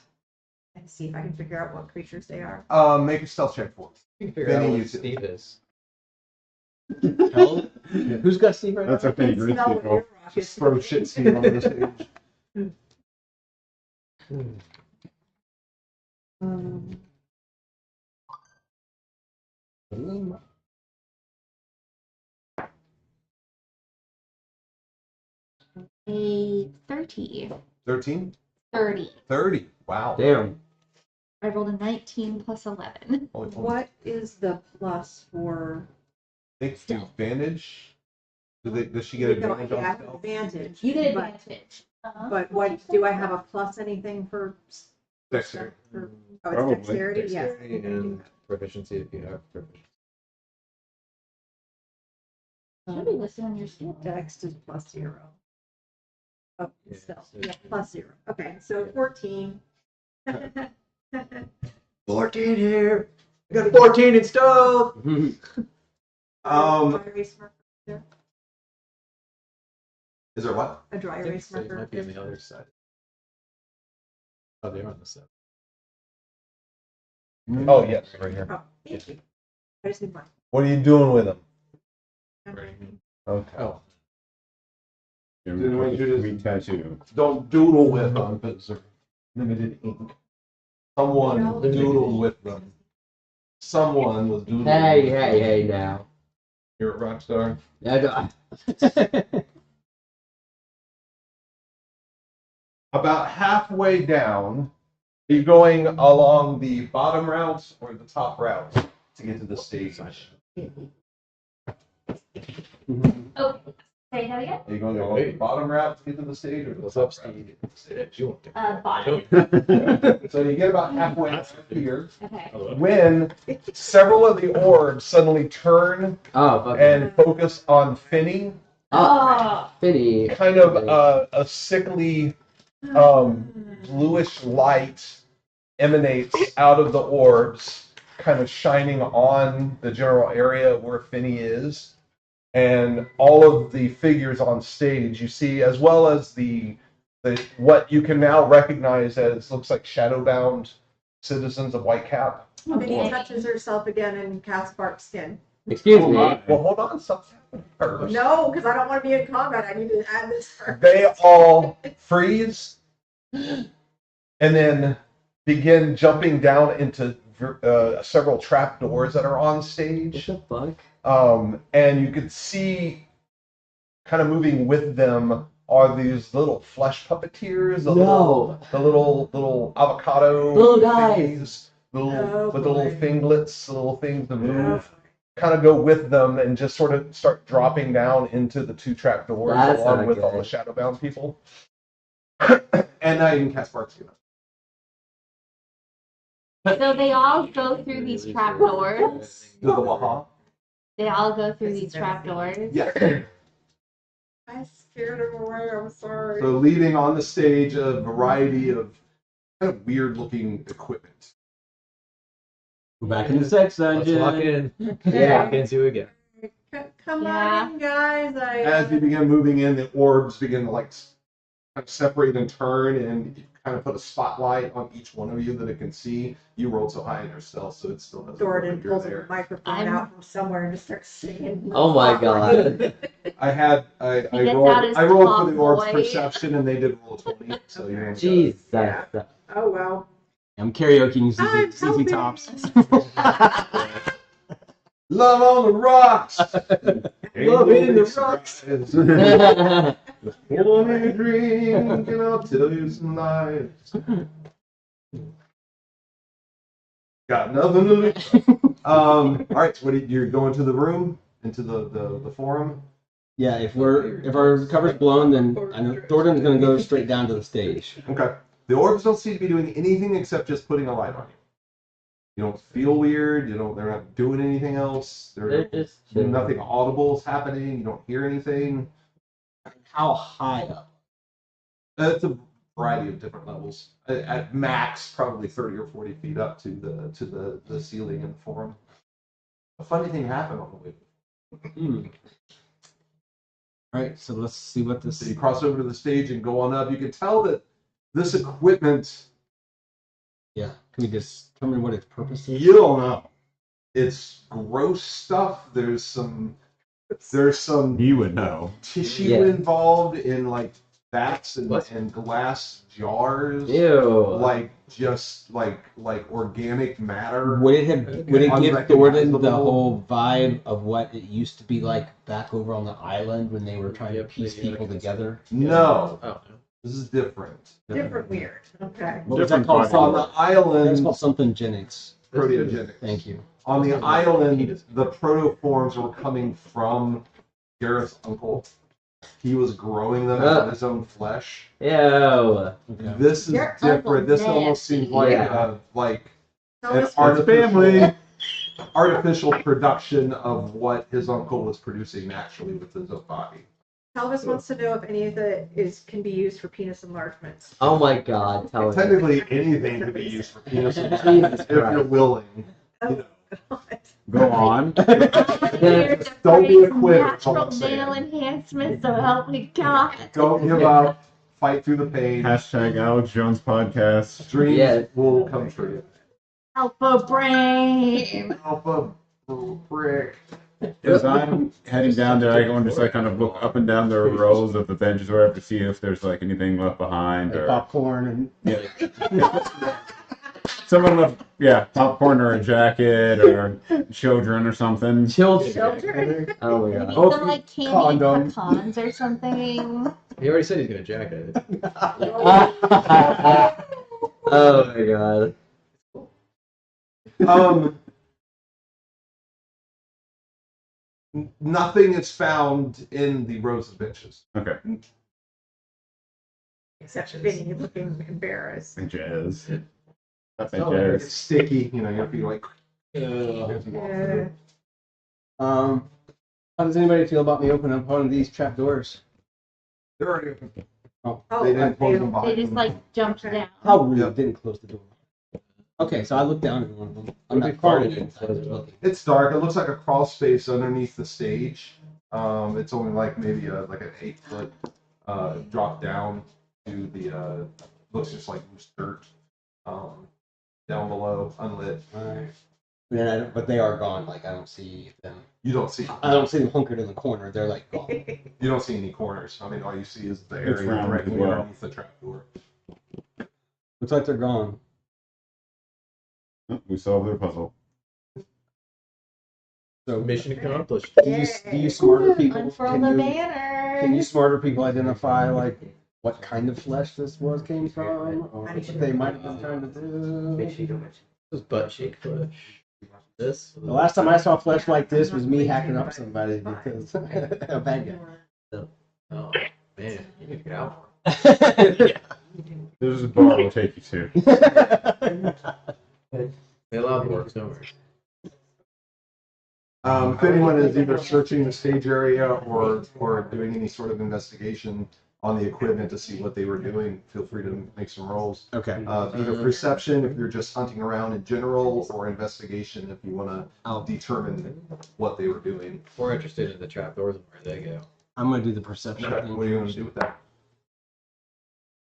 and see if I can figure out what creatures they are. Make a stealth check for us. You can figure out Benny, what you too. Steve is. Tell, who's got Steve right That's now? a thing. Smell what your rock Just is. throw shit Steve on the stage. A 30. 13? 30. 30. Wow. Damn. I rolled a 19 plus 11. Holy moly. What is the plus for? Think advantage? Does she get No, advantage yeah, I on have stealth? advantage. You get but- advantage. But what do I have a plus anything for? Dexterity. For, Probably. it's dexterity. Yes. Dexterity and proficiency if you have proficiency. Should be listed on your skill. Dex is plus 0. Oh, Yeah, stealth. so- Yeah, plus 0. Okay, so 14. 14 here. I got a 14 in stealth. Um, Dry erase marker there. Is there what? A dry I think erase Steve marker. might be on the other side. Oh, they're on the side. Oh, yes, right here. Oh, thank you. I just need one. What are you doing with them? Okay. Okay. Oh, Didn't want you to- Sweet tattoo. Don't doodle with them because they're limited ink. Someone doodled with them. Someone was doodling. Hey now. You're a rock star. Yeah, About halfway down, are you going along the bottom route or the top route to get to the stage? Oh, say that again? Are you going along the bottom route to get to the stage or the what's top up, route to Steve? get to the stage? You won't do Bottom. So you get about halfway up here Okay. when several of the orbs suddenly turn Oh, fuck. and focus on Finney Oh. Finny. kind of a sickly bluish light emanates out of the orbs, kind of shining on the general area where Finny is. And all of the figures on stage you see, as well as the what you can now recognize as looks like shadowbound citizens of Whitecap. Minnie touches herself again and casts bark skin. Excuse me. Well, hold on, something first. No, because I don't want to be in combat. I need to add this first. They all freeze and then begin jumping down into several trap doors that are on stage. What the fuck? And you could see, kind of moving with them, are these little flesh puppeteers, the little avocado Little guys. thingies, Oh, with the little boy. finglets, the little things to move. Kind of go with them and just sort of start dropping down into the two trap doors That's along not with all good. the shadowbound people. And now you can cast Bark Skin. So they all go through these trap doors. Do the waha? They all go through these trap doors. Yeah. I scared him away. I'm sorry. So leaving on the stage a variety of kind of weird looking equipment. Go back in the sex Let's dungeon. walk in. Yeah. Walk into it again. Come Yeah. on in, guys. As you begin moving in, the orbs begin to like kind of separate and turn, and you kind of put a spotlight on each one of you that it can see. You rolled so high in your stealth, so it still doesn't know Jordan that you're pulls a there. microphone out from somewhere and just starts singing. Oh my god. I gets rolled out his I rolled for the orbs tomboy. perception, and they did roll a 20. So you know. Jesus. Yeah. Oh well. I'm karaokeing I'm ZZ helping. Tops. Love on the rocks. Love in the rocks. Pull me a drink and I'll tell you some lies. Got nothing to lose. All right, so you're going to the room, into the forum. Yeah, if our cover's blown, then I know Jordan's gonna go straight down to the stage. Okay. The orbs don't seem to be doing anything except just putting a light on you. You don't feel weird. They're not doing anything else. They're just Nothing audible is happening. You don't hear anything. How high up? It's a variety of different levels. At max, probably 30 or 40 feet up to the ceiling in the forum. A funny thing happened on the way. All right, so let's see what this. So you cross over to the stage and go on up. You can tell that this equipment, Yeah, can we just determine what its purpose is? you don't know. It's gross stuff. There's some You would know. tissue Yeah. involved in like vats What? and glass jars. Ew. Like just like organic matter. Would it give Jordan the Unrecognizable. whole vibe of what it used to be like back over on the island when they were trying to Yep, piece yeah, people I can see. together? No, Oh, no. this is different. Different weird. Okay. What was that Different called? body. On the That's island, called something genics. proteogenic. Thank you. On the island, the protoforms were coming from Gareth's uncle. He was growing them out of his own flesh. Ew. Okay. This is Your different. uncle's This almost seems like Yeah. Tell an us artificial production of what his uncle was producing naturally with his own body. Elvis wants to know if any of it can be used for penis enlargements. Oh my god, tell me. Technically, anything can be used for penis Jesus enlargement if Christ. you're willing. Oh, Go on. Don't be a quitter, that's all Natural I'm saying. nail enhancement, so help me God. Don't give up. Fight through the pain. Hashtag Alex Jones podcast. Dreams Yes. will come true. Alpha brain. Alpha little prick. As I'm heading down there, I go and just like kind of look up and down the rows of the benches or whatever to see if there's like anything left behind Like or popcorn and someone left, popcorn or a jacket or children or something. Children. Oh my god. Oh, Some like candy condom. pecans or something. He already said he's gonna jack it. Oh my god. Nothing is found in the rows of benches. Okay. Except Vinny looking embarrassed. Jazz. That's It's jazz. sticky, you know, you have to be like. Yeah. How does anybody feel about me opening up one of these trap doors? They're already open. Oh, They didn't close them They behind just them. like jumped Okay. down. How rude! Yep. Didn't close the door. Okay, so I looked down at one of them. I'm Would be not crawling fun. inside. Just looking. It's dark. It looks like a crawl space underneath the stage. It's only like maybe like an 8-foot drop down to the looks just like loose dirt down below, unlit. Alright. But they are gone. Like I don't see them. You don't see. I don't see them hunkered in the corner. They're like gone. You don't see any corners. I mean, all you see is the It's area round directly as well. underneath the trapdoor. Looks like they're gone. Oh, we solved their puzzle. So Mission accomplished. do you smarter people Unfurl can the you banner. smarter people identify like what kind of flesh this came from, or what they might have been trying to do? This was butt cheek flesh. This. The last time I saw flesh like this was me hacking up somebody because a bad Oh man, you need to get out. guy. There's a bar we'll take you to. They allow the works, no worries. If anyone is either searching the stage area or doing any sort of investigation on the equipment to see what they were doing, feel free to make some rolls. Okay. Either perception if you're just hunting around in general, or investigation if you want I'll to determine what they were doing. We're interested in the trapdoors and where they go. I'm gonna do the perception What thing. are you going to do with that?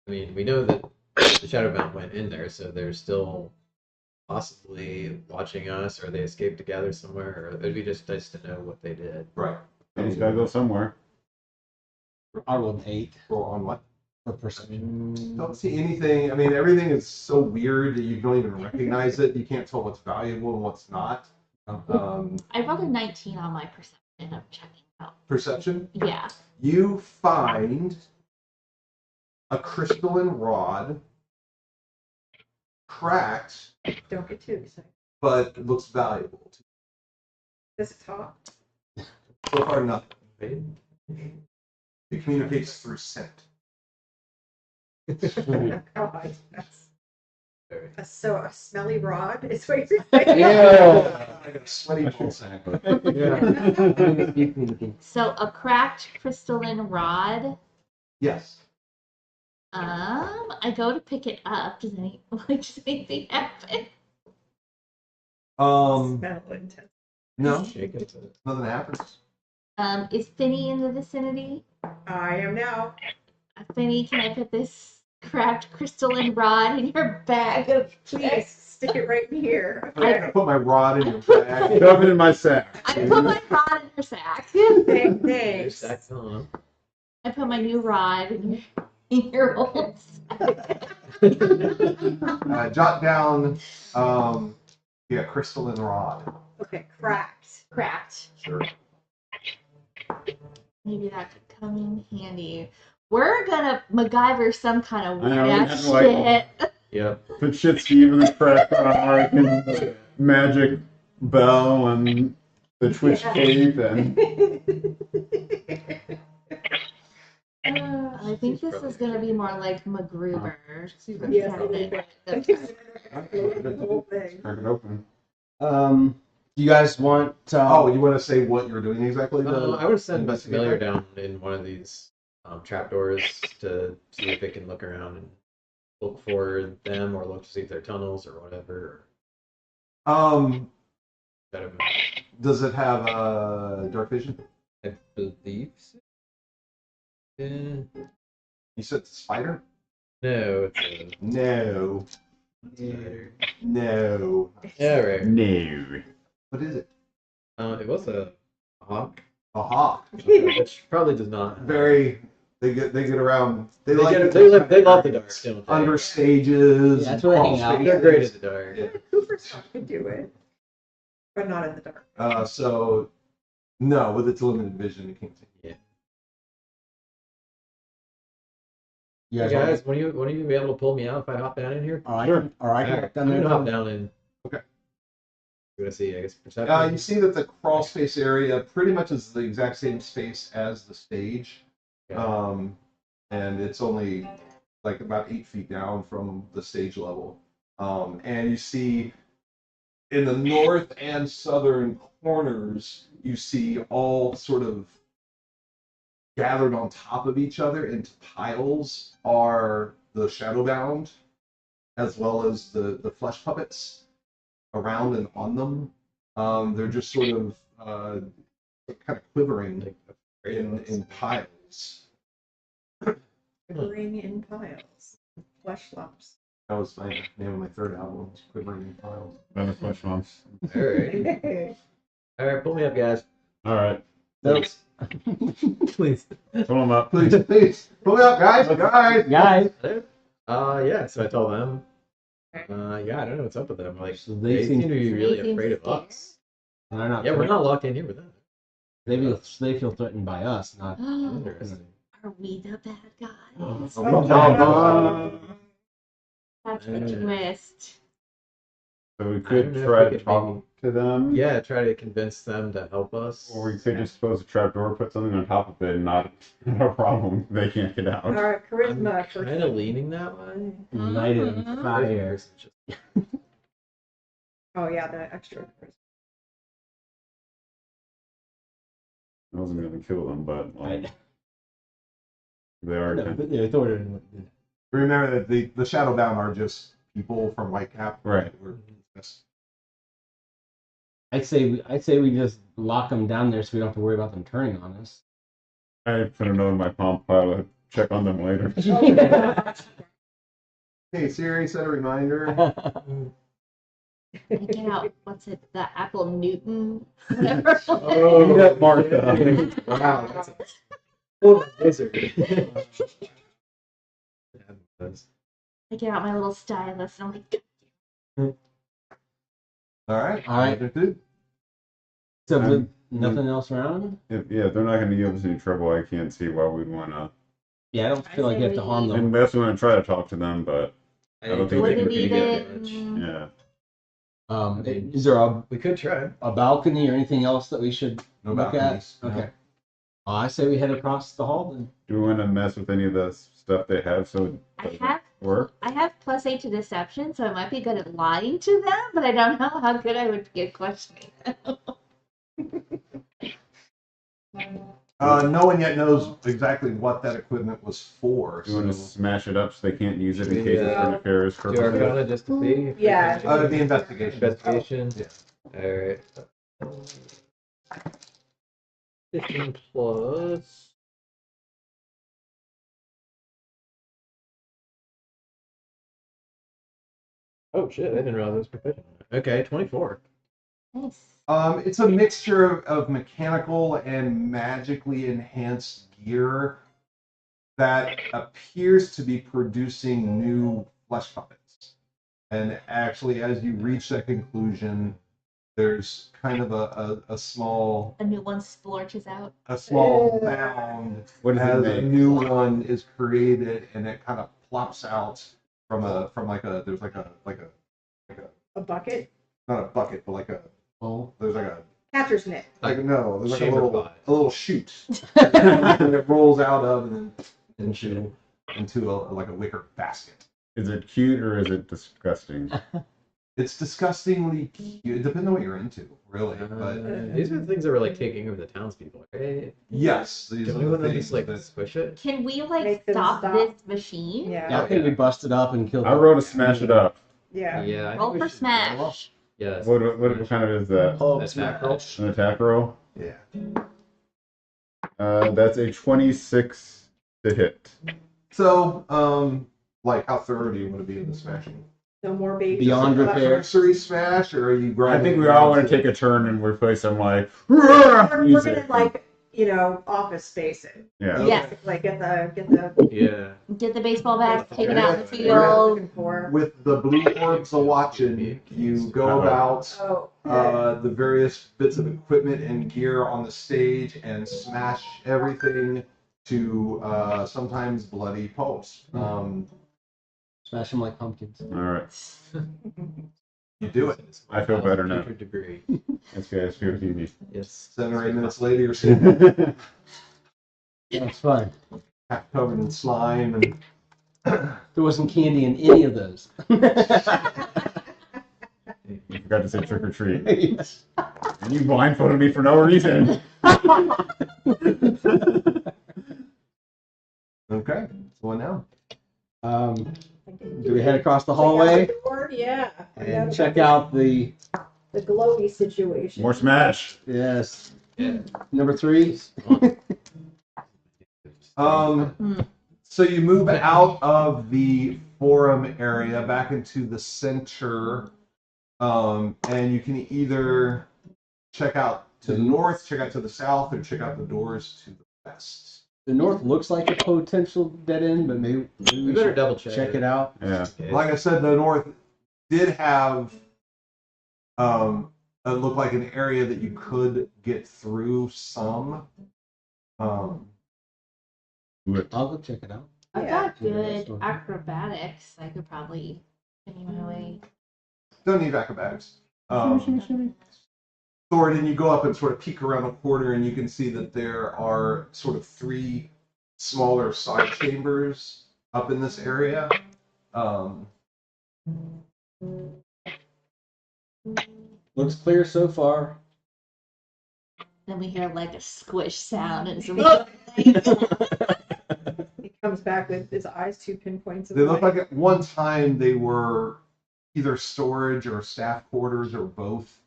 I mean, we know that the Shadowbound went in there, so they're still possibly watching us, or they escaped together somewhere, or it'd be just nice to know what they did. Right. He's got to go somewhere. I rolled 8 Roll on what? for perception. Don't see anything. I mean, everything is so weird that you don't even recognize it. You can't tell what's valuable and what's not. I rolled a 19 on my perception of checking out. Perception. Yeah. You find a crystalline rod, cracked, Don't get too excited. but it looks valuable. This is hot. So far, nothing. It communicates through scent. God, that's so a smelly rod is what you're saying. Yeah. Like a sweaty ball sack. So a cracked crystalline rod. Yes. I go to pick it up. Does anything happen? Smell intense. No, Shake it. nothing happens. Is Finny in the vicinity? I am now. Finny, can I put this cracked crystalline rod in your bag of Please stick it right in here. I'm gonna put my rod in your bag. Shove it in my sack. I put my rod in her sack. Thanks. That's on. I put my new rod in your old sack. Jot down, crystalline rod. Okay, cracked. Cracked. Sure. Maybe that could come in handy. We're gonna MacGyver some kind of I know, weird we ass have, like- shit. Yep. Put shit Stevens crack on Ark and Magic Bell and the Twitch Cape and I think this is gonna be more like MacGruber. Yes, Yeah, a little bit. The whole thing. crack it open. Do you guys want? Oh, you want to say what you're doing exactly? I would send Miss investigate Familiar that? down in one of these trapdoors to see if it can look around and look for them, or look to see if they're tunnels or whatever. Better, Does it have dark vision? I believe so. You said spider? No, it's No. a. No. Yeah, right. No. What is it? It was a hawk, A hawk. which probably does not. Very. They get around. They They, like get, to they, take live, they love the dark. Don't they? under stages. Yeah, that's and where they crawl hang out. spaces. They're great at the dark. Yeah. Cooper's can do it, but not in the dark. So, no, with its limited vision, it can't see. You Hey guys want? guys, when are you be able to pull me out if I hop down in here? All right. Sure. All right. Alright, Down I'm there. gonna hop down in. Okay. We're gonna see, I guess, perception. You see that the crawl space area pretty much is the exact same space as the stage. Okay. And it's only like about 8 feet down from the stage level. And you see in the north and southern corners, you see all sort of gathered on top of each other into piles are the Shadowbound, as well as the flesh puppets around and on them. They're just sort of kind of quivering in piles. Quivering in piles. Flesh lumps. That was my name of my third album, Quivering in Piles. Another flesh lumps. All right. All right, pull me up, guys. All right. Thanks. Please. Pull them up. Please, please, pull me up, guys, guys. Guys, Yeah, so I tell them. Yeah, I don't know what's up with them. Like, So they seem to be really afraid of us. they're not. Yeah, we're not locked in here with them. They feel threatened by us, not. Interesting. Are we the bad guys? Oh, That's what you missed. So we I could don't know if try we to could talk to them. Yeah, try to convince them to help us. Or we could just suppose a trapdoor, put something on top of it, and not a problem. They can't get out. All right, I'm charisma. kind of leaning that way. United in fire. Oh yeah, the extra charisma. I wasn't going to kill them, but like, they are. No, but the authority. remember that the Shadowbound are just people from Whitecap. Right. We're just- I'd say we just lock them down there so we don't have to worry about them turning on us. I put a note in my palm pile to check on them later. Hey Siri, set a reminder. I get out, what's it, the Apple Newton? Whatever. Oh, Martha. Wow, that's a full wizard. I get out my little stylus and I'm like, All right. All right. Understood. So Um, nothing else around? If they're not going to give us any trouble, I can't see why we'd want to. Yeah, I don't feel like you have to harm them. Unless we want to try to talk to them, but I don't think they wouldn't can need do it. much. Mm. Yeah. Is there We could try. a balcony or anything else that we should No look balconies, at? no. Okay. I say we head across the hall then. Do we want to mess with any of the stuff they have so it I doesn't have work? +8 to deception, so I might be good at lying to them, but I don't know how good I would be at questioning them. No one yet knows exactly what that equipment was for. Do you want to So, smash it up so they can't use it in case it's Yeah. for nefarious Do purposes? Arcana just to see. if we Yeah. can- the investigation. Investigation. Yeah. All right. 15 plus. Oh shit! I didn't realize it was proficient. Okay, 24. Nice. It's a mixture of mechanical and magically enhanced gear that appears to be producing new flesh puppets. And actually, as you reach that conclusion, there's kind of a small A new one splorches out. sound What does as it a make? new one is created, and it kind of plops out from there's like A bucket. not a bucket, but like a Oh, there's like a Catcher's mitt. like no, there's like a Chamber little pot. chute that it rolls out of and then into like a wicker basket. Is it cute or is it disgusting? It's disgustingly cute. It depends on what you're into, really. But These are the things that were like taking over the townspeople, right? yes, these Can are we the let them things just like that squish it? Can we like Make them stop stop. this machine? yeah, I think we busted up and killed. I wrote a smash it up. Yeah. Yeah. I think Roll we for should- smash. Yes. What kind of is that? Attack roll. An attack roll? yeah. That's a 26 to hit. So, like, how thorough do you want to be in the smashing? No more babies. Beyond Is it a repair. cursory smash, or are you I grinding? think we all want to take a turn and replace them like. We're use gonna it. like office space it. Yeah. Yeah. Like get the Yeah. Get the baseball bat, take it out in the Yeah. field. looking for. With the blue orbs a watching, you go about Oh. the various bits of equipment and gear on the stage and smash everything to sometimes bloody pulps. Smash them like pumpkins. All right. You do it. I feel better now. Degree. That's good. That's good. You Yes. 7 or 8 minutes later, you're sitting need. That's fun. half covered in slime and There wasn't candy in any of those. forgot to say trick or treat. Yes. And you blindfolded me for no reason. Okay. So what now? Do we head across the hallway Yeah. and check out the glowy situation. More smash. yes number 3? So you move out of the forum area back into the center, and you can either check out to the north, check out to the south, or check out the doors to the west. The north looks like a potential dead end, but maybe We we better should double check. check it out. Yeah. Like I said, the north did have it looked like an area that you could get through some. I'll go check it out. I've Yeah. got good acrobatics. I could probably shimmy my way. Don't need acrobatics. Thor, and you go up and sort of peek around the corner, and you can see that there are sort of 3 smaller side chambers up in this area. Looks clear so far. Then we hear like a squish sound and some. He comes back with his eyes 2 pinpoints of They look light. like at one time they were either storage or staff quarters or both.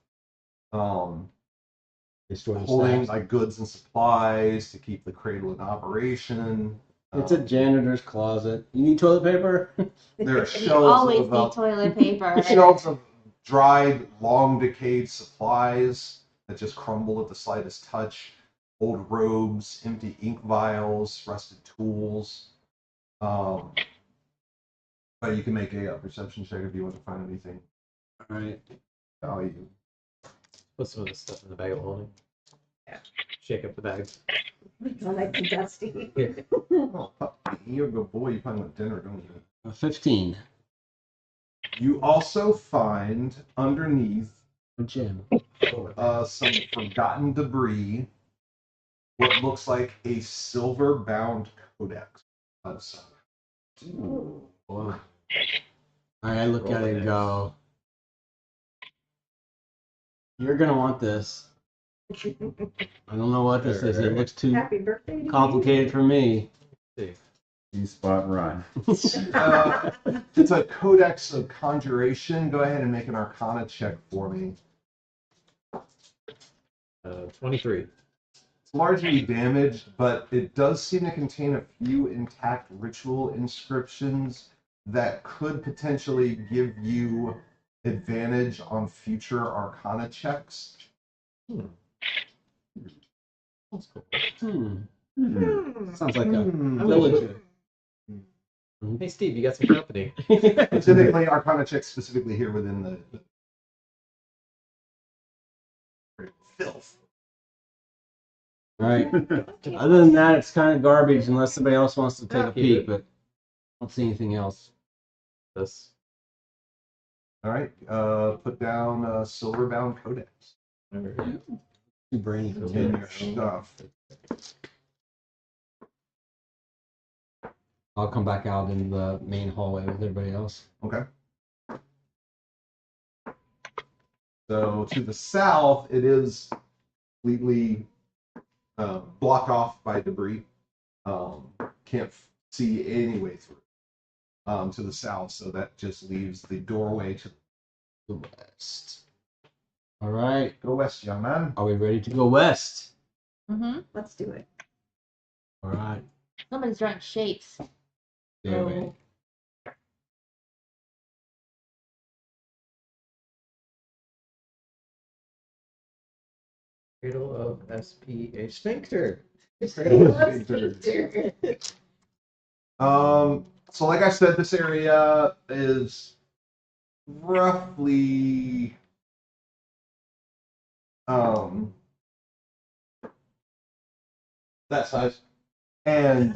They store the Holding staff. like goods and supplies to keep the cradle in operation. It's a janitor's closet. You need toilet paper? There are You shelves always of need toilet paper. shelves of dried, long decayed supplies that just crumble at the slightest touch. Old robes, empty ink vials, rusted tools. But you can make a perception check if you want to find anything All right. value. Put some of this stuff in the bag of holding. Yeah. Shake up the bags. It's like the dusty. Oh, puppy, you're a good boy. You probably want dinner, don't you? 15. You also find underneath A gem. some forgotten debris what looks like a silver-bound codex. Wow. All right, I look at it and go, you're going to want this. I don't know what this is. It looks too Happy birthday. to you. complicated for me. Spot run. It's a codex of conjuration. Go ahead and make an arcana check for me. 23. It's largely damaged, but it does seem to contain a few intact ritual inscriptions that could potentially give you advantage on future arcana checks. That's cool. Sounds like a Hmm. villager. Hey, Steve, you got some company. Typically, arcana checks specifically here within the filth. All right. Other than that, it's kind of garbage unless somebody else wants to take a Keep peek, it. but I don't see anything else. This. All right, put down a silver-bound codex Too brainy for in me. your stuff. I'll come back out in the main hallway with everybody else. Okay. So to the south, it is completely blocked off by debris. Can't see any way through. To the south, so that just leaves the doorway to The west. All right. go west, young man. Are we ready to go west? Mm-hmm. Let's do it. All right. Somebody's drawing shapes. There we Cradle of SPH Sphincter. So like I said, this area is roughly that size, and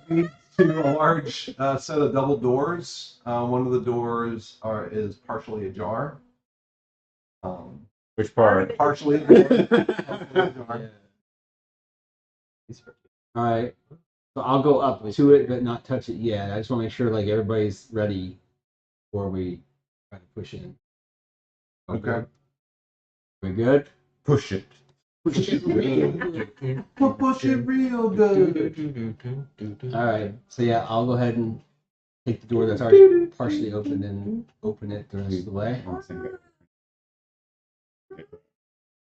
leads to a large set of double doors. One of the doors is partially ajar. Which part? Partially ajar. All right. So I'll go up to it, but not touch it yet. I just want to make sure like everybody's ready before we try to push in. Okay. We good? Push it. Push it real good. All right. So yeah, I'll go ahead and take the door that's already partially opened and open it the rest of the way.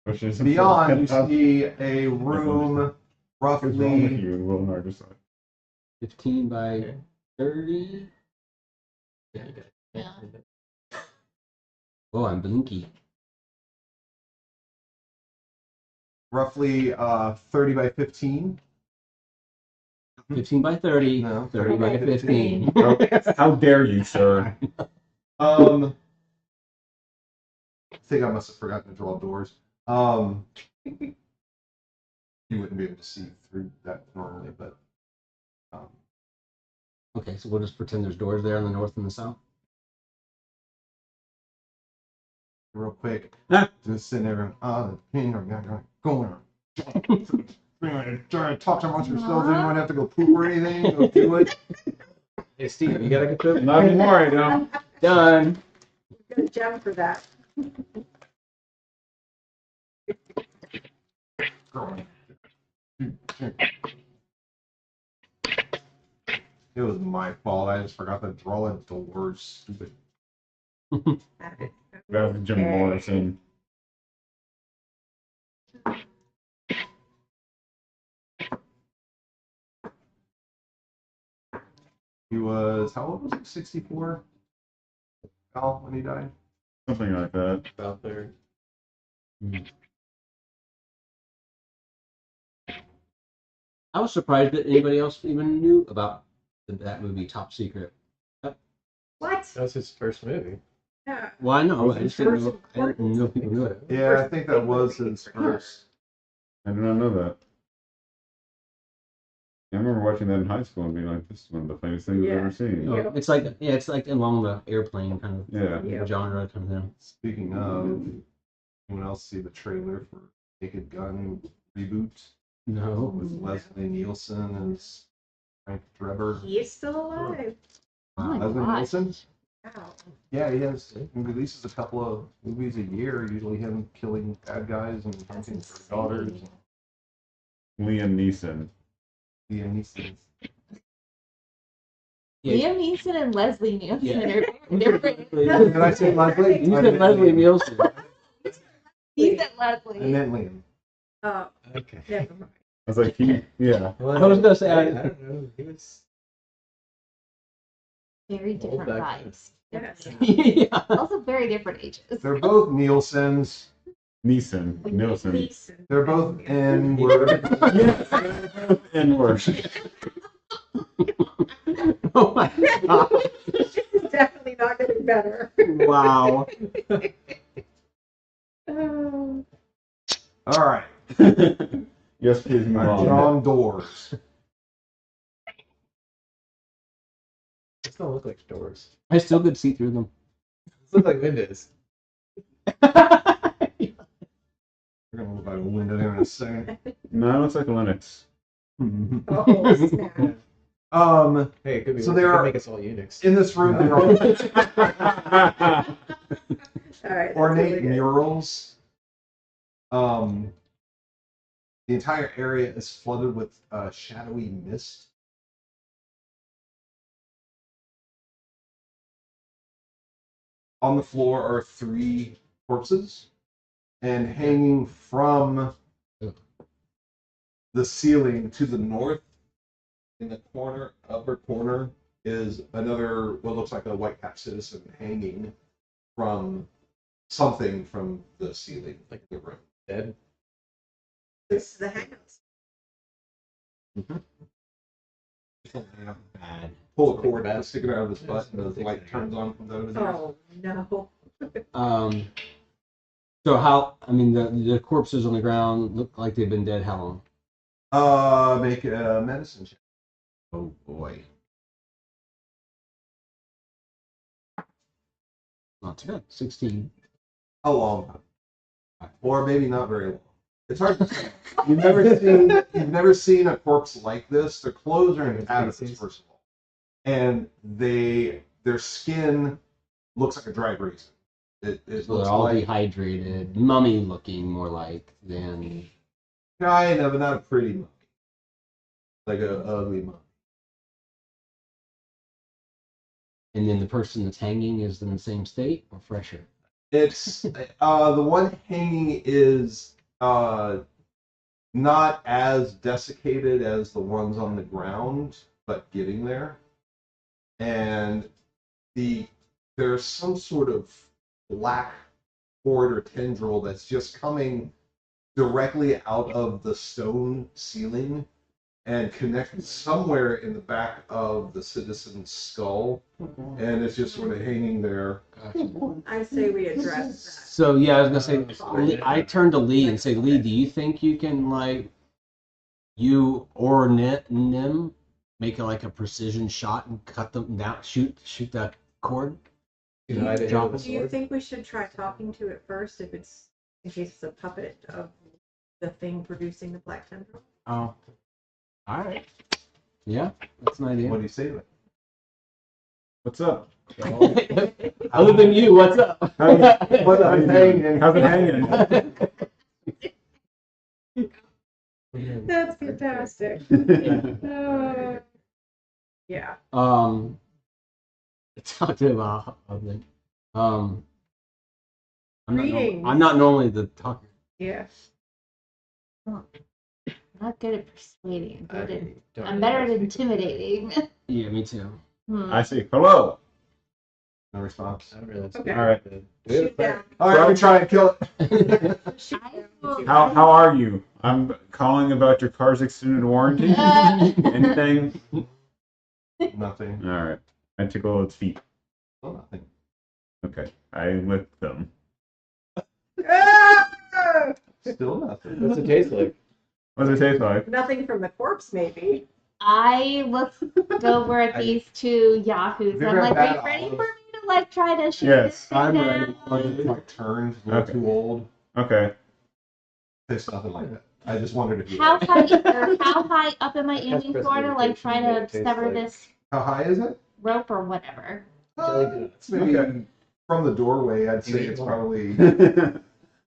Push it. Beyond, you see a room What's wrong with roughly you? Will not decide. 15 by 30. Yeah. Oh, I'm blinky. 30 by 15. 15 by 30. No, 30 by 15. How dare you, sir? I think I must have forgotten to draw doors. You wouldn't be able to see through that normally, but Okay, so we'll just pretend there's doors there on the north and the south. real quick, Ah. just sitting there going on. Trying to talk amongst yourselves. Anyone have to go poop or anything? Go do it. Hey, Steve, you gotta go poop. Not anymore, I don't. Done. Got a gem for that. It was my fault. I just forgot to draw the doors. Stupid. That's Jim Morrison. He was, how old was he? 64? Al, when he died? Something like that. About there. I was surprised that anybody else even knew about that movie, Top Secret. What? That was his first movie. Yeah. Well, I know. I just didn't know. I didn't know people knew it. Yeah, I think that was his first. I did not know that. I remember watching that in high school and being like, "This is one of the funniest things I've ever seen." No, it's like it's like along the airplane kind of Yeah. genre kind of thing. Speaking of, anyone else see the trailer for Naked Gun reboot No. with Leslie Nielsen as Frank Drebber? He is still alive. Oh my Leslie gosh. Nielsen? Wow. Yeah, he has. He releases a couple of movies a year. Usually him killing bad guys and hunting for daughters. Liam Neeson. Yeah, Neeson. Yeah. Liam Neeson and Leslie Nielsen Yeah. are different. Did I say Leslie? You I said meant Leslie Liam. Nielsen. He said I Leslie. meant Liam. Oh, Okay. never mind. I was like, yeah. Well, I was gonna say, I don't know. He was Very old different back then. vibes. Yes. Yeah. Also very different ages. They're both Nielsen's. Nielsen. Nielsen. Neeson. They're both N word. Yes, they're both N-word. Oh my god. This is definitely not getting better. Wow. Oh. All right. Yes, please move I've on. drawn doors. These don't look like doors. I still could see through them. These look like windows. We're gonna move out a window there in a second. No, it looks like Linux. Oh, snap. Hey, it could be. So So there they are- make us all Unix. In this room, there are All right. ornate that's really good. murals. The entire area is flooded with shadowy mist. On the floor are 3 corpses, and hanging from the ceiling to the north, in the corner, upper corner, is another what looks like a white cap citizen hanging from something from the ceiling, like the room. Dead. This is the house. Bad. Pull a cord out, stick it out of his butt, and the light turns on, comes out of his ears. Oh, no. So how? I mean, the corpses on the ground look like they've been dead. How long? Make a medicine check. Oh boy. Not too bad. 16. A long time, or maybe not very long. It's hard to say. You've never seen a corpse like this. Their clothes are in tatters, first of all, and their skin looks like a dried raisin. It So looks they're all like dehydrated, mummy looking more like than. kind of, but not a pretty mummy. Like a ugly mummy. And then the person that's hanging is in the same state or fresher. It's the one hanging is not as desiccated as the ones on the ground, but getting there. And there's some sort of black cord or tendril that's just coming directly out of the stone ceiling and connected somewhere in the back of the citizen's skull, and it's just sort of hanging there. I say we address that. So yeah, I was gonna say, I turned to Lee and say, Lee, do you think you can like, you or Nim make like a precision shot and cut them down, shoot that cord? Drop it. Do you think we should try talking to it first if it's in case it's a puppet of the thing producing the black tendril? Oh, all right. Yeah, that's an idea. What do you say to it? What's up? Other than you, what's up? How's it hanging? How's it hanging? That's fantastic. Yeah. Talked about something. I'm Greetings. I'm not normally the talker. Yeah. Not good at persuading. I'm better at intimidating. Yeah, me too. I say hello. No response. I don't really Okay. All right. Shoot down. All right, let me try and kill it. Shoot I down. will- How are you? I'm calling about your car's extended warranty. Anything? Nothing. All right. I tickle its feet. Oh, nothing. Okay. I lick them. Ah! Still nothing. What's it taste like? What does it taste like? Nothing from the corpse, maybe. I look over at these two yahoos. Have you I'm ever like, had are you ready olives? for me to like try to shoot Yes, this thing I'm down? ready. It's like turned, a little Okay. too old. Okay. It's nothing like that. I just wondered if you. How high up am I aiming for to like try to sever this How high is it? rope or whatever? It's maybe Okay. from the doorway. I'd say You it's eat probably Okay.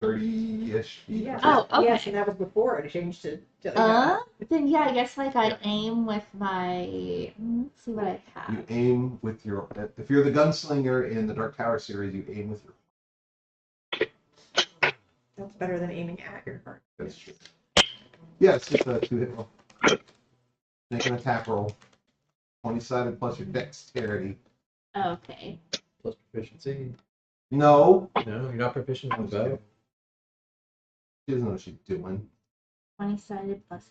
30-ish feet. Yeah. Oh, okay. Yes, and that was before it changed to yeah. Then yeah, I guess like I aim with my. Let's see what I You have. aim with your. If you're the gunslinger in the Dark Tower series, you aim with your. That's better than aiming at your heart. That's true. Yeah, it's just a 2-hit roll. Make an attack roll. 20-sided plus your dexterity. Okay. Plus proficiency. No. No, you're not proficient on the bow. She doesn't know what she's doing. 20-sided plus.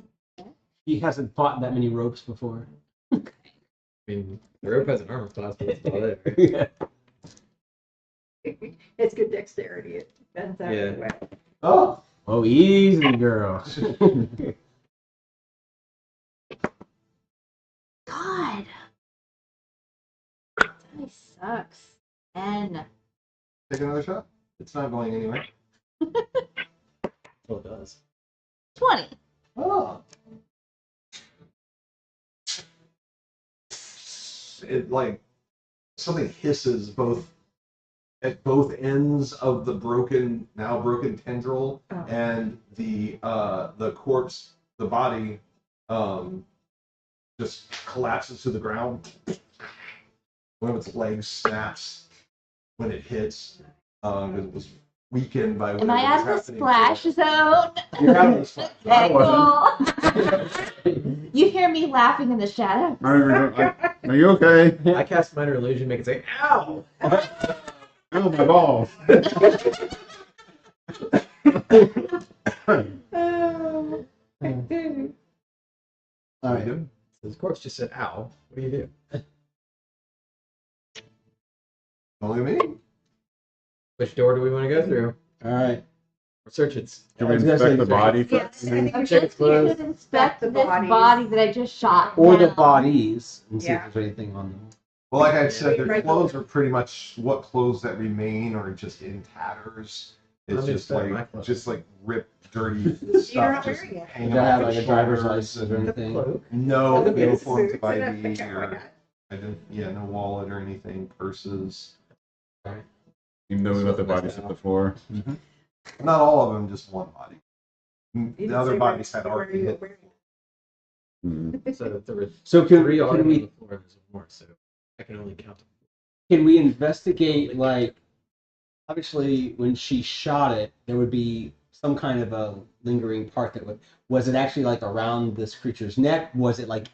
He hasn't fought that many ropes before. I mean, the rope has an armor class, but it's all there. Right? Yeah. It's good dexterity. It bends out of the way. Oh. Oh, easy, girl. God. That sucks. 10. Take another shot. It's not going anywhere. Oh, it does. 20. Oh. It like something hisses at both ends of the now broken tendril, Oh. and the corpse, the body, just collapses to the ground. One of its legs snaps when it hits. Because it was weakened by Am whatever I out of was the happening. splash zone? You're out of the splash. Okay, cool. You hear me laughing in the shadow? Are you okay? I cast minor illusion, make it say, "Ow!" Oh, my balls. All right. So the corpse just said, "Ow!" What do you do? Only me. Which door do we want to go through? All right. Or search its. Can we inspect the body Yeah, I first? think we I should. guess you should inspect the this bodies. body that I just shot. Or the down. bodies and see Yeah. if there's anything on them. Well, like I said, Yeah. their clothes are pretty much what clothes that remain are just in tatters. It's Let me just inspect my like clothes. ripped, dirty You're stuff. not Just wearing it. hanging Does that have off like the a driver's shoulders license or and anything? Cloak. no Look at no his forms suits of and ID everything. Oh my or God. I didn't no wallet or anything, purses. Even though we left the bodies at the floor. Not all of them, just one body. You The didn't other say bodies where- had where already you hit. were. So there were So three are can on we the floor and there's more, so I can only count them. can we investigate, like, obviously when she shot it, there would be some kind of a lingering part that was it actually like around this creature's neck? Was it like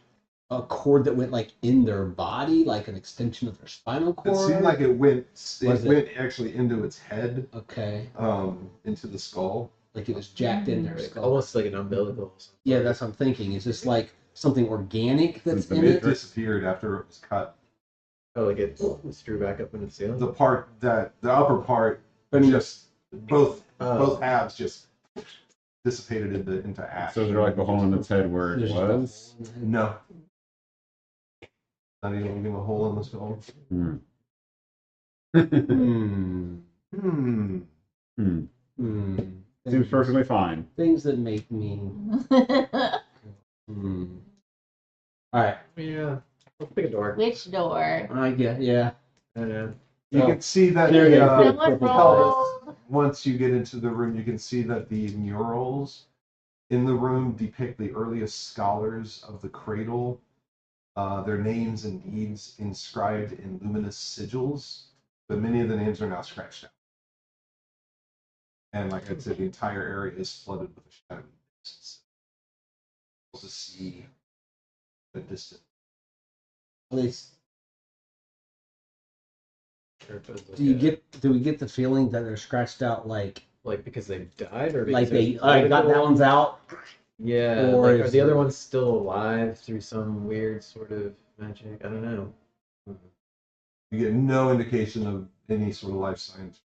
a cord that went like in their body, like an extension of their spinal It cord? seemed like it went Was it? went actually into its head, Okay, into the skull. like it was jacked in their Like, skull. almost like an umbilical or something. Yeah, that's what I'm thinking. Is this like something organic that's Since the in It it? disappeared after it was cut. Oh, like it drew back up in the ceiling? The part that the upper part I mean, just both Oh. halves just dissipated into ash. So there's like a hole in its head where it there's was. No. Not even a hole in the skull. Hmm. Hmm. Hmm. Hmm. Seems perfectly fine. Things that make me. Hmm. All right. Yeah. Let's pick a door. Which door? I get. Yeah. I don't know. You Oh. can see that There it is. Someone purple rolled. once you get into the room, you can see that the murals in the room depict the earliest scholars of the cradle, their names and deeds inscribed in luminous sigils, but many of the names are now scratched out. And like I said, the entire area is flooded with a shadowy mist. To see the distance. At least, Or if it was like do we get the feeling that they're scratched out like because they've died or because like they there's all right, got that political- one's out? Yeah, Or like, are is the other it- ones still alive through some weird sort of magic? I don't know. You get no indication of any sort of life science.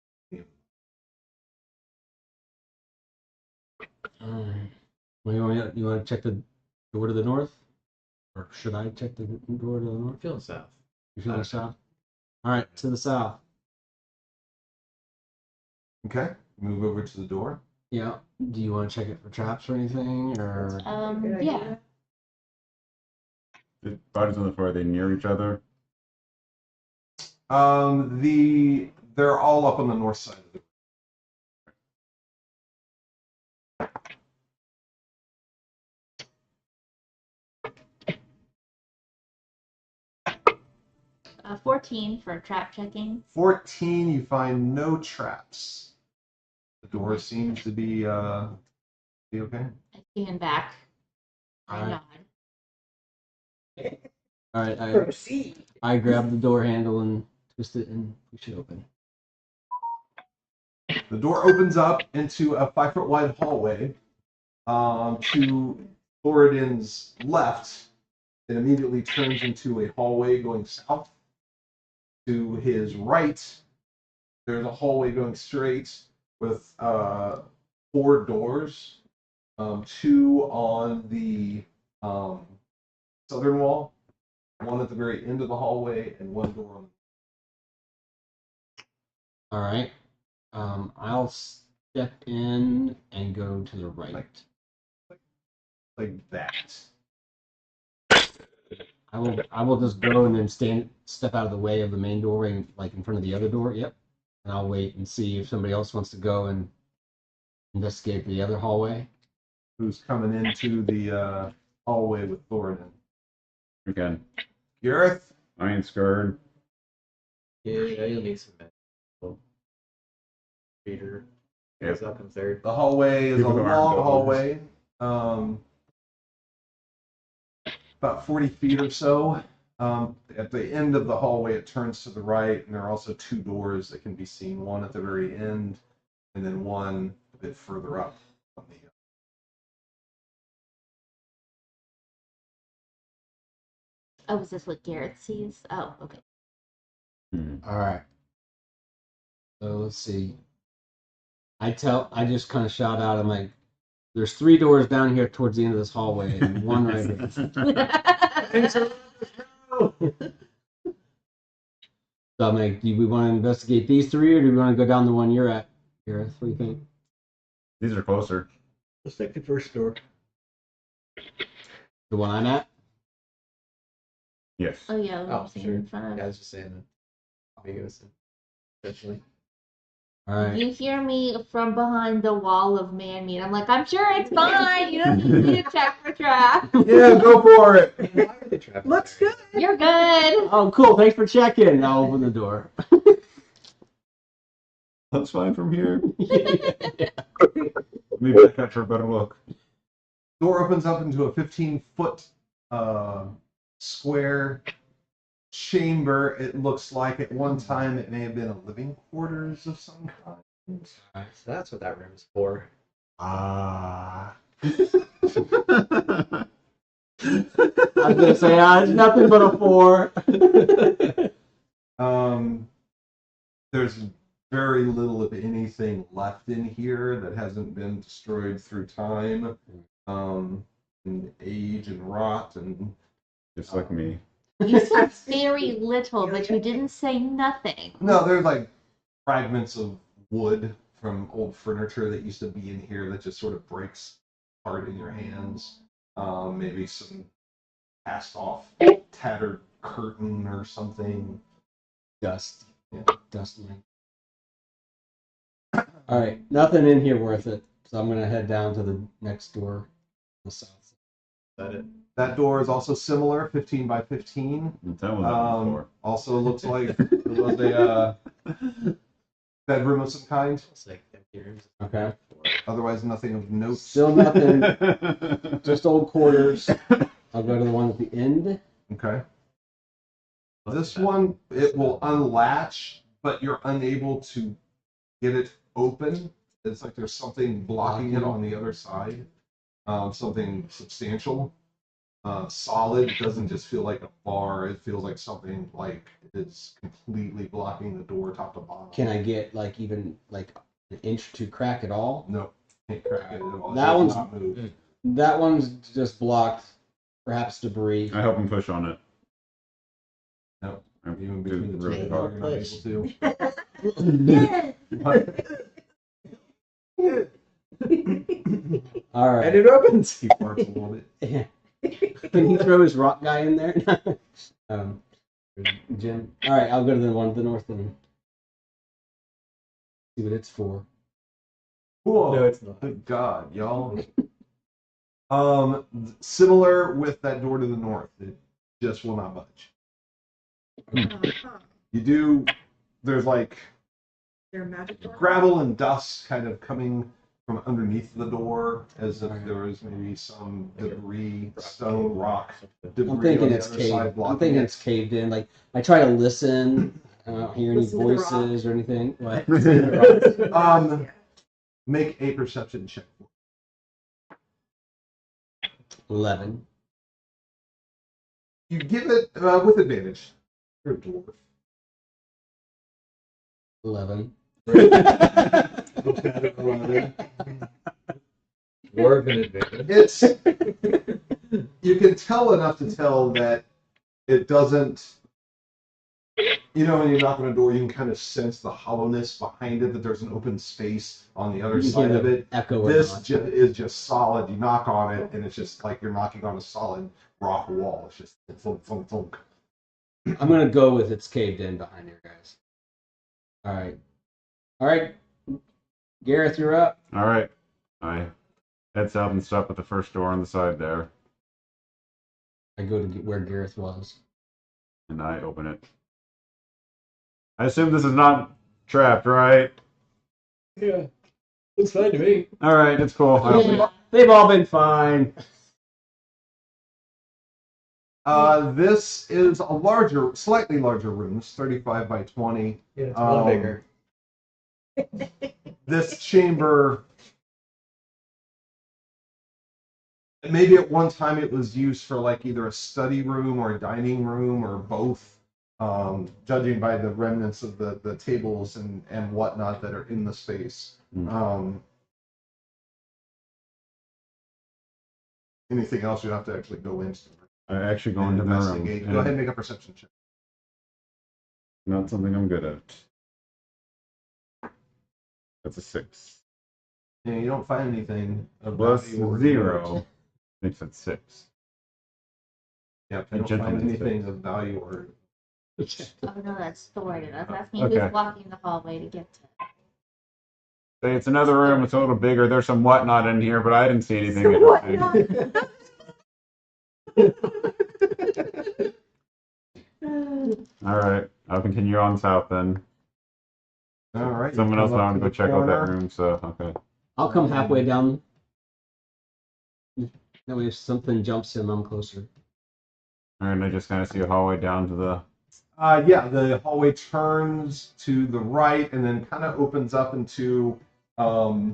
Well, you want to check the door to the north, or should I check the door to the I'm north? feeling south. You feel the south? All right, to the south. Okay, move over to the door. Yeah. Do you want to check it for traps or anything, or? Good Yeah. idea. The bodies on the floor, are they near each other? They're all up on the north side of the. 14 for trap checking. 14, you find no traps. The door seems to be okay. I stand back. I Alright. nod. All right, Proceed. I grab the door handle and twist it and push it open. The door opens up into a 5-foot wide hallway. To Thoradin's left, it immediately turns into a hallway going south. To his right, there's a hallway going straight with 4 doors. 2 on the southern wall, 1 at the very end of the hallway, and 1 door on. All right. I'll step in and go to the right. Like that. I will just go and then step out of the way of the main doorway, like in front of the other door. Yep. And I'll wait and see if somebody else wants to go and investigate the other hallway. Who's coming into the hallway with Thoradin? Again, Gareth? I ain't scared. Yeah, you'll need some medical. Peter. Yep. Goes up in third. The hallway is People a who aren't long dogs. hallway, about 40 feet or so. At the end of the hallway, it turns to the right, and there are also 2 doors that can be seen. 1 at the very end, and then 1 a bit further up. On the, Oh, is this what Garrett sees? Oh, okay. All right. So let's see. I just kind of shout out. I'm like, there's 3 doors down here towards the end of this hallway, and 1 right here. So I'm like, do we want to investigate these 3, or do we want to go down the one you're at? Gareth, what do you think? These are closer. Let's take the first door. The one I'm at? Yes. Oh, yeah. Oh, I'm seeing sure. in front of. Yeah, I was just saying that. Maybe it was essentially. All right. You hear me from behind the wall of man meat. I'm like, I'm sure it's fine. You don't need me to check for traps. Yeah, go for it. Why are they trapped? Looks good. You're good. Oh, cool. Thanks for checking. I'll open the door. That's fine from here. Yeah. Maybe back up for a better look. Door opens up into a 15-foot square chamber. It looks like at one time it may have been a living quarters of some kind. So that's what that room is for. Ah. I was gonna say it's nothing but a 4. There's very little, if anything, left in here that hasn't been destroyed through time, and age and rot and. Just like me. You said very little, but you didn't say nothing. No, there's like fragments of wood from old furniture that used to be in here that just sort of breaks apart in your hands. Maybe some cast off, tattered curtain or something. Dust. Yeah. Dust mite. All right. Nothing in here worth it. So I'm gonna head down to the next door, on the south. Is that it? That door is also similar, 15 by 15. That was up before. Also looks like it was a bedroom of some kind. It's like empty rooms. Okay. Otherwise, nothing of note. Still nothing. Just old quarters. I'll go to the one at the end. Okay. This one, it will unlatch, but you're unable to get it open. It's like there's something blocking it on the other side. Something substantial. Solid. It doesn't just feel like a bar. It feels like something like it's completely blocking the door top to bottom. Can I get like even like an inch or 2 crack at all? Nope. Can't crack it at all. That It does one's- not move. That one's just blocked. Perhaps debris. I help him push on it. No. I'm Even between the really two, hard. you're not able to. All right. And it opens. He farts a little bit. Yeah. Can he throw his rock guy in there? Jim. All right, I'll go to the one to the north and see what it's for. Cool. No, it's not. Good God, y'all. Similar with that door to the north. It just will not budge. You do. There's like Your magic door. gravel and dust kind of coming from underneath the door, as if there was maybe some debris, stone, rock, debris I'm thinking on the it's other caved. side I'm blocking thinking it. it's caved in. Like I try to listen. I don't hear any Listen to the rock. voices or anything. What? Um, Make a perception check. 11. You give it with advantage. You're a dwarf. 11. Dwarven advantage. It's you can tell enough to tell that it doesn't. You know, when you knock on a door, you can kind of sense the hollowness behind it. That there's an open space on the other You side hear of the it. Echo or This not. is just solid. You knock on it, and it's just like you're knocking on a solid rock wall. It's just thunk, thunk, thunk. I'm gonna go with it's caved in behind here, guys. All right. All right. Gareth, you're up. All right. I head south and stop at the first door on the side there, I go to where Gareth was. and I open it. I assume this is not trapped, right? Yeah. It's fine to me. All right, it's cool. I open it. Yeah. They've all been fine. This is a larger, slightly larger room. It's 35 by 20. Yeah, it's one bigger. This chamber, maybe at one time it was used for like either a study room or a dining room or both, judging by the remnants of the tables and whatnot that are in the space. Anything else you have to actually go into I actually go and into the room. investigate. and Go ahead and make a perception check. Not something I'm good at. That's a 6. Yeah, you don't find anything of Plus value or 0 makes it 6. Yep, A you don't find gentleman's anything fix. of value or. Oh no, that's Thor. That's me Okay. who's walking the hallway to get to. Say it's another room. It's a little bigger. There's some whatnot in here, but I didn't see anything. Some interesting. All right, I'll continue on south then. All right. Someone else wanted to go check out that corner. room, so okay. I'll come halfway down. That way, if something jumps him, I'm closer. All right, and I just kind of see a hallway down to the. Yeah, the hallway turns to the right and then kind of opens up into a.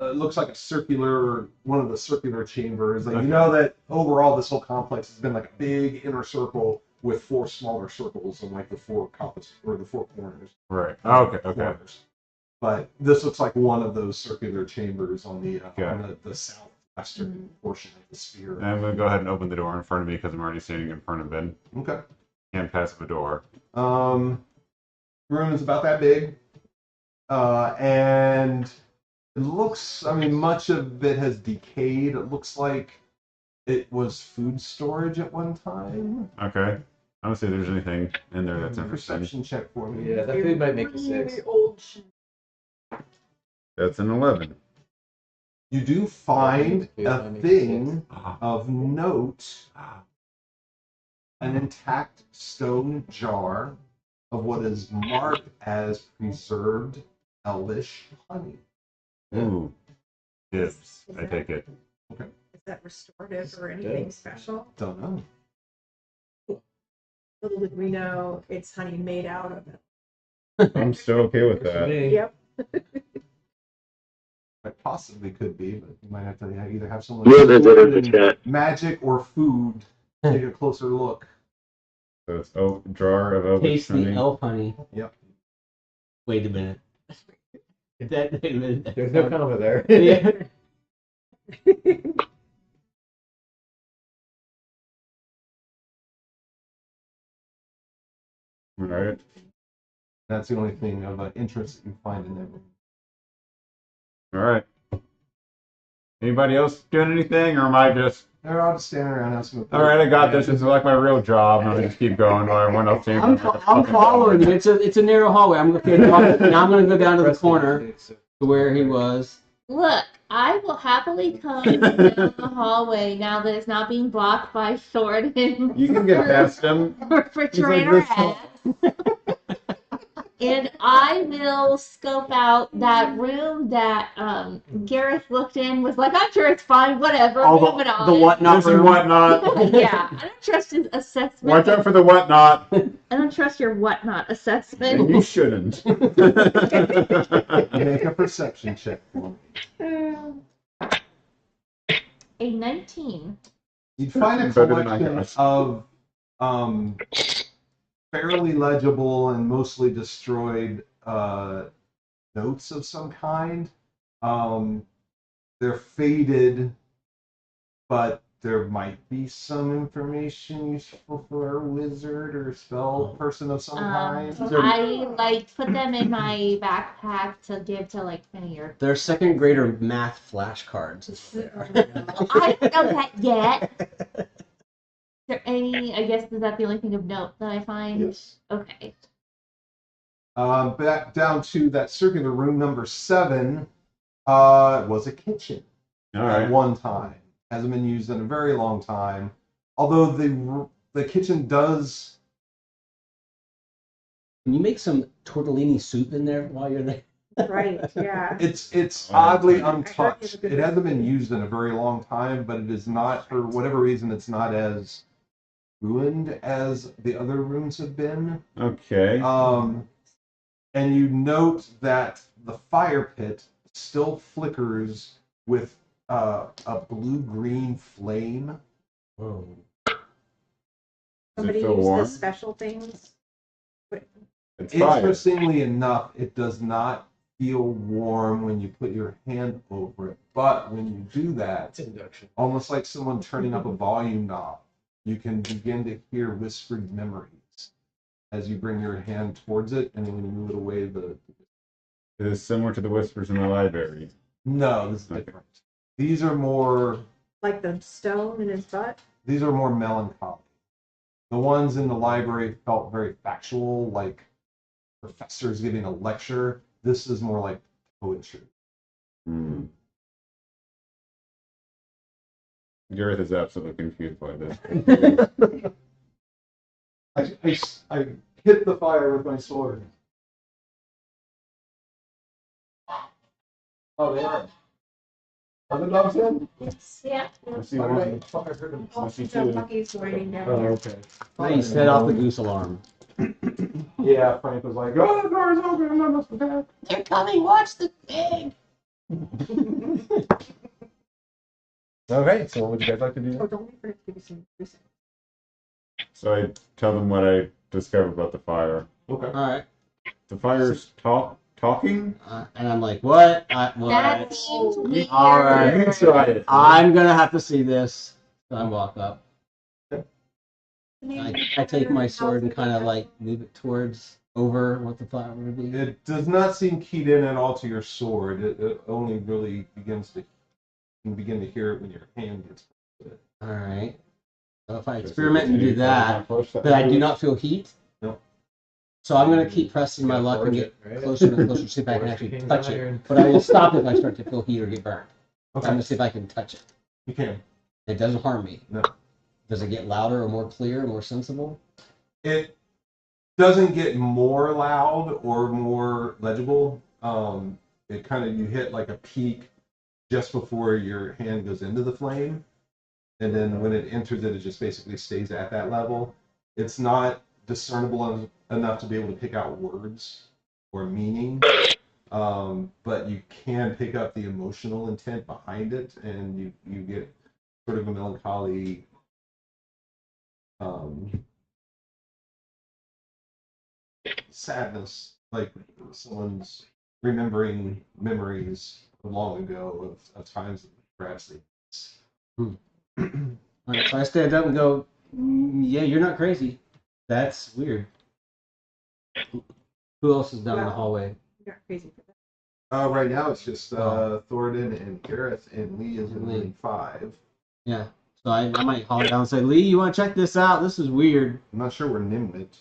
It looks like a circular, one of the circular chambers. Like, Okay. you know that overall this whole complex has been like a big inner circle with 4 smaller circles and like the 4 compass or the 4 corners. Right. Okay. Okay. Corners. But this looks like one of those circular chambers on the southwestern portion of the sphere. I'm gonna go ahead and open the door in front of me because I'm already standing in front of it. Okay. Can't pass the door. Room is about that big, and it looks. I mean, much of it has decayed. It looks like it was food storage at one time. Okay. I don't see if there's anything in there that's interesting. Perception check for me. Yeah, that food might make a 6. Old shit. That's an 11. You do find Yeah, a that makes thing Ah. of note, an intact stone jar of what is marked as preserved elvish honey. Ooh. Yes, Is I that- take it. Is that restorative or anything special? Don't know. Little did we know it's honey made out of it. I'm still okay with that. Yep. It possibly could be, but you might have to either have someone Yeah, they did in the chat. magic or food take a closer look. So it's jar of elvish Taste the honey. elf honey. Yep. Wait a minute. Wait a minute. There's no comma there. Yeah. All right. That's the only thing of interest that you find in there. All right. Anybody else doing anything, or am I just? They're all just standing around asking. All right, I got this. This is like my real job. I'm gonna just keep going while everyone else seems. I'm following you. It's a narrow hallway. I'm okay. Now I'm gonna go down to the corner to where he was. Look, I will happily come down the hallway now that it's not being blocked by sword and You can get past him. refrigerator He's like ads. And I will scope out that room that Gareth looked in, was like, I'm sure it's fine, whatever, All moving on. the whatnot There's some room. whatnot. Yeah, I don't trust his assessment. Watch out for the whatnot. I don't trust your whatnot And assessment. you shouldn't. Make a perception check for me. A 19. You'd find a Better than I collection got. of fairly legible and mostly destroyed notes of some kind. They're faded, but there might be some information useful for a wizard or spell person of some kind. I put them in my backpack to give to Penny or. They're second grader math flashcards. Is what they are. I don't know that yet. Is there any? I guess is that the only thing of note that I find? Yes. Okay. Back down to that circular room number 7 was a kitchen All at right. one time. Hasn't been used in a very long time. Although the kitchen does. Can you make some tortellini soup in there while you're there? Right, yeah. It's Oh, oddly I heard untouched. it's a good It hasn't been used in a very long time, but it is not, for whatever reason, it's not as ruined as the other rooms have been. Okay. And you note that the fire pit still flickers with a blue-green flame. Whoa. Does Somebody it feel use warm? the special things. It's fire. Interestingly enough, it does not feel warm when you put your hand over it, but when you do that, It's induction. almost like someone turning up a volume knob, you can begin to hear whispered memories as you bring your hand towards it, and then when you move it away, It is similar to the whispers in the library. no, this is Okay. different. These are more Like the stone in his butt. melancholy. The ones in the library felt very factual, like professor's giving a lecture. This is more like poetry. Hmm. Gareth is absolutely confused by this. I hit the fire with my sword. Oh, they are. Are the dogs in? Yeah. I see one. I thought I heard them. I see So two. Bucky's waiting down Oh, there. okay. Now you set off the goose alarm. Yeah, Frank was like, "Oh, the door's open. I must have had." They're coming. Watch the pig. Okay, so what would you guys like to do? Oh, don't wait for it to give you some reason. So I tell them what I discovered about the fire. Okay. All right. The fire's talking? And I'm like, what? That What? seems weird. All right. Try it. I'm gonna have to see this. So I walk up. I take my sword and kind of like move it towards over what the fire would be. It does not seem keyed in at all to your sword. It only really begins to, you can begin to hear it when your hand gets to it. All right. So if I experiment and do that, but I do not feel heat. No. So I'm gonna keep pressing my luck and get closer and closer to see if I can actually touch it. But I will stop if I start to feel heat or get burned. I'm Okay, gonna see if I can touch it. you can. It doesn't harm me. No. Does it get louder or more clear, more sensible? It doesn't get more loud or more legible. It kind of, you hit like a peak just before your hand goes into the flame, and then when it enters it, it just basically stays at that level. It's not discernible enough to be able to pick out words or meaning, but you can pick up the emotional intent behind it, and you get sort of a melancholy sadness, like someone's remembering memories of long ago of times that perhaps they. All right, so I stand up and go, yeah, you're not crazy. That's weird. Who else is down the hallway? You're not crazy for that. Right now it's just Thornton and Gareth, and Lee is in lane 5. Yeah. So I might call down and say, Lee, you want to check this out? This is weird. I'm not sure where Nim went.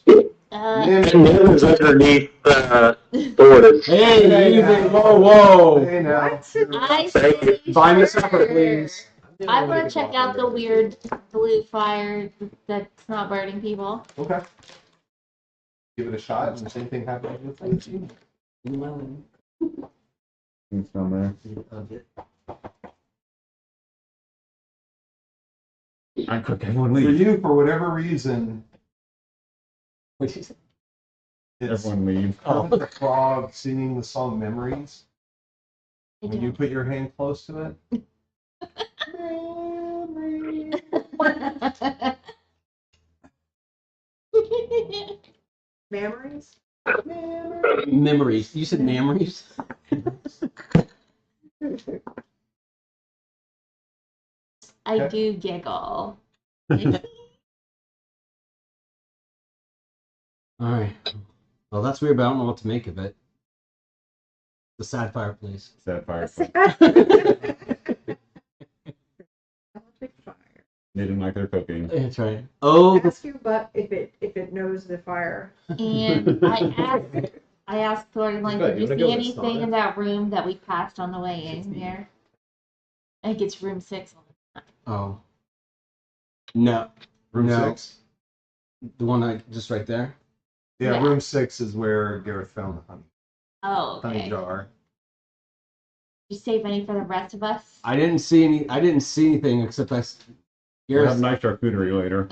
And Nim is underneath Thornton. Hey, yeah. whoa. Hey now. I Thank you. say Buy me sure. supper, please. I want to check out the weird blue fire that's not burning people. Okay. Give it a shot, and the same thing happens with Lee. It's down there. I'm quick, everyone For leave. you, for whatever reason, What'd you say? it's Everyone leave. Kermit the Frog singing the song Memories. I When you put your hand close to it, Memories? Memories. You said memories? I do giggle. All right. Well, that's weird, but I don't know what to make of it. The sad fireplace. Sad fire. They didn't like their cooking. That's right. Oh, Ask you, but if it knows the fire. And I asked Thornton, like, Good, did you you wanna see go with anything sauna? in that room that we passed on the way in here? I think it's room 6. oh. No. room No. 6. The one just right there? Yeah, Yeah. room 6 is where Gareth found the Oh, honey okay. jar. Did you save any for the rest of us? I didn't see anything except We'll have Gareth, nice charcuterie later.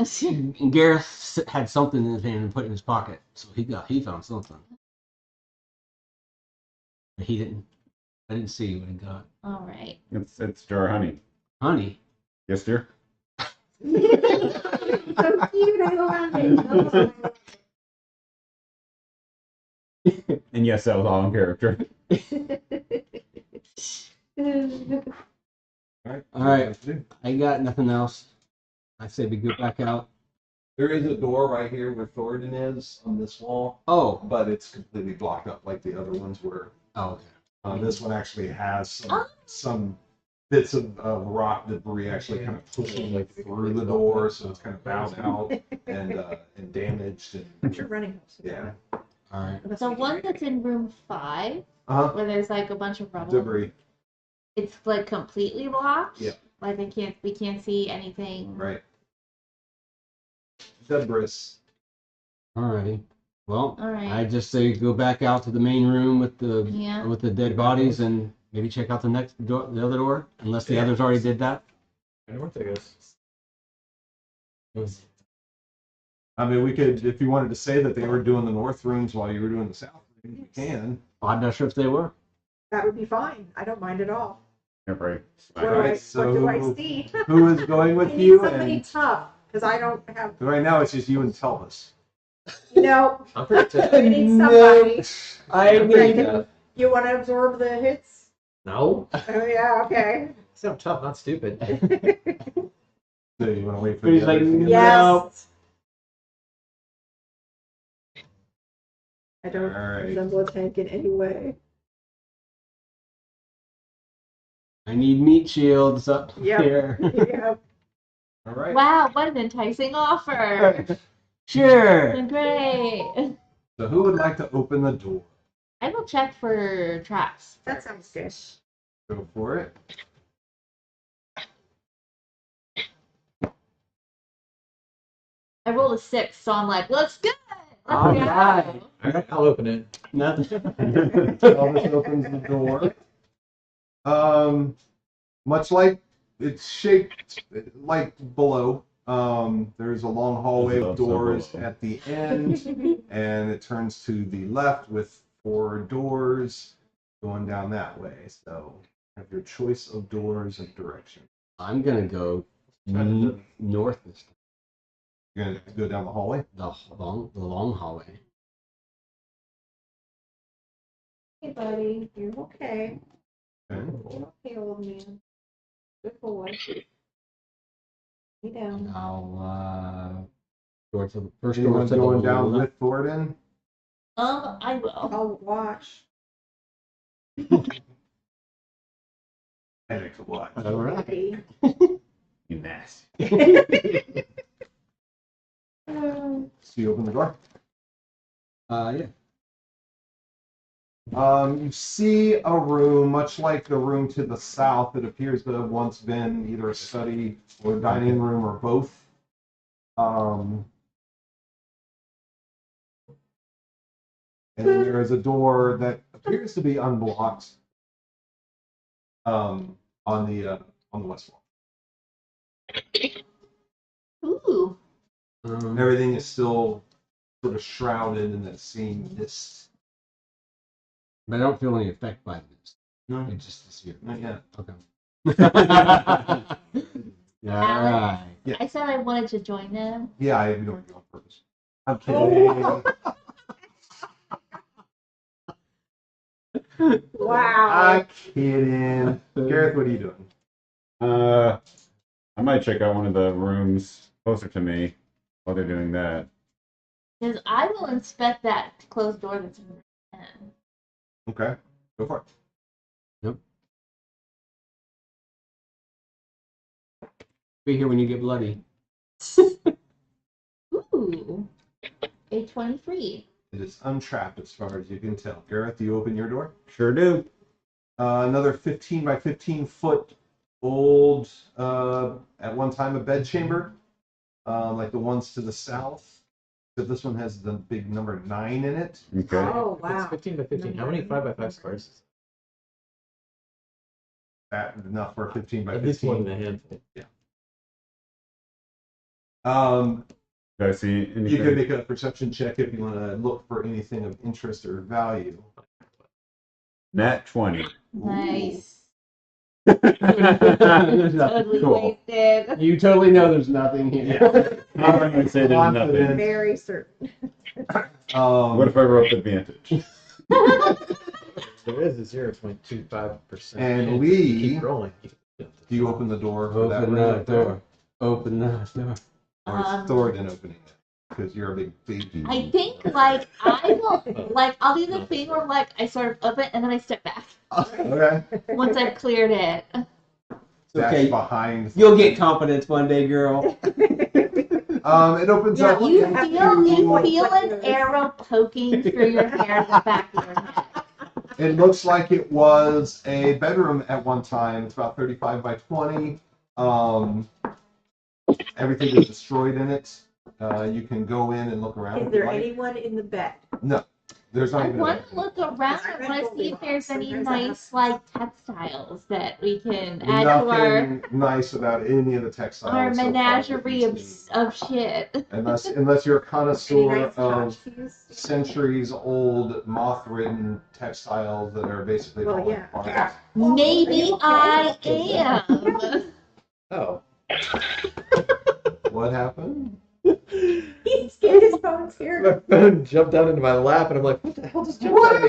Gareth had something in his hand and put it in his pocket, so he found something. But he didn't. I didn't see what he got. All right. It's jar of honey. Honey. Yes, dear. So cute, I love it. And yes, that was all in character. All right. I got nothing else. I say we go back out. There is a door right here where Thornton is on this wall, Oh. but it's completely blocked up like the other ones were. Oh, okay. This one actually has some bits of rock debris actually kind of pushing like through the door, so it's kind of bowed out and damaged. What's your running house? Yeah. All right. That's The what one you- that's in room 5, Uh-huh. where there's like a bunch of rubble. Debris. It's like completely locked. Yeah. Like we can't see anything. Right. Debris. Alrighty. Well, All right. I just say go back out to the main room with the Yeah. dead bodies and maybe check out the next door, the other door, unless the Yeah. others already did that. North, I guess. I mean, we could, if you wanted to say that they were doing the north rooms while you were doing the south rooms, we can. I'm not sure if they were. That would be fine. I don't mind at all. Yeah, right. What, Alright, what do I so see? who is going I with need you? somebody And tough, because I don't have, right now it's just you and Telvis. no, I'm pretty tough. I need somebody. I Okay, need. You want to absorb the hits? No. Oh, yeah, okay. So I'm tough, not stupid. So you want to wait for But he's the like, others to get Yes. I there? don't All right. resemble a tank in any way. I need meat shields up Yep. here. Yeah. All right. Wow, what an enticing offer! Sure. Great. So who would like to open the door? I will check for traps. That sounds good. Go for it. I rolled a 6, so I'm like, let's go. Let's All go. right. Alright, I'll open it. Nothing. Telvis opens the door. Much like it's shaped like below. There's a long hallway of doors at the end, and it turns to the left with 4 doors going down that way. So have your choice of doors and direction. I'm gonna go north this time. You're gonna go down the hallway. The long hallway. Hey, buddy. You're okay. Okay. You're okay, old man. Good boy. Lay down. Now, door to the first door Anyone to the going down left. with Thornton? I will. I'll watch. Headache to watch. All right. Happy. You nasty. So you open the door. Yeah. You see a room, much like the room to the south, that appears to have once been either a study or a dining room or both. And then there is a door that appears to be unblocked on the west wall. Ooh. Everything is still sort of shrouded in that same mist. But I don't feel any effect by this. No, It just is here. not yet. Okay. All right. Yeah. I said I wanted to join them. Yeah, I ignored you on purpose. I'm kidding. Wow. I'm kidding. Gareth, what are you doing? I might check out one of the rooms closer to me while they're doing that. Because I will inspect that closed door that's in room 10. Okay, go for it. Be here when you get bloody. Ooh. A 23. It is untrapped as far as you can tell. Gareth, you open your door. Sure do. Another 15 by 15 foot old, at one time a bed chamber, like the ones to the south. But this one has the big number 9 in it. Okay. Oh, It's wow. 15 by 15. How many 5 by 5 squares? That enough for a 15 by At least more 15. than a handful. Do Do I see anything? you can make a perception check if you want to look for anything of interest or value. Nat 20. Nice. There's nothing. Totally Cool. wasted. You totally know there's nothing here. I'm not going to say there's nothing. Confident. Very certain. What if I rolled advantage? There is a 0.25%. And chance Lee- if you keep rolling. Do you open the door for that Open room? that door. Open that door. Or is Thornton opening it? Because you're a big baby. I think, like, I will, like, I'll do the thing where, like, I sort of open and then I step back Okay. once I've cleared it. That's Okay. behind. You'll get confidence one day, girl. It opens Yeah, up. you into- feel an arrow poking through your hair in the back of your neck. It looks like it was a bedroom at one time. It's about 35 by 20. Everything is destroyed in it. You can go in and look around. Is if you there like. anyone in the bed? No, there's not I even. a want bed. to look around. I want to see if there's any nice, like, textiles that we can add to Nothing nice about any of the textiles. our so far that menagerie you've of, seen. of shit. Unless you're a Any connoisseur nice of tchotchkes? centuries old moth-ridden textiles that are basically Well, falling yeah. apart. Maybe I am. Oh. What happened? He's scared. His phone's scared. My phone jumped down into my lap, and I'm like, what the hell just jumped out of me?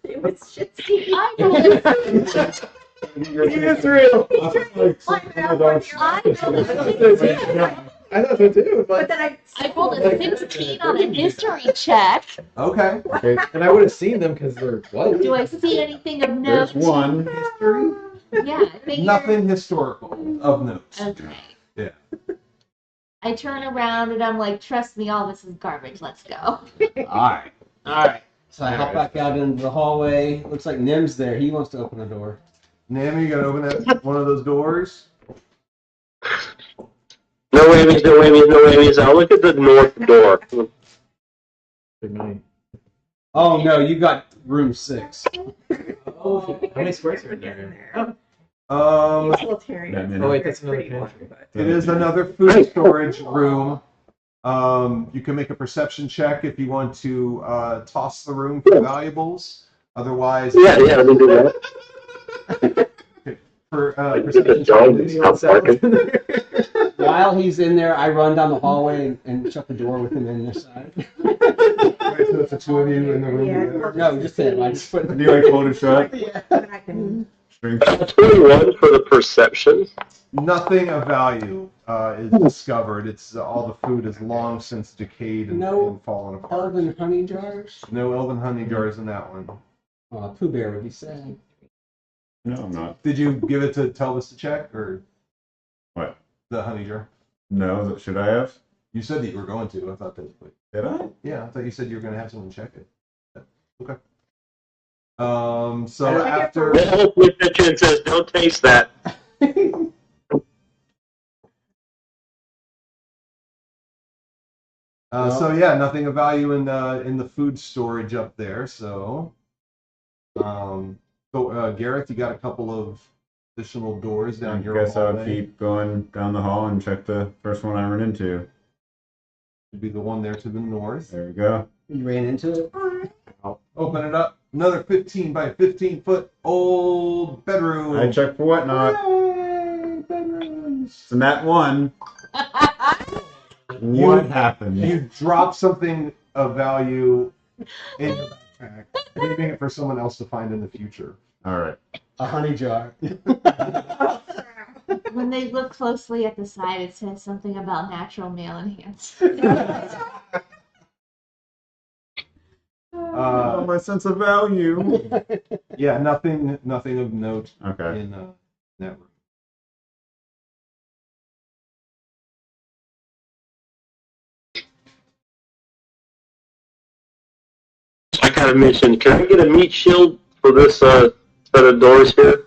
It was shit ski. I know. It's real. I thought so too. But then I rolled a 16 on a history check. Okay. Okay, And I would have seen them because they're white. Do I see anything of note? there's one. History? Yeah, I figured. Nothing historical of note. Okay. Yeah. I turn around and I'm like, trust me, all this is garbage. Let's go. Alright. Alright. So I hop back out into the hallway. Looks like Nim's there. He wants to open the door. Nam, you gonna open that one of those doors? No whammies, no whammies, no whammies. I'll look at the north door. Good night. Oh no, you got room 6. Oh, how many squares are in there? utilitarian. That Oh wait, that's another Pretty one, pantry. but- It is another food storage room. You can make a perception check if you want to toss the room for valuables. Otherwise, Yeah, let me do that. for perception check. Dog, stop barking. While he's in there, I run down the hallway and shut the door with him in this side. Right, so it's the two of you in the room Yeah. together. No, just him. I just put Do you like hold it shut? But I can. String. 21 for the perception. Nothing of value is discovered. It's all the food is long since decayed and, No and fallen apart. elven honey jars. No elven honey jars in that one. Pooh Bear would be sad. No, I'm not. Did you give it to Telvis to check or What? the honey jar? No, should I have? You said that you were going to. I thought that. Did I? Yeah, I thought you said you were going to have someone check it. Okay. So I think after. The whole picture says, don't taste that. So yeah, nothing of value in the food storage up there. So, Gareth, you got a couple of additional doors I down here. guess I'll keep going down the hall and check the first one I run into. Should be the one there to the north. There we go. You ran into it? I'll open it up. Another 15 by 15 foot old bedroom. I check for whatnot. Yay, bedrooms. It's in that one. What happened? You drop something of value in your backpack, leaving it for someone else to find in the future. All right. A honey jar. When they look closely at the side, it says something about natural male enhanced. Oh, my sense of value. Yeah, nothing of note Okay. in that room. I kind of mentioned, can I get a meat shield for this set of doors here?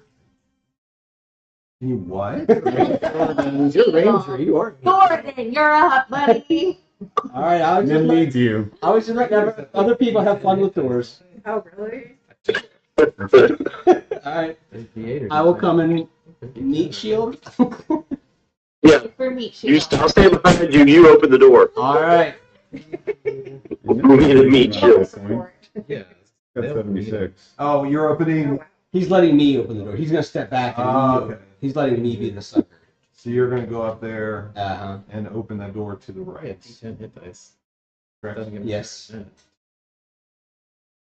You what? You're Ranger, you are. Gordon, you're up, buddy. All right, I was just Nim needs you. letting other people have fun with doors. Oh, really? All right, I will come in meat shield. Yeah, For meat you shield. I'll stand behind you. You open the door. All right. We need a meat shield. Yeah. That's 76. Oh, you're opening. He's letting me open the door. He's gonna step back and Okay. he's letting me be the sucker. So you're going to go up there Uh-huh. and open that door to the Yeah, right. D10 hit dice. Correct. Doesn't give me Yes. 10%.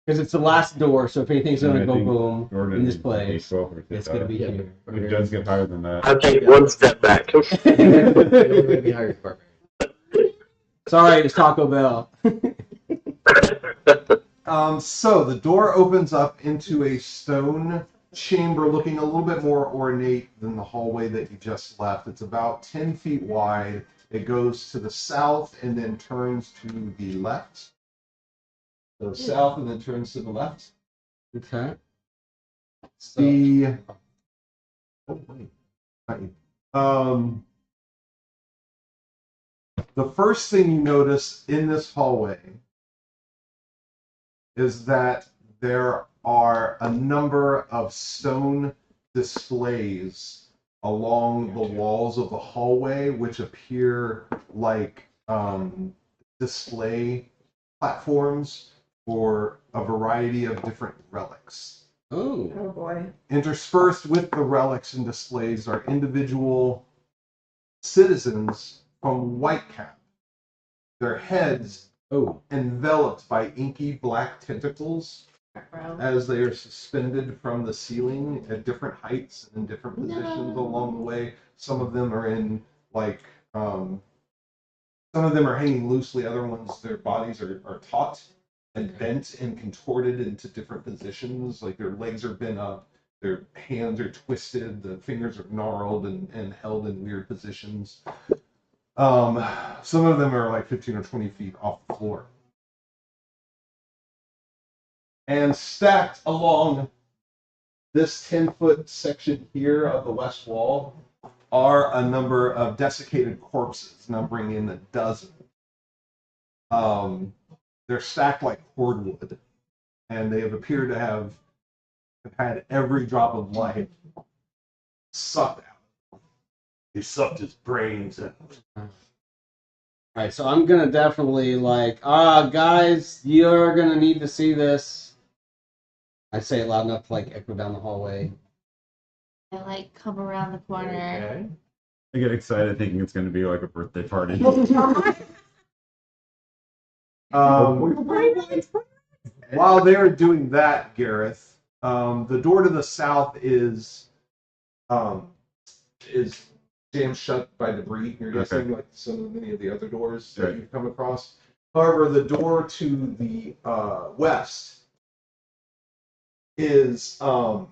Because it's the last door, so if anything's gonna I go think boom Gordon in this needs place, 12 or it's gonna be Yeah, here. It does get higher than that. I take one step back. It only made me higher department. Sorry, it's Taco Bell. So the door opens up into a stone chamber looking a little bit more ornate than the hallway that you just left. It's about 10 feet wide It goes to the south and then turns to the left. So south and then turns to the left. Okay. The oh, wait. Not you. The first thing you notice in this hallway is that there are a number of stone displays along the walls of the hallway, which appear like display platforms for a variety of different relics. Oh. Oh boy. Interspersed with the relics and displays are individual citizens from Whitecap. Their heads enveloped by inky black tentacles Bro. as they are suspended from the ceiling at different heights and in different positions along the way. Some of them are in like some of them are hanging loosely, other ones their bodies are taut and bent and contorted into different positions, like their legs are bent up, their hands are twisted, the fingers are gnarled and held in weird positions. Some of them are like 15 or 20 feet off the floor. And stacked along this 10-foot section here of the west wall are a number of desiccated corpses, numbering in a dozen. They're stacked like cordwood, and they have appeared to have had every drop of life sucked out. He sucked his brains out. All right, so I'm gonna definitely like, guys, you're gonna need to see this. I say it loud enough to like echo down the hallway. I like come around the corner. I get excited thinking it's going to be like a birthday party. While they're doing that, Gareth, the door to the south is jammed shut by debris. You're guessing, like many of the other doors that you've come across. However, the door to the west is. I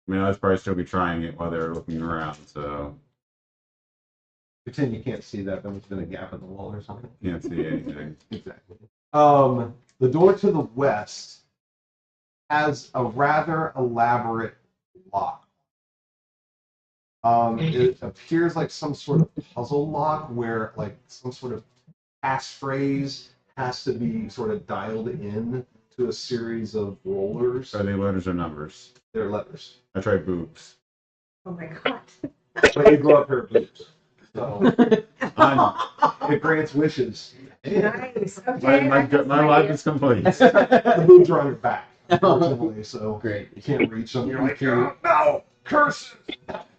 mean, I'd probably still be trying it while they're looking around, so. Pretend you can't see that. There's been a gap in the wall or something. Can't see anything. Exactly. The door to the west has a rather elaborate lock. It appears like some sort of puzzle lock where like some sort of passphrase has to be sort of dialed in to a series of rollers. Are they letters or numbers? They're letters. I tried boobs. Oh my god. But you grow up her boobs. So it grants wishes. Nice. Okay. My life is complete. The boobs are on your back, unfortunately, so Great. you can't reach them. You're like, oh, no, curses!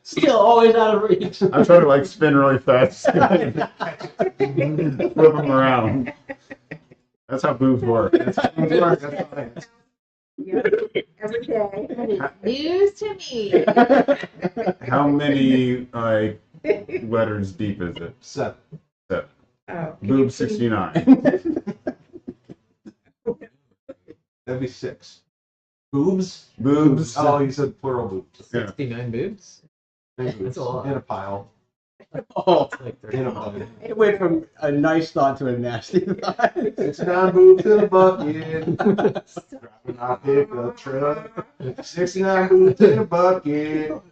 Still always out of reach. I'm trying to like spin really fast. Flip them around. That's how boobs work. That's fine. Yeah. Every day. News to me. How many like letters deep is it? 7. Oh, Boob 69. That'd be 6. Boobs? Boobs. Oh, you said plural boobs. 69 boobs? That's a lot. In a pile. Oh, It's like In a 30. bucket. it went from a nice thought to a nasty thought. 69 boobs in a bucket. Driving our pickup truck. 69 boobs in a bucket.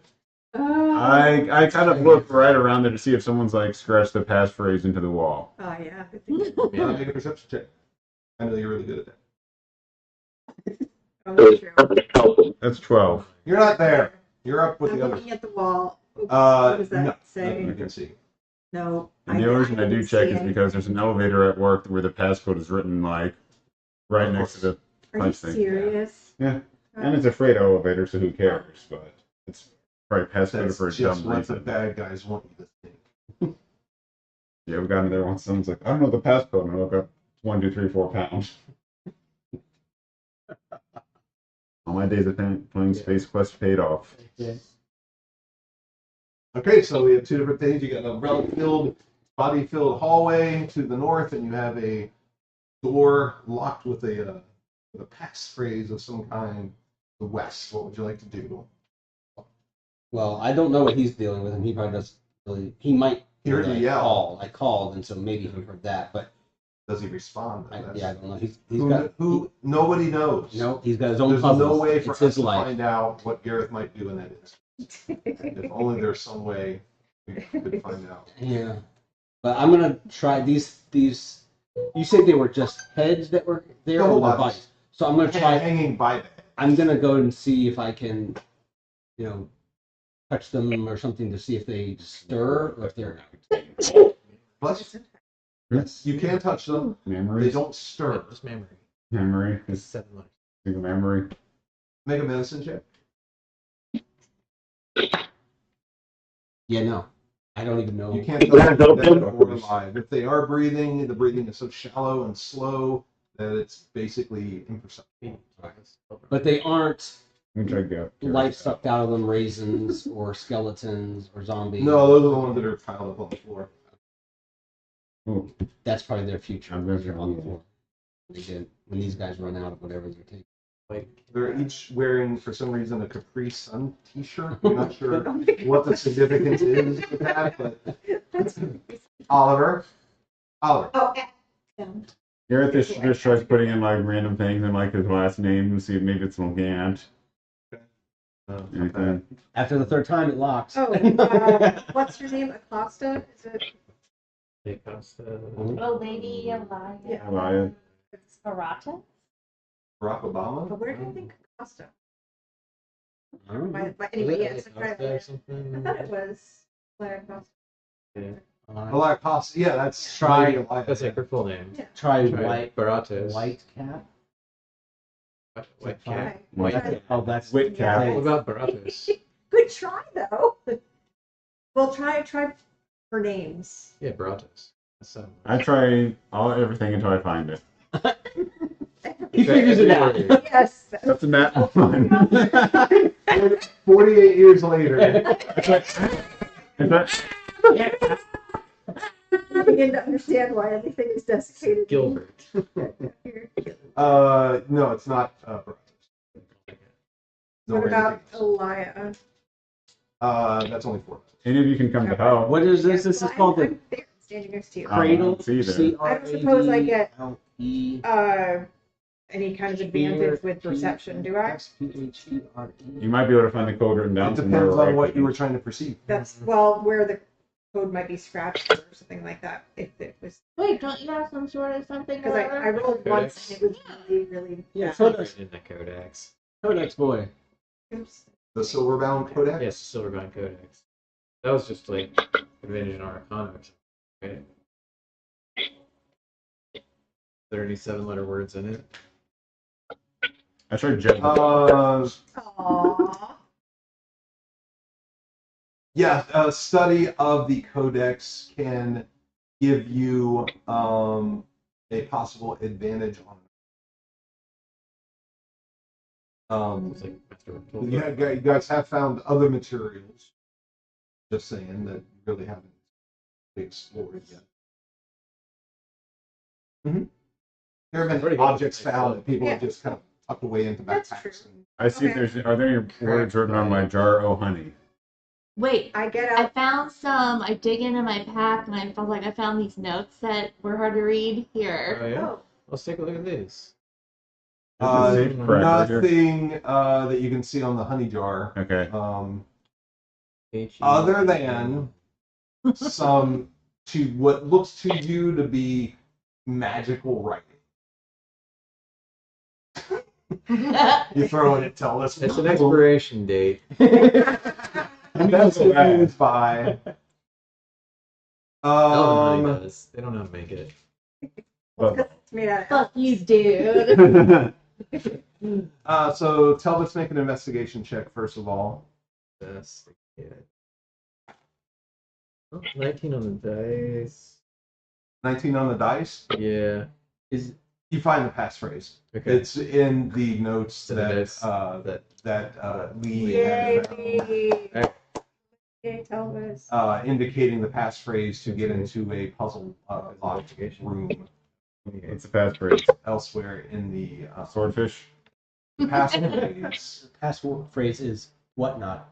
I kind of look right around there to see if someone's like scratched the passphrase into the wall. Oh yeah. Make a perception check. I know you're really good at that. Oh, that's true. Help them. That's 12. You're not there. You're up with I'm the others. looking at the wall. Oops, what does that No, say? you can see. No. And the only reason I do didn't check see is because there's an elevator at work where the passcode is written like right next to the Are you punch thing. serious? Yeah. And it's a freight elevator, so who cares? But it's probably passcode That's for a just dumb what the reason. bad guys want you to think. Yeah, we got in there once. Someone's like, I don't know the passcode, and I look up 1, 2, 3, 4 pounds. All my days of playing Space Quest paid off. Yeah. Okay, so we have 2 different things. You got a relic-filled, body-filled hallway to the north, and you have a door locked with a passphrase of some kind. The west. What would you like to do? Well, I don't know what he's dealing with, and he probably doesn't really. He might He heard you yell. I called, and so maybe he heard that, but Does he respond? I That's- don't know. He's Who, got nobody knows. no. He's got his own There's puzzles. no way for It's us his to life. find out what Gareth might do in that instance. If only there's some way we could find out. Yeah, but I'm gonna try these. You said they were just heads that were there, The or whole their bodies. bodies. So I'm gonna try. Hanging by that. I'm gonna go and see if I can, touch them or something to see if they stir or if they're. Plus, Yes. you can touch them. Memory. They don't stir. Just memory. Memory. It's It's 7 letters. single memory. Make a medicine check. Yeah, no, I don't even know. You can't tell if they're dead or alive. If they are breathing, the breathing is so shallow and slow that it's basically imperceptible. But they aren't Let me check out. life sucked out of them, raisins or skeletons or zombies. No, those are the ones that are piled up on the floor. Ooh, That's probably their future. I'm gonna on the floor. When these guys run out of whatever they're taking. They're each wearing, for some reason, a Capri Sun t-shirt. I'm not sure what the significance is with that, but Oliver. Oh, Gareth just tries putting in like random things in like his last name and see if maybe it's Gant. Anything. After the third time, it locks. oh, what's your name? Acosta? Is it? Oh, Lady Elia. Yeah. Elia. Barata? Barack Obama. But where do you think Acosta? I don't know. But anyway, yes, I Or thought something. it was Claire Acosta. Well, Acosta. Yeah, that's Try- Lady Elia. That's like her full name. Yeah. Try Try white Baratos. white cat. White Try- cat. White Try- Oh, that's Wit Yeah. cap. What about Baratos? Good try though. Well, try for names. Yeah, Baratos. That's I try everything until I find it. He figures it out. Yes. That's a nat one. 48 years later. You begin to understand why everything is desiccated. Gilbert. No, it's not Barack. What about Elia? That's only 4. Any of you can come to help. What is this? This is Well, called the I'm there, standing next to you. cradle. See there. I don't suppose I get- CRADLE. Any kind of advantage with perception, do I? SPHERE. You might be able to find the code written down It somewhere. depends on right? what you were trying to perceive. That's, well, where the code might be scratched or something like that. If it was, Wait, don't you have some sort of something? because I rolled once and it was really, really. Yeah, bad. Codex. In the Codex. Codex boy. Oops. The Silverbound Codex? Yes, Silverbound Codex. That was just like advantage in Arcana or something, right? 37 letter words in it. I tried Jet. Aww. Yeah, a study of the Codex can give you a possible advantage on. It's like Master You guys have found other materials. Just saying that you really haven't explored yet. Mm-hmm. There have Pretty been good. objects found that people have just kind of tucked away into That's backpacks. true. I see if there's. Are there any words written on my jar? Oh, honey. Wait, I get I out. found some. I dig into my pack and I felt like I found these notes that were hard to read Oh, here. yeah? Oh, Let's take a look at these. Safe crack right here. Nothing that you can see on the honey jar. Okay. Other than some to what looks to you to be magical writing. You throw it at tell us. It's an expiration date. That's used by. Elven Honey does. They don't know how to make it. well, 'cause it's made out of. Fuck you, dude. So Talbot's make an investigation check first of all. That's the kid. Oh, 19 on the dice. 19 on the dice. Yeah. You find the passphrase. Okay. It's in the notes In the that notes Lee Yay! had, Alright. Yay, tell us. indicating the passphrase to get into a puzzle locked room What's the passphrase? elsewhere in the Swordfish. passphrase. Passphrase is whatnot.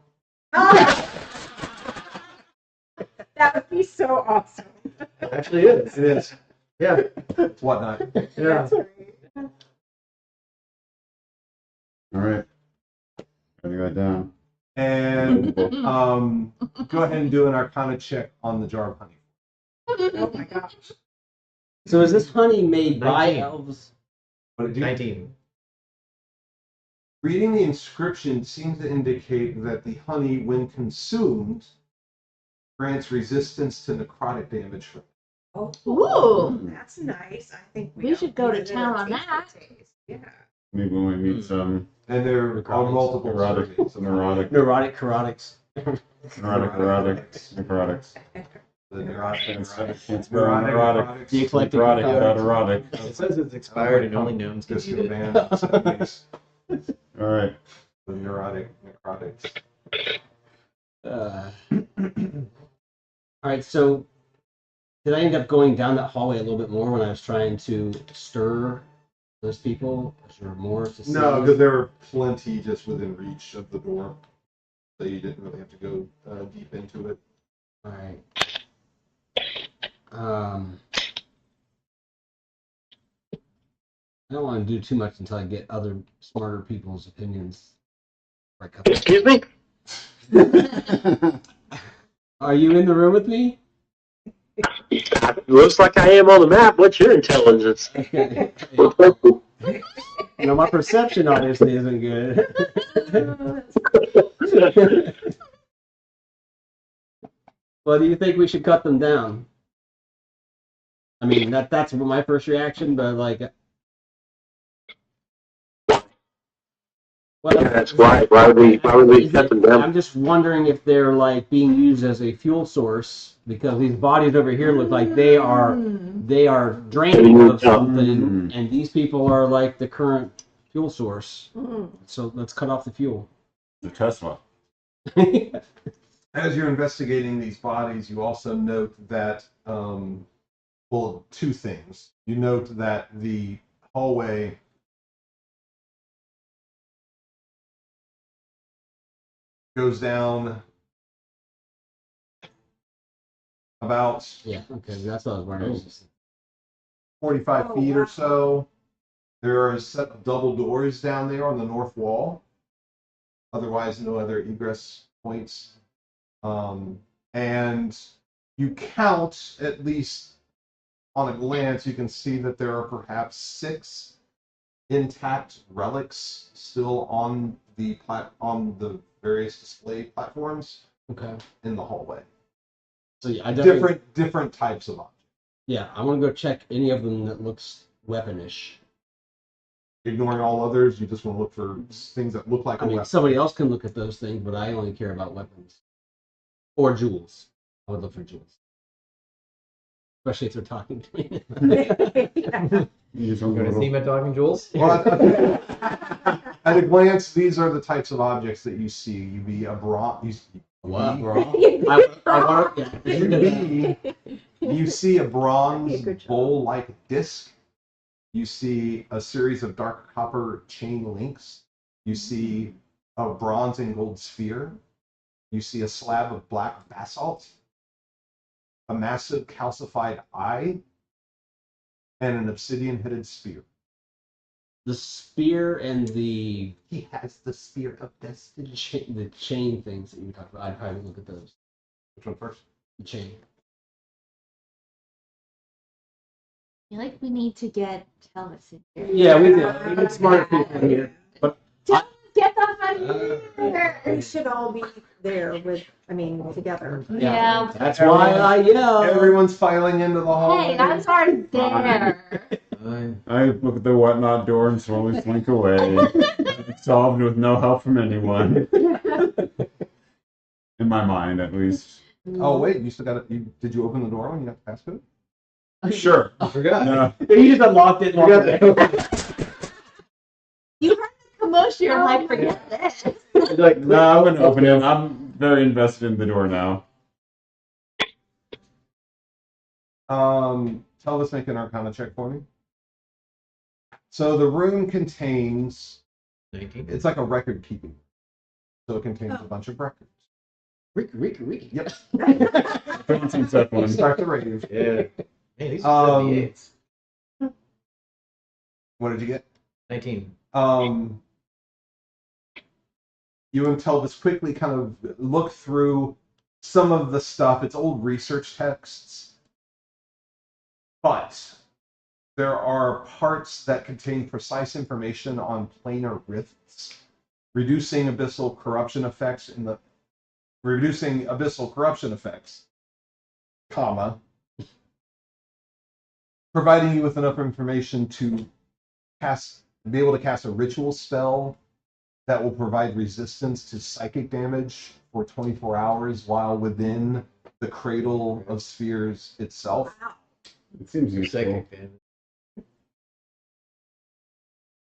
That would be He's so awesome. It actually is. It is. Yeah. It's whatnot. Yeah. That's great. All right. Writing that down. And go ahead and do an Arcana check on the jar of honey. Oh my gosh. So is this honey made by 19. elves? What did you? 19. Reading the inscription seems to indicate that the honey, when consumed, grants resistance to necrotic damage from Oh, Ooh. that's nice. I think We should go to need town on taste that. taste. Yeah. Maybe when we meet some And there are Necrotics. multiple neurotic, servings of neurotic, Neurotic carotics. necrotics. the neurotic. Can't spell neurotic. The eclectic Neurotic necrotics. without erotic. It says it's expired and only gnomes can Disco eat it. band, 70s, All right. the neurotic necrotics. All right, so did I end up going down that hallway a little bit more when I was trying to stir those people? Is there more to see? No, because there were plenty just within reach of the door, so you didn't really have to go deep into it. All right. I don't want to do too much until I get other smarter people's opinions. Excuse me? Are you in the room with me? Looks like I am on the map. What's your intelligence? Okay. My perception obviously isn't good. Well, do you think we should cut them down? I mean, that's my first reaction, but like, well, Yeah, that's why. Why would we cut them down? I'm just wondering if they're like being used as a fuel source because these bodies over here look like they are draining of something, and these people are like the current fuel source. So let's cut off the fuel. The Tesla. As you're investigating these bodies, you also note that, well, two things. You note that the hallway goes down about Yeah, okay, that's what I was wondering. 45 feet or so. There are a set of double doors down there on the north wall. Otherwise, no other egress points. And you count, at least on a glance, you can see that there are perhaps 6 intact relics still on the various display platforms Okay. in the hallway. So yeah, I definitely, Different types of objects. yeah, I want to go check any of them that looks weaponish. Ignoring all others, you just want to look for things that look like I a mean, weapon. somebody else can look at those things, but I only care about weapons or jewels. I would look for jewels, especially if they're talking to me. Use a I'm going to little- see my talking jewels. Well, at a glance, these are the types of objects that you see. You be a bronze. What? You see a bronze Good job. bowl-like disc. You see a series of dark copper chain links. You see a bronze and gold sphere. You see a slab of black basalt, a massive calcified eye, and an obsidian-headed spear. The spear and the He has the spear of destiny. the chain things that you talked about. I'd probably look at those. Which one first? The chain. I feel like we need to get Telvis in here. Yeah, we do. We need smarter people in here. Telvis, get the fuck here! We should all be there together. Yeah. That's why I yell. Everyone's filing into the hallway. Hey, I was already there. I look at the whatnot door and slowly slink away. Solved with no help from anyone. In my mind, at least. Oh wait, you still got it. Did you open the door when you got the passcode? Sure. I forgot. No. You just unlocked it. And walked away. You heard the commotion, you're like, forget this. Like, No, I'm gonna open it. I'm very invested in the door now. Tell us, make an Arcana check for me. So the room contains, 19. it's like a record keeping. So it contains a bunch of records. Ricky. Yep. Throwing some stuff on. Start the rave. Yeah. Man, these are 78s. What did you get? 19. You and Telvis quickly kind of look through some of the stuff. It's old research texts, but there are parts that contain precise information on planar rifts, reducing abyssal corruption effects, comma, providing you with enough information to be able to cast a ritual spell that will provide resistance to psychic damage for 24 hours while within the Cradle of Spheres itself. Wow. It seems Your useful. psychic damage.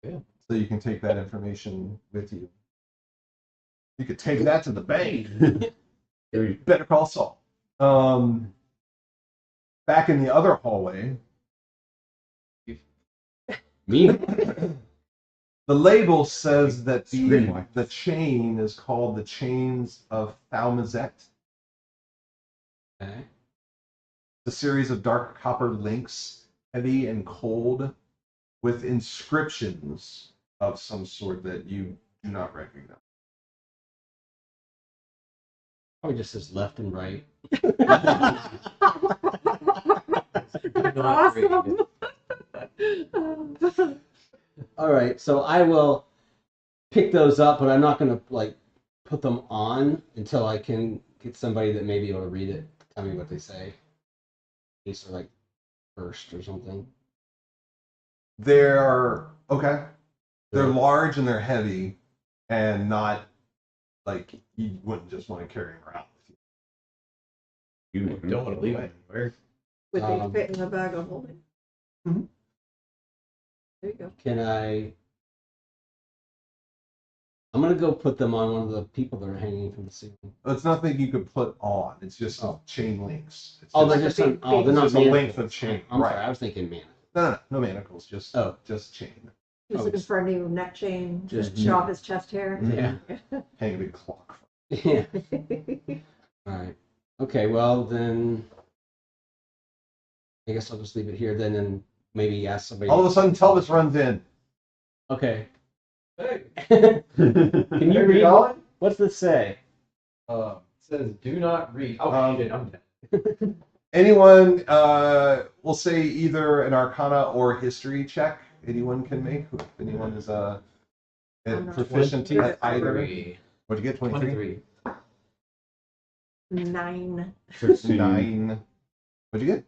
Yeah. So you can take that information with you. You could take that to the bank. Better call Saul. Back in the other hallway, Me? the label says that Streamline. the chain is called the Chains of Thalmazet. Okay. A series of dark copper links, heavy and cold, with inscriptions of some sort that you do not recognize. Probably just says left and right. Awesome. All right, so I will pick those up, but I'm not gonna like put them on until I can get somebody that may be able to read it. Tell me what they say. In case they're like first or something. They're okay. They're large and they're heavy, and not like you wouldn't just want to carry them around with you. You Don't want to leave it anywhere. Would they fit in the bag of holding? Mhm. There you go. Can I? I'm gonna go put them on one of the people that are hanging from the ceiling. It's nothing you could put on. It's just Oh. chain links. It's Oh, just, they're just big- on, oh, they're it's not just a length manacles. of chain. I'm Right. sorry, I was thinking man. No manacles. Just chain. He's Oh, looking it's- for a new neck chain. Just- Just show off his chest hair. Yeah. Hang a big clock. Yeah. All right. Okay. Well, then I guess I'll just leave it here then, and maybe ask somebody. All of a sudden, Telvis runs in. Okay. Hey. Can you read? going? What's this say? It says do not read. Oh, shit, I'm dead. Anyone, we'll say either an Arcana or History check. Anyone can make. If anyone is proficient at either. 23. What'd you get? 23? 9. 16. 9. What'd you get?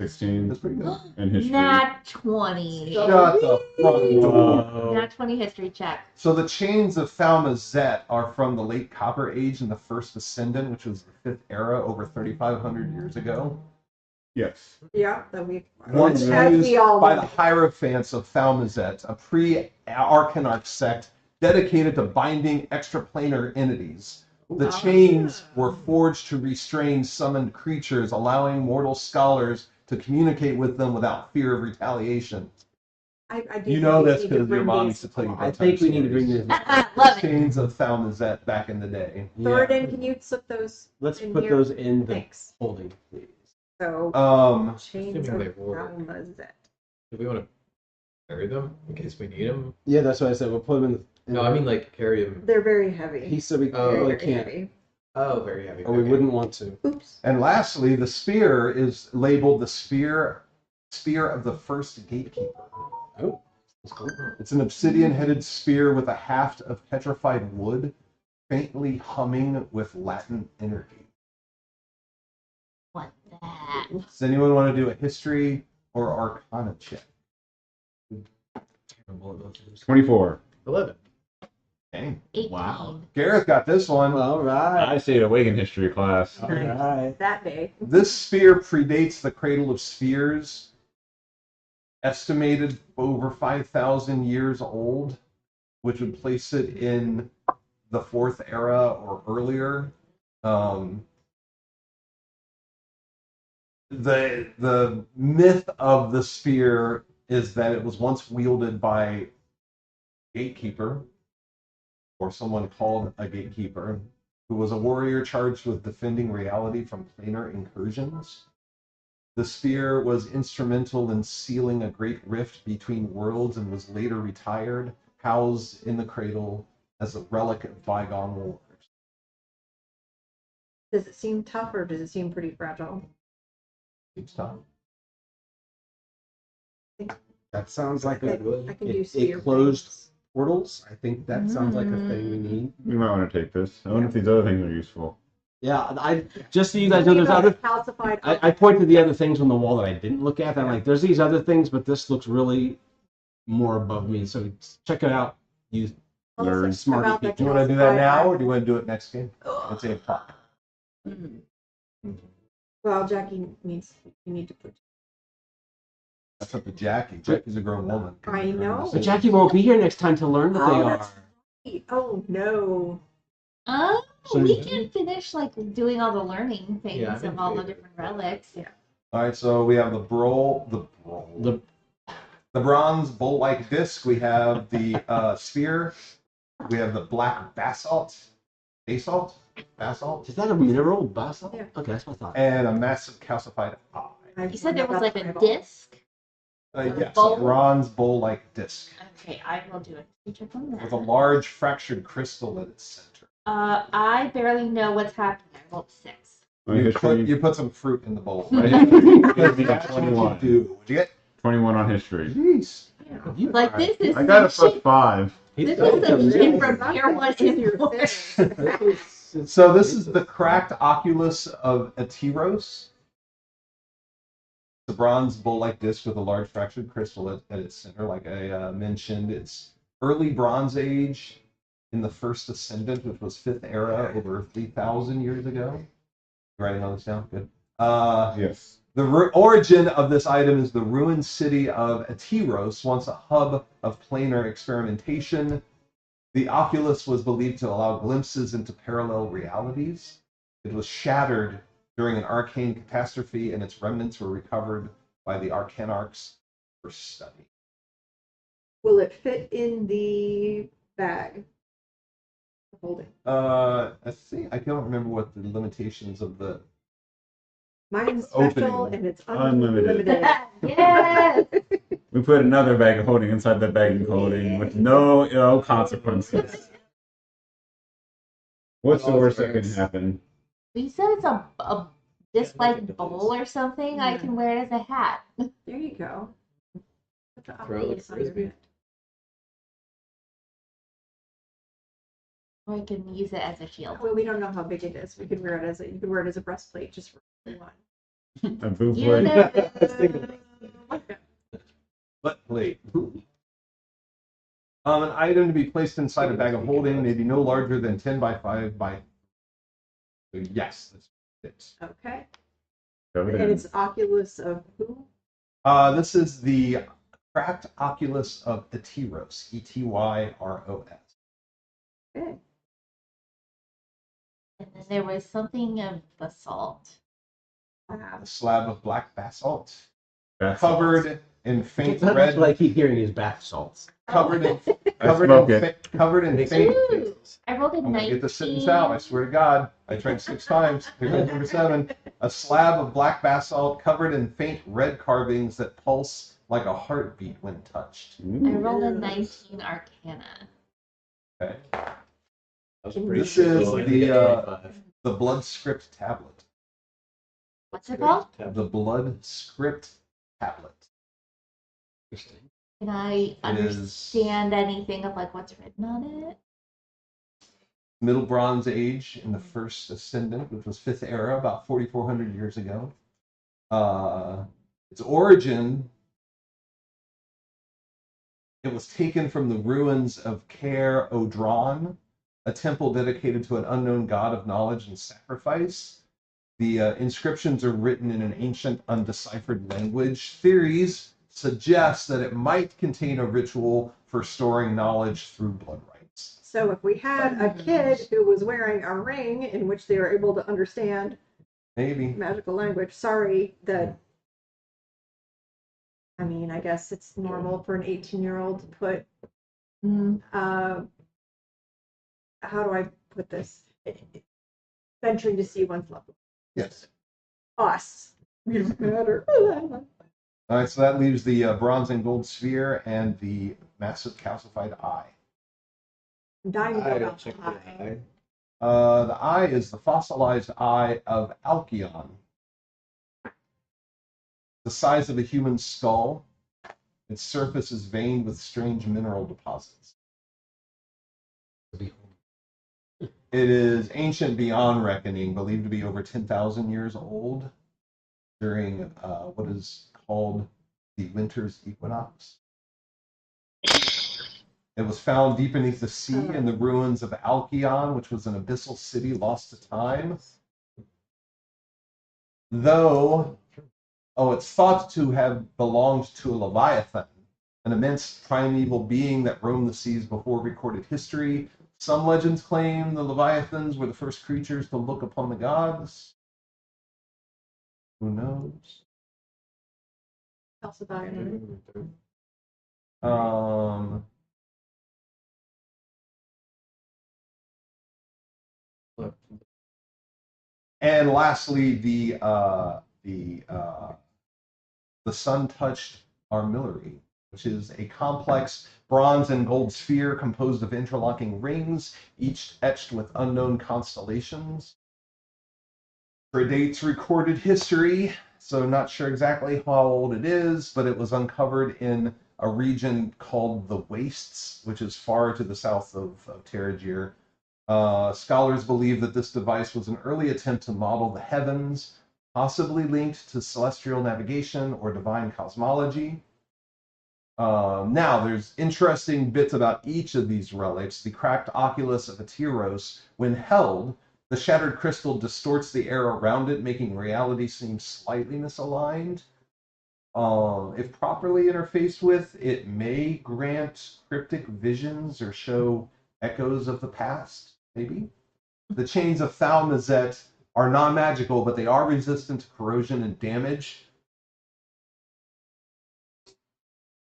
16. That's pretty good. And history. Nat 20. Shut the front door. Nat 20 history check. So the chains of Thalmazet are from the late Copper Age and the First Ascendant, which was the 5th era over 3,500 years ago. Yes. Yeah, that we. Once As used we all by know. the Hierophants of Thalmazet, a pre-Arcanarch sect dedicated to binding extraplanar entities. The chains were forged to restrain summoned creatures, allowing mortal scholars to communicate with them without fear of retaliation. I do You think know we this need to because your bring mom these used to tell you along. I bedtime think we need to bring stories. this. Love it. Chains of Thalmazet back in the day. Thornton, can you slip those Let's in put here? those in the Thanks. holding, please. So, chains assuming of they work. Thalmazet. Do we want to carry them in case we need them? Yeah, that's what I said. We'll put them in the. No, I mean like carry them. They're very heavy. He said we Oh, really Very can't, heavy. Oh, very heavy. or we Okay. wouldn't want to. Oops. And lastly, the spear is labeled the spear of the first gatekeeper. Oh, that's cool. It's an obsidian-headed spear with a haft of petrified wood, faintly humming with Latin energy. What that? Does anyone want to do a history or arcana check? Terrible at both of those. 24. 11. Okay. 18. Wow. Gareth got this one. All right. I say awaken history class. All right. That day. This spear predates the Cradle of Spheres, estimated over 5,000 years old, which would place it in the 4th era or earlier. The myth of the spear is that it was once wielded by a gatekeeper, or someone called a gatekeeper, who was a warrior charged with defending reality from planar incursions. The spear was instrumental in sealing a great rift between worlds and was later retired, housed in the cradle as a relic of bygone wars. Does it seem tough or does it seem pretty fragile? Seems tough. That sounds like I can do spear it closed things. portals. I think that sounds like a thing we need. You might want to take this. I wonder if these other things are useful. Yeah, I just so you guys know, there's other. Calcified. I pointed the other things on the wall that I didn't look at. I'm like, there's these other things, but this looks really more above me. So check it out, you Nerds. smarty About the people. Do you want to do that calcified now, iron. or do you want to do it next game? It's 8 o'clock. Well, Jackie needs. You need to put. That's up to Jackie. Jackie's a grown woman. I know. But Jackie won't be here next time to learn what they Oh, are. that's right. Oh no. So We you- can finish like doing all the learning things Yeah, I'm in of all the favor. different relics. All right, so we have the bronze bowl-like disc. We have the sphere. We have the black basalt, Is that a mineral basalt? Yeah. Okay, that's what I thought. and a massive calcified eye. You said there was like a disc. Yes, bowl? a bronze bowl-like disc Okay, I will do a check on with a that. large fractured crystal at its center. I barely know what's happening. I rolled 6. My You history, put some fruit in the bowl. my Right? history Because is that's what you 21. do. What'd you get? 21 on history. Jeez. Like this is I got a some shit- +5. This is some shit from year 1 and 4. So this is the cracked oculus of Atiros. The bronze bowl-like disc with a large fractured crystal at its center, like I mentioned. It's early Bronze Age in the first ascendant, which was 5th era over 3,000 years ago. You writing all this down? Good. Yes. The origin of this item is the ruined city of Atiros, once a hub of planar experimentation. The oculus was believed to allow glimpses into parallel realities. It was shattered during an arcane catastrophe, and its remnants were recovered by the Arcanarchs for study. Will it fit in the bag? Holding. I think I don't remember what the limitations of the. Mine's special Opening. and it's Unlimited. unlimited. Yes. We put another bag of holding inside that bag of holding with no ill consequences. What's the worst that can happen? You said it's a disc like bowl or something. I can wear it as a hat. There you go. Put the Throw it like a oculus on your frisbee. head. Or I can use it as a shield. Well, we don't know how big it is. We could wear it as a. You could wear it as a breastplate just for one. A boob You blade? know, Butt plate. An item to be placed inside a bag of holding may be no larger than 10 by 5 by. So yes, that's it. Okay. Covered And in. it's oculus of who? This is the cracked oculus of Etyros, Etyros. Okay. and then there was something of basalt. Wow. A slab of black basalt, Bath covered in faint That's red, what I keep hearing is bath salts. covered in I smoke it. covered in faint. Ooh, I rolled a I'm gonna 19. get this sentence out. I swear to God. I tried 6 times. Here goes number 7. A slab of black basalt covered in faint red carvings that pulse like a heartbeat when touched. I Ooh. rolled a 19 Arcana. Okay. That was pretty This is cool. the blood script tablet. What's it called? The blood script tablet. Interesting. Can I It is- understand anything of like what's written on it? Middle Bronze Age in the first ascendant, which was 5th era, about 4,400 years ago. Its origin, it was taken from the ruins of Caer Odron, a temple dedicated to an unknown god of knowledge and sacrifice. The inscriptions are written in an ancient, undeciphered language. Theories suggest that it might contain a ritual for storing knowledge through blood rites. So if we had a kid who was wearing a ring in which they were able to understand Maybe. magical language, sorry that. I mean, I guess it's normal for an 18-year-old to put. Mm. How do I put this? venturing to see one's loved. Yes. Us. We don't matter. All right, so that leaves the bronze and gold sphere and the massive calcified eye. I'm dying to go I about check the the eye. eye. The eye is the fossilized eye of Alcyon. The size of a human skull. Its surface is veined with strange mineral deposits. It is ancient beyond reckoning, believed to be over 10,000 years old during what is called the winter's equinox. It was found deep beneath the sea in the ruins of Alcyon, which was an abyssal city lost to time. Though, it's thought to have belonged to a leviathan, an immense primeval being that roamed the seas before recorded history. Some legends claim the leviathans were the first creatures to look upon the gods. Who knows? Calcified. And lastly, the sun-touched armillary, which is a complex bronze and gold sphere composed of interlocking rings, each etched with unknown constellations. Predates recorded history, so not sure exactly how old it is, but it was uncovered in a region called the Wastes, which is far to the south of Terragir. Scholars believe that this device was an early attempt to model the heavens, possibly linked to celestial navigation or divine cosmology. Now, there's interesting bits about each of these relics. The cracked oculus of Atiros, when held, the shattered crystal distorts the air around it, making reality seem slightly misaligned. If properly interfaced with, it may grant cryptic visions or show echoes of the past, maybe. The chains of Thalmazet are non-magical, but they are resistant to corrosion and damage.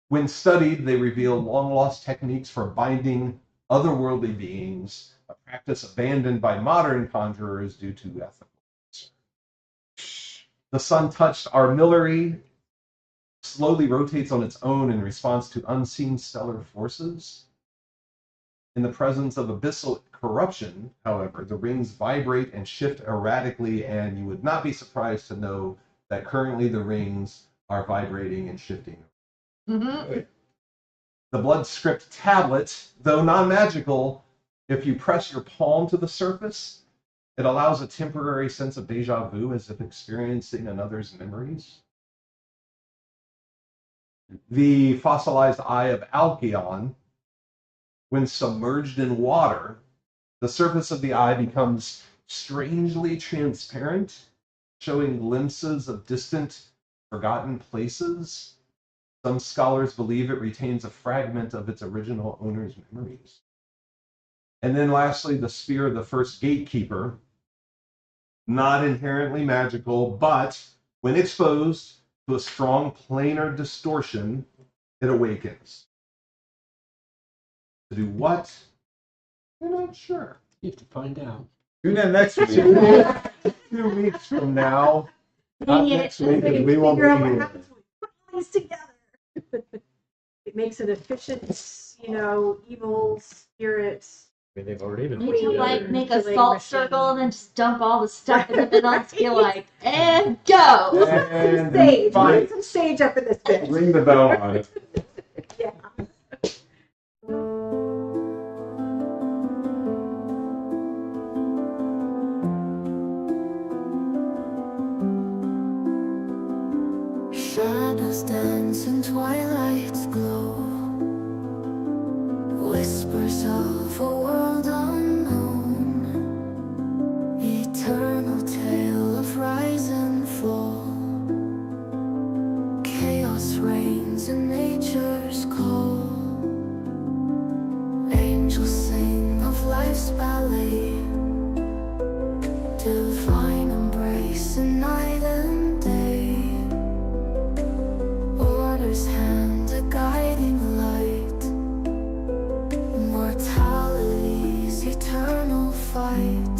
When studied, they reveal long-lost techniques for binding otherworldly beings, a practice abandoned by modern conjurers due to ethical concerns. The sun-touched armillary slowly rotates on its own in response to unseen stellar forces. In the presence of abyssal corruption, however, the rings vibrate and shift erratically, and you would not be surprised to know that currently the rings are vibrating and shifting. Mm-hmm. The blood script tablet, though non-magical, if you press your palm to the surface, it allows a temporary sense of deja vu as if experiencing another's memories. The fossilized eye of Alcyon, when submerged in water, the surface of the eye becomes strangely transparent, showing glimpses of distant, forgotten places. Some scholars believe it retains a fragment of its original owner's memories. And then lastly, the spear of the first gatekeeper, not inherently magical, but when exposed to a strong planar distortion, it awakens. To do what? We're not sure. You have to find out. Tune in next week. 2 weeks from now. Not next week, because we won't be Figure out what here. happens when we put these together. It makes an efficient, evil spirit. I mean, they've already been We put can together. make a Manipulating salt machine. circle and then just dump all the stuff in the middle and just be like, and go. And Sage. fine. Put some sage up in this bitch. Ring the bell on it. Yeah. Shadows dance and twilights glow, whispers of a world unknown, eternal tale of rise and fall. Chaos reigns in nature's call. Angels sing of life's ballet, divine embrace in night and day. Order's hand, a guiding light, mortality's eternal fight.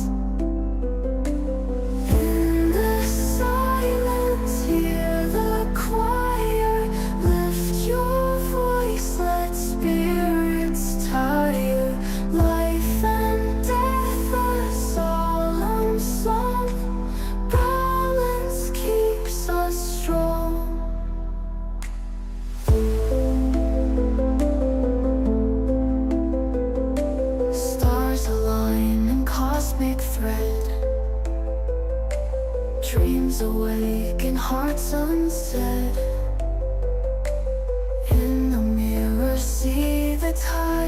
the time.